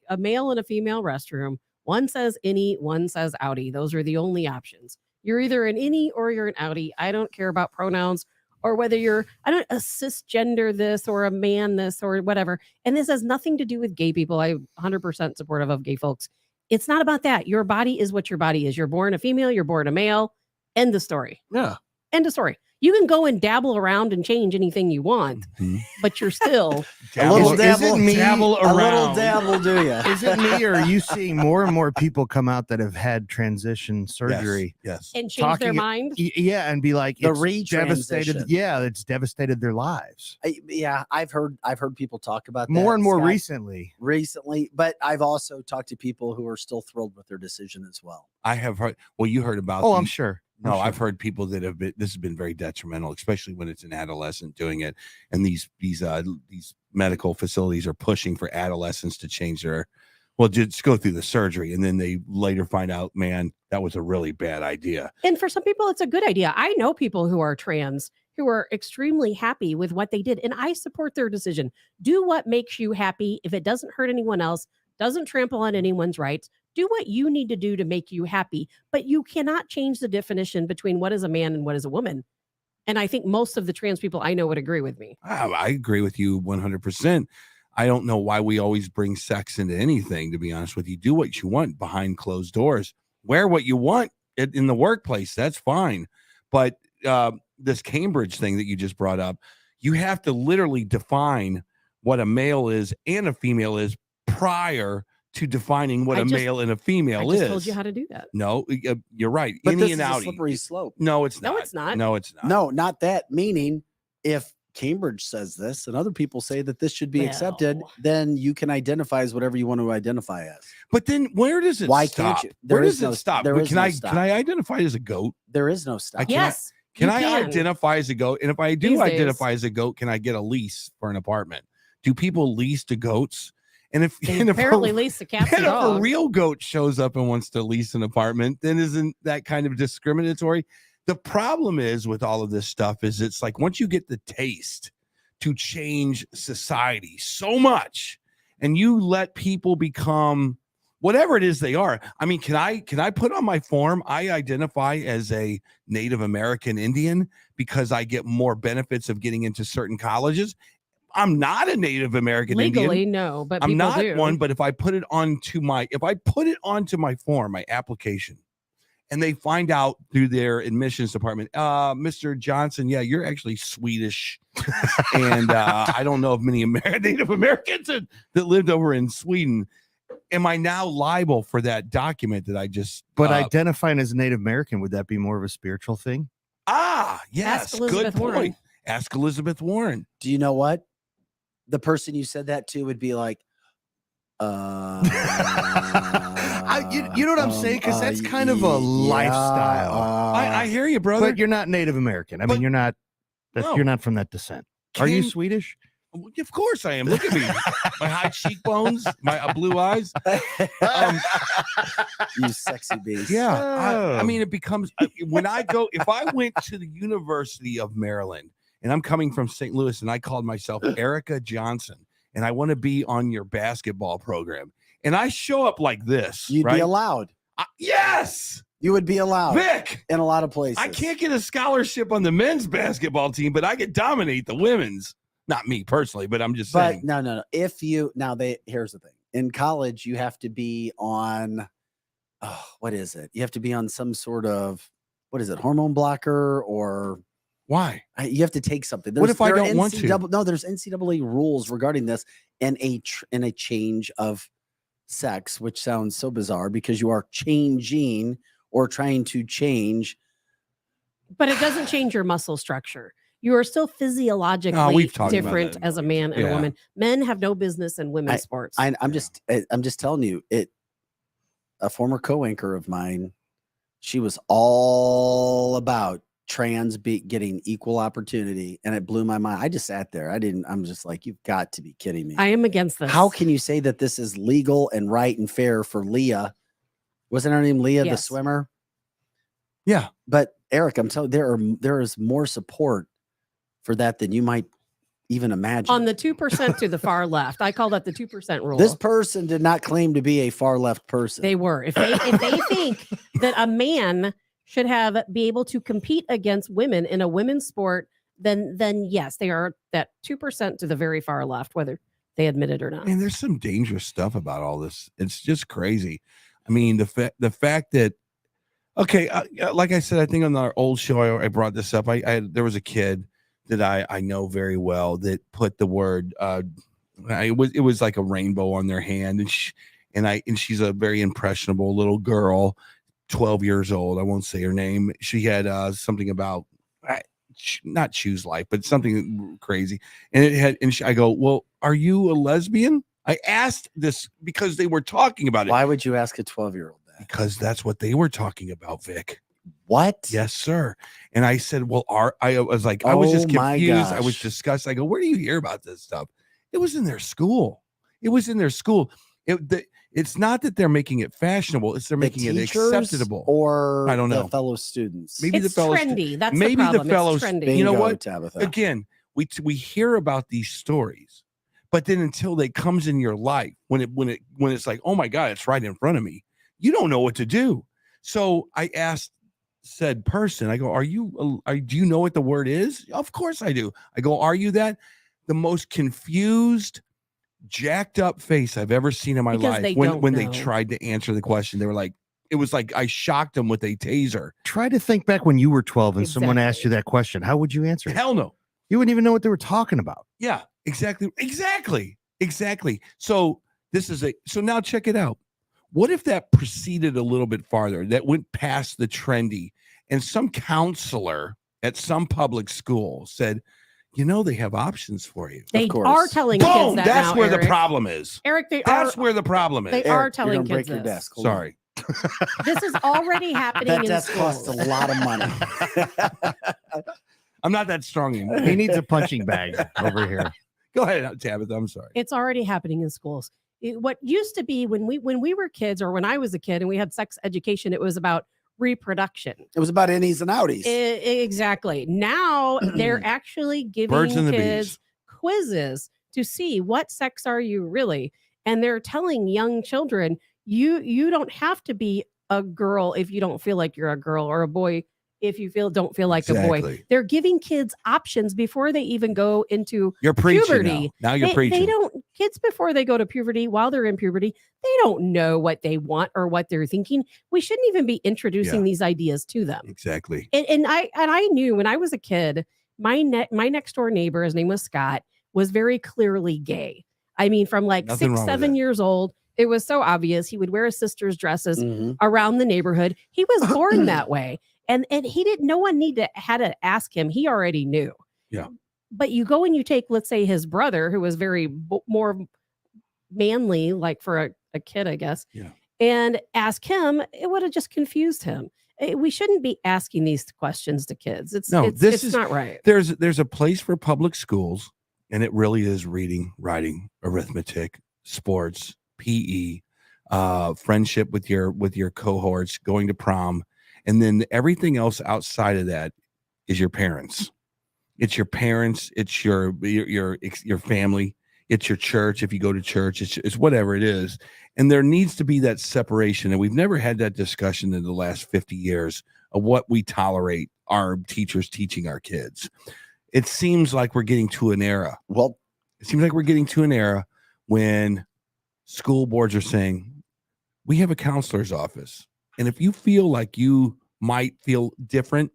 a male and a female restroom. One says innie, one says outie. Those are the only options. You're either an innie or you're an outie. I don't care about pronouns or whether you're a cisgender this or a man this or whatever. And this has nothing to do with gay people. I'm 100% supportive of gay folks. It's not about that. Your body is what your body is. You're born a female, you're born a male. End of story. Yeah. End of story. You can go and dabble around and change anything you want, but you're still a little dabble, is it me, dabble a little around. dabble, do you? Is it me, or are you seeing more and more people come out that have had transition surgery? Yes. and change their Talking- mind. Yeah, and be like, The it's devastated. retransition. Yeah, it's devastated their lives. Yeah, I've heard people talk about that More and more Scott, recently. but I've also talked to people who are still thrilled with their decision as well. I have heard. Well, you heard about. Oh, I'm these- sure. No, I'm sure. I've heard people that have been. This has been very detrimental, especially when it's an adolescent doing it, and these medical facilities are pushing for adolescents to change their. Well, just go through the surgery, and then they later find out, man, that was a really bad idea. And for some people, it's a good idea. I know people who are trans who are extremely happy with what they did, and I support their decision. Do what makes you happy. If it doesn't hurt anyone else, doesn't trample on anyone's rights, do what you need to do to make you happy. But you cannot change the definition between what is a man and what is a woman. And I think most of the trans people I know would agree with me. I agree with you 100%. I don't know why we always bring sex into anything, to be honest with you. Do what you want behind closed doors. Wear what you want in the workplace. That's fine. But this Cambridge thing that you just brought up, you have to literally define what a male is and a female is prior to defining what a male and a female I is. just told you how to do that. No, you're right. But Innie this and is a outie. slippery slope. No, it's not. No, it's not. No, it's not. No, not that. Meaning, if Cambridge says this and other people say that this should be accepted, Well. then you can identify as whatever you want to identify as. But then where does it Why stop? can't you? Where There does is no- it stop? there But is can no I stop. can I identify as a goat? There is no stop. can't- Yes. Can you I identify as a goat? And if I do These identify days. as a goat, can I get a lease for an apartment? Do people lease to goats? And if, They and if apparently a, lease the cats and and if a dogs. real goat shows up and wants to lease an apartment, then isn't that kind of discriminatory? The problem is with all of this stuff is it's like once you get the taste to change society so much and you let people become whatever it is they are. I mean, can I put on my form I identify as a Native American Indian because I get more benefits of getting into certain colleges? I'm not a Native American Legally, Indian. no, but I'm people not do. one, but if I put it onto my form, my application, and they find out through their admissions department, Mr. Johnson, yeah, you're actually Swedish. And I don't know of many Native Americans that lived over in Sweden. Am I now liable for that document that I just But identifying as a Native American, would that be more of a spiritual thing? Yes, Ask Elizabeth good point. Warren. Ask Elizabeth Warren. Do you know what? The person you said that to would be like, You know what I'm saying? Because that's kind of a lifestyle. I hear you, brother. But you're not Native American. I But- mean, you're not. No. You're not from that descent. Are you Can- Swedish? Of course I am. Look at me. My high cheekbones, my blue eyes. You sexy beast. Yeah. Oh. I mean, it becomes when I go, if I went to the University of Maryland and I'm coming from St. Louis and I called myself Erica Johnson and I want to be on your basketball program and I show up like this, You'd right? be allowed. Yes. You would be allowed Vic, in a lot of places. I can't get a scholarship on the men's basketball team, but I could dominate the women's. Not me personally, but I'm just saying. But no. If you here's the thing. In college, you have to be on what is it? You have to be on some sort of hormone blocker or Why? you have to take something. What if I there are don't want to? No, there's NCAA rules regarding this and a change of sex, which sounds so bizarre because you are changing or trying to change. But it doesn't change your muscle structure. You are still physiologically we've talked about different that. as a man and a Yeah. woman. Men have no business in women's sports. I'm just telling you it. A former co-anchor of mine, she was all about trans getting equal opportunity, and it blew my mind. I just sat there. I'm just like, you've got to be kidding me. I am against this. How can you say that this is legal and right and fair for Leah? Wasn't her name Leah, the Yes. swimmer? Yeah. But Eric, I'm telling you, there is more support for that than you might even imagine. on the 2% to the far left? I call that the 2% rule. This person did not claim to be a far left person. They were. If they think that a man should be able to compete against women in a women's sport, then yes, they are that 2% to the very far left, whether they admit it or not. Man, there's some dangerous stuff about all this. It's just crazy. I mean, the fact that Okay, like I said, I think on our old show I brought this up. There was a kid that I know very well that put the word it was like a rainbow on their hand, and she's a very impressionable little girl, 12 years old. I won't say her name. She had something about not choose life, but something crazy, and it had. And I go, well, are you a lesbian? I asked this because they were talking about it. Why would you ask a 12-year-old that? Because that's what they were talking about, Vic. What? Yes, sir. And I said, well, I was like, I was just confused. I was disgusted. I go, where do you hear about this stuff? It was in their school. It was in their school. It's not that they're making it fashionable. It's they're making it acceptable. Or I don't know. The fellow students. Maybe It's the fellow trendy. That's maybe the problem. the fellow. It's trendy. You know what? Tabitha. Again, we hear about these stories, but then until they comes in your life, when it's like, oh my God, it's right in front of me, you don't know what to do. So I asked said person, I go, do you know what the word is? Of course I do. I go, are you that? The most confused, jacked up face I've ever seen in my life when they tried to answer the question. They were like, it was like I shocked them with a taser. Try to think back when you were 12 and someone asked you that question. How would you answer it? Hell no. You wouldn't even know what they were talking about. Yeah, exactly. So so now check it out. What if that proceeded a little bit farther, that went past the trendy, and some counselor at some public school said, they have options for you. They are telling kids that that's now, where Eric. the problem is. Eric, that's where the problem is. They are telling kids break your this. desk. Sorry. This is already happening That in desk schools. costs a lot of money. I'm not that strong anymore. He needs a punching bag over here. Go ahead, Tabitha. I'm sorry. It's already happening in schools. What used to be when we were kids, or when I was a kid and we had sex education, it was about reproduction. It was about innies and outies. Exactly. Now they're actually giving kids quizzes to see what sex are you really, and they're telling young children you don't have to be a girl if you don't feel like you're a girl, or a boy if you don't feel like a boy. They're giving kids options before they even go into puberty. Now you're preaching. Kids before they go to puberty, while they're in puberty, they don't know what they want or what they're thinking. We shouldn't even be introducing these ideas to them. Exactly. And I knew when I was a kid, my next door neighbor, his name was Scott, was very clearly gay. I mean, from like 6-7 years old, it was so obvious. He would wear his sister's dresses around the neighborhood. He was born that way. And he didn't, no one had to ask him. He already knew. Yeah. But you go and you take, let's say, his brother, who was very more manly, like for a kid, I guess, and ask him, it would have just confused him. We shouldn't be asking these questions to kids. It's not right. There's a place for public schools, and it really is reading, writing, arithmetic, sports, PE, friendship with your cohorts, going to prom. And then everything else outside of that is your parents. It's your parents. It's your family. It's your church. If you go to church, it's whatever it is. And there needs to be that separation. And we've never had that discussion in the last 50 years of what we tolerate our teachers teaching our kids. It seems like we're getting to an era. Well, it seems like we're getting to an era when school boards are saying, we have a counselor's office. And if you feel like you might feel different,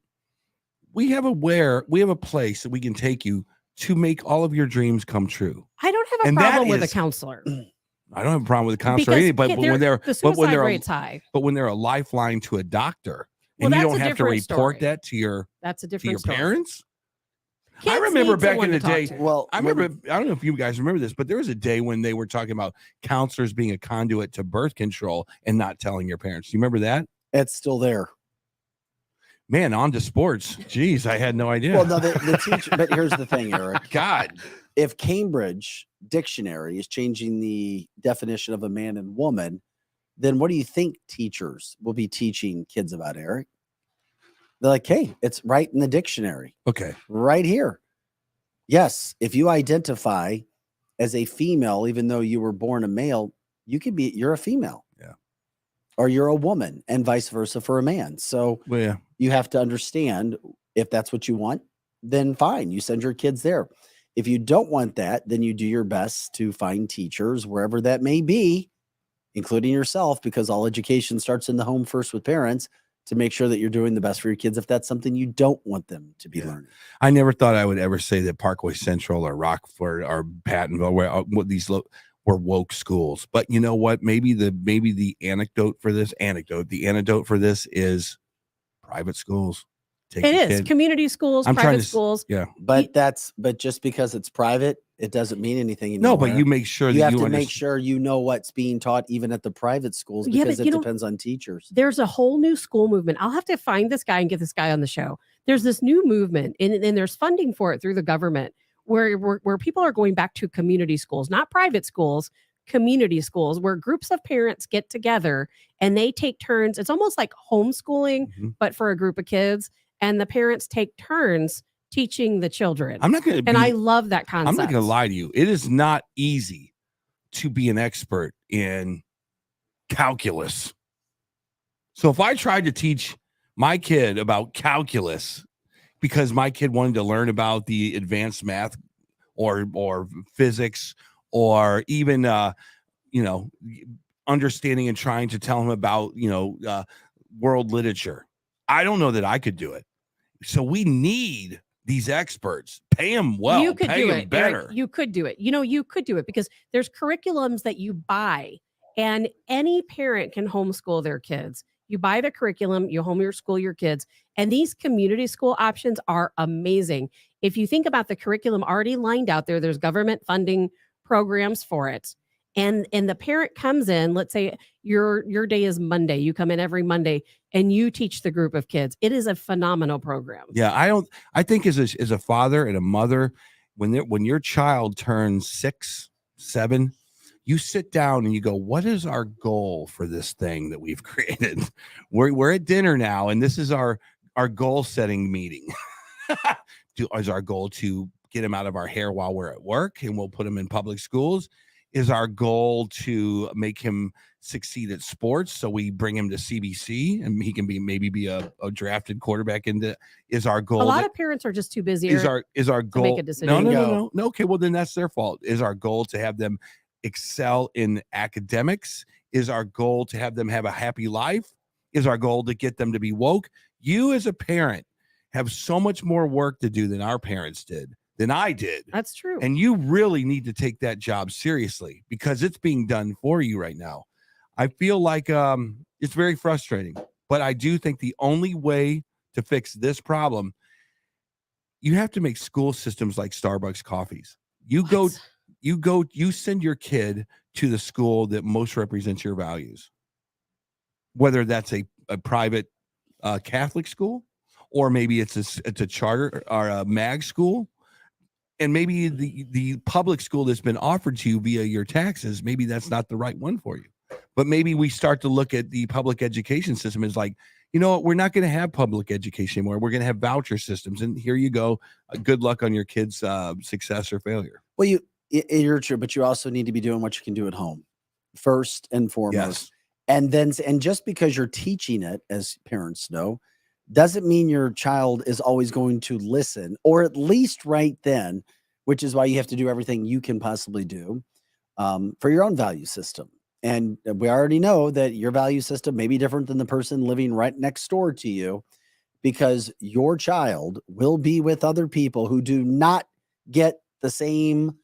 we have a place that we can take you to make all of your dreams come true. I don't have a problem with a counselor. I don't have a problem with a counselor either, but when they're rate's high. But when they're a lifeline to a doctor, and you don't have to report that to your parents. Kids I remember back in the day. Well, I remember. I don't know if you guys remember this, but there was a day when they were talking about counselors being a conduit to birth control and not telling your parents. Do you remember that? It's still there. Man, on to sports. Jeez, I had no idea. Well, no, the teacher. But here's the thing, Eric. God, if Cambridge Dictionary is changing the definition of a man and woman, then what do you think teachers will be teaching kids about, Eric? They're like, hey, it's right in the dictionary. Okay. Right here. Yes. If you identify as a female, even though you were born a male, you're a female. Yeah. Or you're a woman, and vice versa for a man. So you have to understand, if that's what you want, then fine. You send your kids there. If you don't want that, then you do your best to find teachers wherever that may be, including yourself, because all education starts in the home first with parents, to make sure that you're doing the best for your kids if that's something you don't want them to be learning. I never thought I would ever say that Parkway Central or Rockford or Pattonville were woke schools. But you know what? Maybe the antidote for this is private schools. It is community schools, private schools. Yeah. But just because it's private, it doesn't mean anything anymore. No, but you make sure you have to make sure you know what's being taught even at the private schools, because it depends on teachers. There's a whole new school movement. I'll have to find this guy and get this guy on the show. There's this new movement, and there's funding for it through the government, where people are going back to community schools, not private schools, community schools, where groups of parents get together and they take turns. It's almost like homeschooling, but for a group of kids. And the parents take turns teaching the children. I love that concept. I'm not going to lie to you. It is not easy to be an expert in calculus. So if I tried to teach my kid about calculus because my kid wanted to learn about the advanced math or physics or even, understanding and trying to tell him about, world literature, I don't know that I could do it. So we need these experts. Pay them well. You could do it better. Eric, you could do it. You could do it because there's curriculums that you buy, and any parent can homeschool their kids. You buy the curriculum, you homeschool your kids, and these community school options are amazing. If you think about the curriculum already lined out there, there's government funding programs for it. And the parent comes in, let's say your day is Monday. You come in every Monday and you teach the group of kids. It is a phenomenal program. Yeah, I think as a father and a mother, when your child turns 6, 7, you sit down and you go, what is our goal for this thing that we've created? We're at dinner now, and this is our goal setting meeting. Is our goal to get him out of our hair while we're at work and we'll put him in public schools? Is our goal to make him succeed at sports, so we bring him to CBC and he can maybe be a drafted quarterback into? Is our goal? A lot of parents are just too busy. Is our goal to make a decision? No. Okay, well then that's their fault. Is our goal to have them excel in academics? Is our goal to have them have a happy life? Is our goal to get them to be woke? You as a parent have so much more work to do than our parents did. Than I did. That's true. And you really need to take that job seriously because it's being done for you right now. I feel like it's very frustrating, but I do think the only way to fix this problem, you have to make school systems like Starbucks coffees. You send your kid to the school that most represents your values, whether that's a private Catholic school, or maybe it's a charter or a mag school. And maybe the public school that's been offered to you via your taxes, maybe that's not the right one for you. But maybe we start to look at the public education system as like, you know what, we're not going to have public education anymore. We're going to have voucher systems. And here you go. Good luck on your kids' success or failure. Well, you're true, but you also need to be doing what you can do at home first and foremost. Yes. And just because you're teaching it, as parents know, doesn't mean your child is always going to listen, or at least right then, which is why you have to do everything you can possibly do for your own value system. And we already know that your value system may be different than the person living right next door to you, because your child will be with other people who do not get the same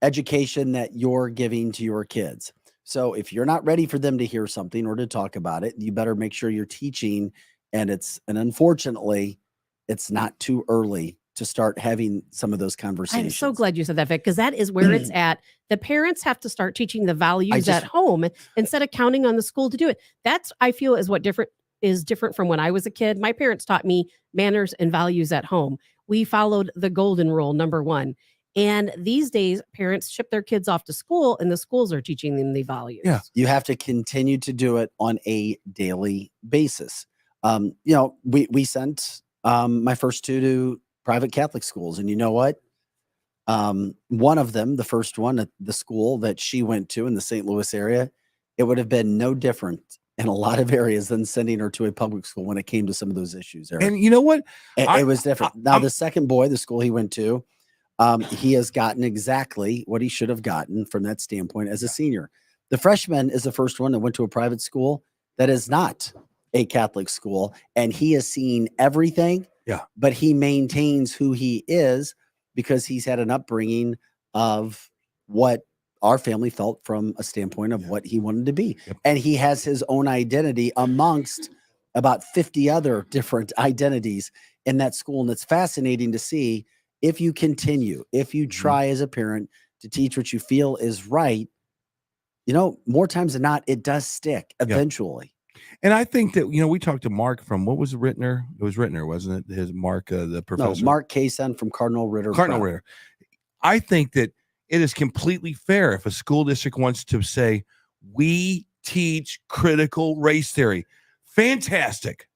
education that you're giving to your kids. So if you're not ready for them to hear something or to talk about it, you better make sure you're teaching. And unfortunately, it's not too early to start having some of those conversations. I'm so glad you said that, Vic, because that is where it's at. The parents have to start teaching the values at home instead of counting on the school to do it. That's, I feel, is what is different from when I was a kid. My parents taught me manners and values at home. We followed the golden rule, number 1. And these days, parents ship their kids off to school, and the schools are teaching them the values. Yeah, you have to continue to do it on a daily basis. We sent my first 2 to private Catholic schools, and you know what? One of them, the first one at the school that she went to in the St. Louis area, it would have been no different in a lot of areas than sending her to a public school when it came to some of those issues, Eric. And you know what? It was different. Now, the second boy, the school he went to, he has gotten exactly what he should have gotten from that standpoint as a senior. The freshman is the first one that went to a private school that is not a Catholic school, and he has seen everything. Yeah. But he maintains who he is because he's had an upbringing of what our family felt from a standpoint of what he wanted to be. Yep. And he has his own identity amongst about 50 other different identities in that school. And it's fascinating to see if you continue, if you try as a parent to teach what you feel is right, you know, more times than not, it does stick eventually. And I think that, you know, we talked to Mark from, what was Rittner? It was Rittner, wasn't it? His Mark, the professor. No, Mark Kaysen from Cardinal Ritter. I think that it is completely fair if a school district wants to say, we teach critical race theory. Fantastic.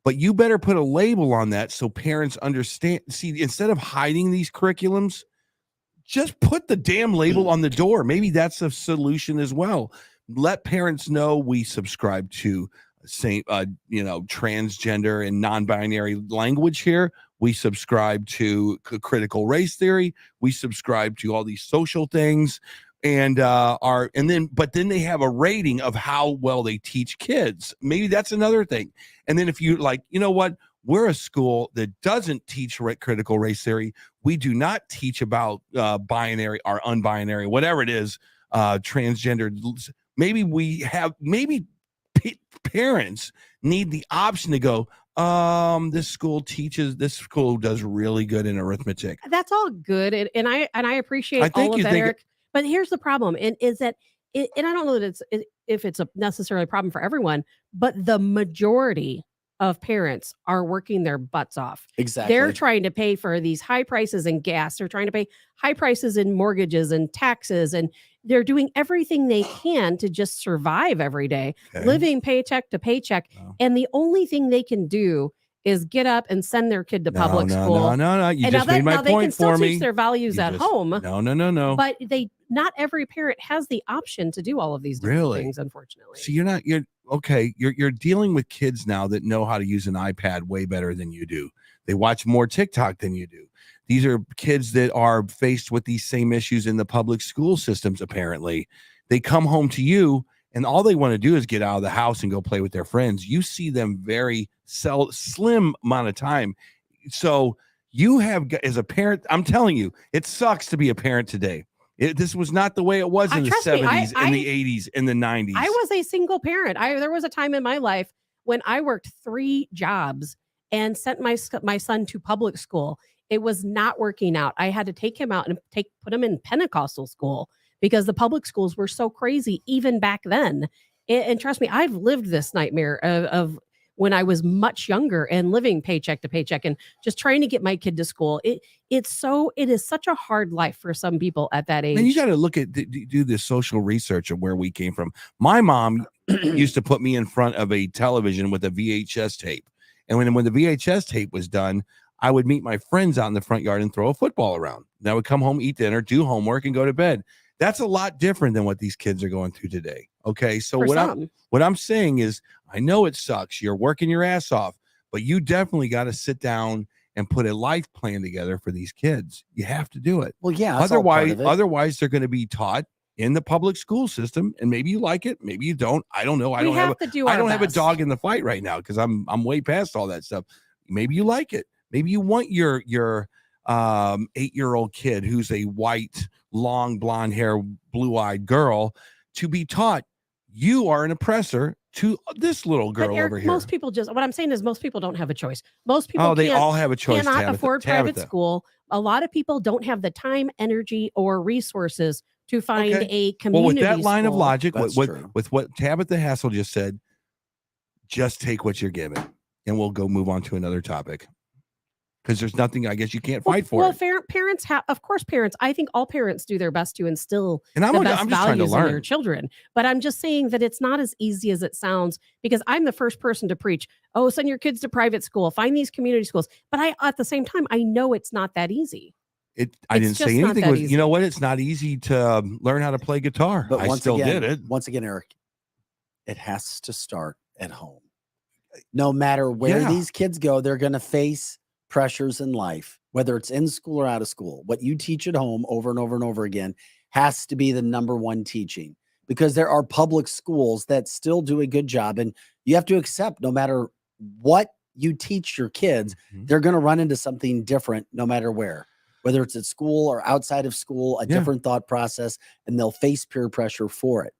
But you better put a label on that so parents understand. See, instead of hiding these curriculums, just put the damn label on the door. Maybe that's a solution as well. Let parents know we subscribe to transgender and non-binary language here. We subscribe to critical race theory. We subscribe to all these social things, but then they have a rating of how well they teach kids. Maybe that's another thing. And then if you like, you know what? We're a school that doesn't teach critical race theory. We do not teach about binary or unbinary, whatever it is, transgender. Maybe parents need the option to go, this school does really good in arithmetic. That's all good. And I appreciate all of that, Eric. But here's the problem. And is that, and I don't know that if it's a necessarily a problem for everyone, but the majority of parents are working their butts off. Exactly. They're trying to pay for these high prices in gas. They're trying to pay high prices in mortgages and taxes. And they're doing everything they can to just survive every day, living paycheck to paycheck. Oh. And the only thing they can do is get up and send their kid to public school. No. You just made my point for me. They can still teach their values at home. No. But not every parent has the option to do all of these different things, unfortunately. So you're dealing with kids now that know how to use an iPad way better than you do. They watch more TikTok than you do. These are kids that are faced with these same issues in the public school systems, apparently. They come home to you, and all they want to do is get out of the house and go play with their friends. You see them very slim amount of time. So you have, as a parent, I'm telling you, it sucks to be a parent today. This was not the way it was in the 70s, in the 80s, in the 90s. I was a single parent. There was a time in my life when I worked 3 jobs and sent my son to public school. It was not working out. I had to take him out and put him in Pentecostal school because the public schools were so crazy even back then. And trust me, I've lived this nightmare of when I was much younger and living paycheck to paycheck and just trying to get my kid to school. It is such a hard life for some people at that age. And you got to do this social research of where we came from. My mom used to put me in front of a television with a VHS tape. And when the VHS tape was done, I would meet my friends out in the front yard and throw a football around. Then I would come home, eat dinner, do homework, and go to bed. That's a lot different than what these kids are going through today. Okay. So what I'm saying is, I know it sucks. You're working your ass off, but you definitely got to sit down and put a life plan together for these kids. You have to do it. Well, yeah. Otherwise they're going to be taught in the public school system, and maybe you like it, maybe you don't. I don't know. I don't have a dog in the fight right now because I'm way past all that stuff. Maybe you like it. Maybe you want your 8-year-old kid who's a white, long blonde hair, blue-eyed girl to be taught you are an oppressor to this little girl over here. Most people what I'm saying is most people don't have a choice. Most people they all have a choice. Cannot afford private school. A lot of people don't have the time, energy, or resources to find a community. Well, with that line school. of logic, with what Tabitha Hassel just said, just take what you're given, and we'll go move on to another topic. Because there's nothing, I guess, you can't fight for. Well, parents have, of course, I think all parents do their best to instill the best values in their children. But I'm just saying that it's not as easy as it sounds, because I'm the first person to preach, send your kids to private school, find these community schools. But at the same time, I know it's not that easy. I didn't say anything. You know what? It's not easy to learn how to play guitar. But I still did it. Once again, Eric, it has to start at home. No matter where these kids go, they're going to face pressures in life, whether it's in school or out of school. What you teach at home over and over and over again has to be the number one teaching, because there are public schools that still do a good job. And you have to accept no matter what you teach your kids, they're going to run into something different no matter where, whether it's at school or outside of school, a different thought process, and they'll face peer pressure for it.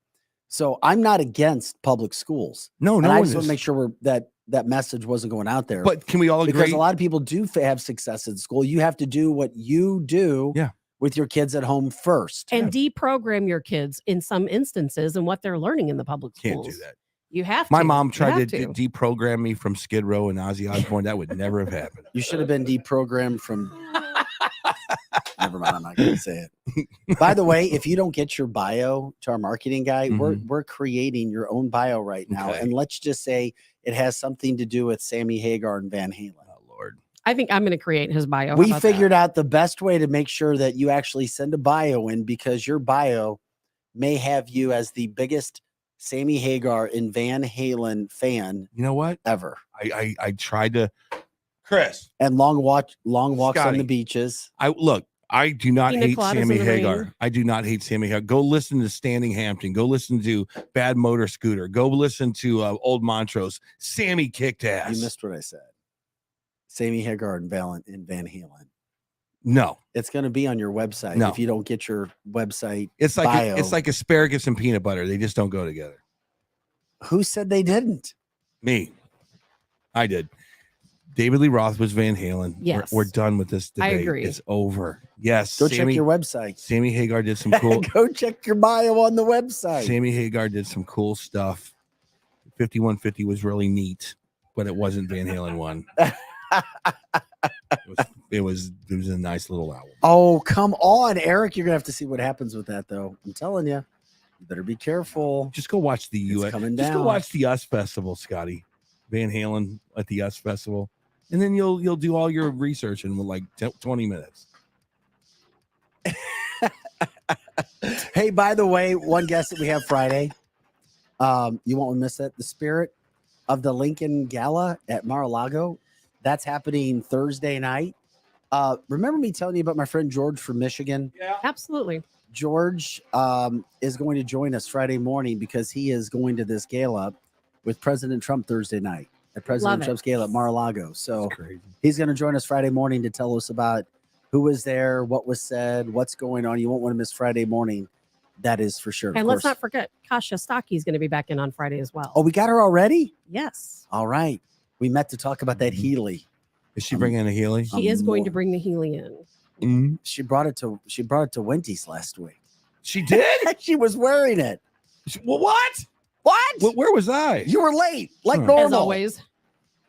So I'm not against public schools. No, and no I one just want is. to make sure that message wasn't going out there. But can we all agree? Because a lot of people do have success in school. You have to do what you do with your kids at home first. And deprogram your kids in some instances and what they're learning in the public schools. Can't do that. You have to. My mom tried to deprogram me from Skid Row and Ozzy Osbourne. That would never have happened. You should have been deprogrammed from... Never mind, I'm not going to say it. By the way, if you don't get your bio to our marketing guy, we're creating your own bio right now. Okay. And let's just say it has something to do with Sammy Hagar and Van Halen. Oh, Lord. I think I'm going to create his bio. We figured out the best way to make sure that you actually send a bio in, because your bio may have you as the biggest Sammy Hagar and Van Halen fan. You know what? Ever. I tried to, Chris. And long walks Scotty, on the beaches. I do not Pina hate coladas Sammy in the Hagar. rain. I do not hate Sammy Hagar. Go listen to Standing Hampton. Go listen to Bad Motor Scooter. Go listen to Old Montrose. Sammy kicked ass. You missed what I said. Sammy Hagar and Van Halen. No, it's going to be on your website. No. If you don't get your website, it's like bio. It's like asparagus and peanut butter. They just don't go together. Who said they didn't? Me. I did. David Lee Roth was Van Halen. Yes. We're done with this debate. I agree. It's over. Yes. Go check your website. Sammy Hagar did some cool. Go check your bio on the website. Sammy Hagar did some cool stuff. 5150 was really neat, but it wasn't Van Halen one. It was a nice little album. Oh, come on, Eric. You're going to have to see what happens with that, though. I'm telling you. You better be careful. Just go watch the US. Just go watch the US Festival, Scotty. Van Halen at the US Festival. And then you'll do all your research in like 20 minutes. Hey, by the way, one guest that we have Friday. You won't miss it. The Spirit of the Lincoln Gala at Mar-a-Lago. That's happening Thursday night. Remember me telling you about my friend George from Michigan? Yeah, absolutely. George is going to join us Friday morning because he is going to this gala with President Trump Thursday night at President Trump's gala at Mar-a-Lago. So he's going to join us Friday morning to tell us about who was there, what was said, what's going on. You won't want to miss Friday morning. That is for sure. And let's not forget, Kasia Stocky is going to be back in on Friday as well. Oh, we got her already? Yes. All right. We met to talk about that Healy. Is she bringing a Healy? She is going to bring the Healy in. She brought it to Wendy's last week. She did? She was wearing it. Well, what? What? Where was I? You were late, like normal. As always.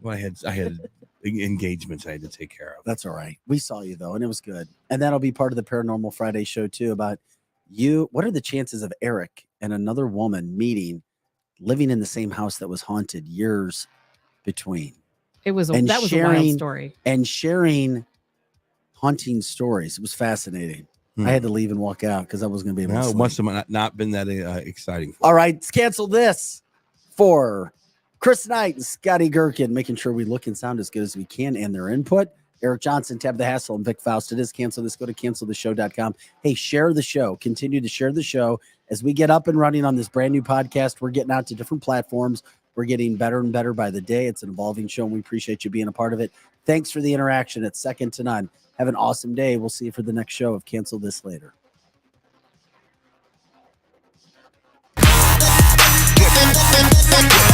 Well, I had engagements I had to take care of. That's all right. We saw you though, and it was good. And that'll be part of the Paranormal Friday show too. About you. What are the chances of Eric and another woman meeting, living in the same house that was haunted years between? That was a wild story. And sharing haunting stories. It was fascinating. I had to leave and walk out because I was going to be able to sleep. It must have not been that exciting. All right, let's cancel this for Chris Knight and Scotty Gherkin, making sure we look and sound as good as we can and their input. Eric Johnson, Tab the Hassle, and Vic Faust. It is Cancel This. Go to canceltheshow.com. Hey, share the show. Continue to share the show. As we get up and running on this brand new podcast, we're getting out to different platforms. We're getting better and better by the day. It's an evolving show, and we appreciate you being a part of it. Thanks for the interaction. It's second to none. Have an awesome day. We'll see you for the next show of Cancel This later. Yeah.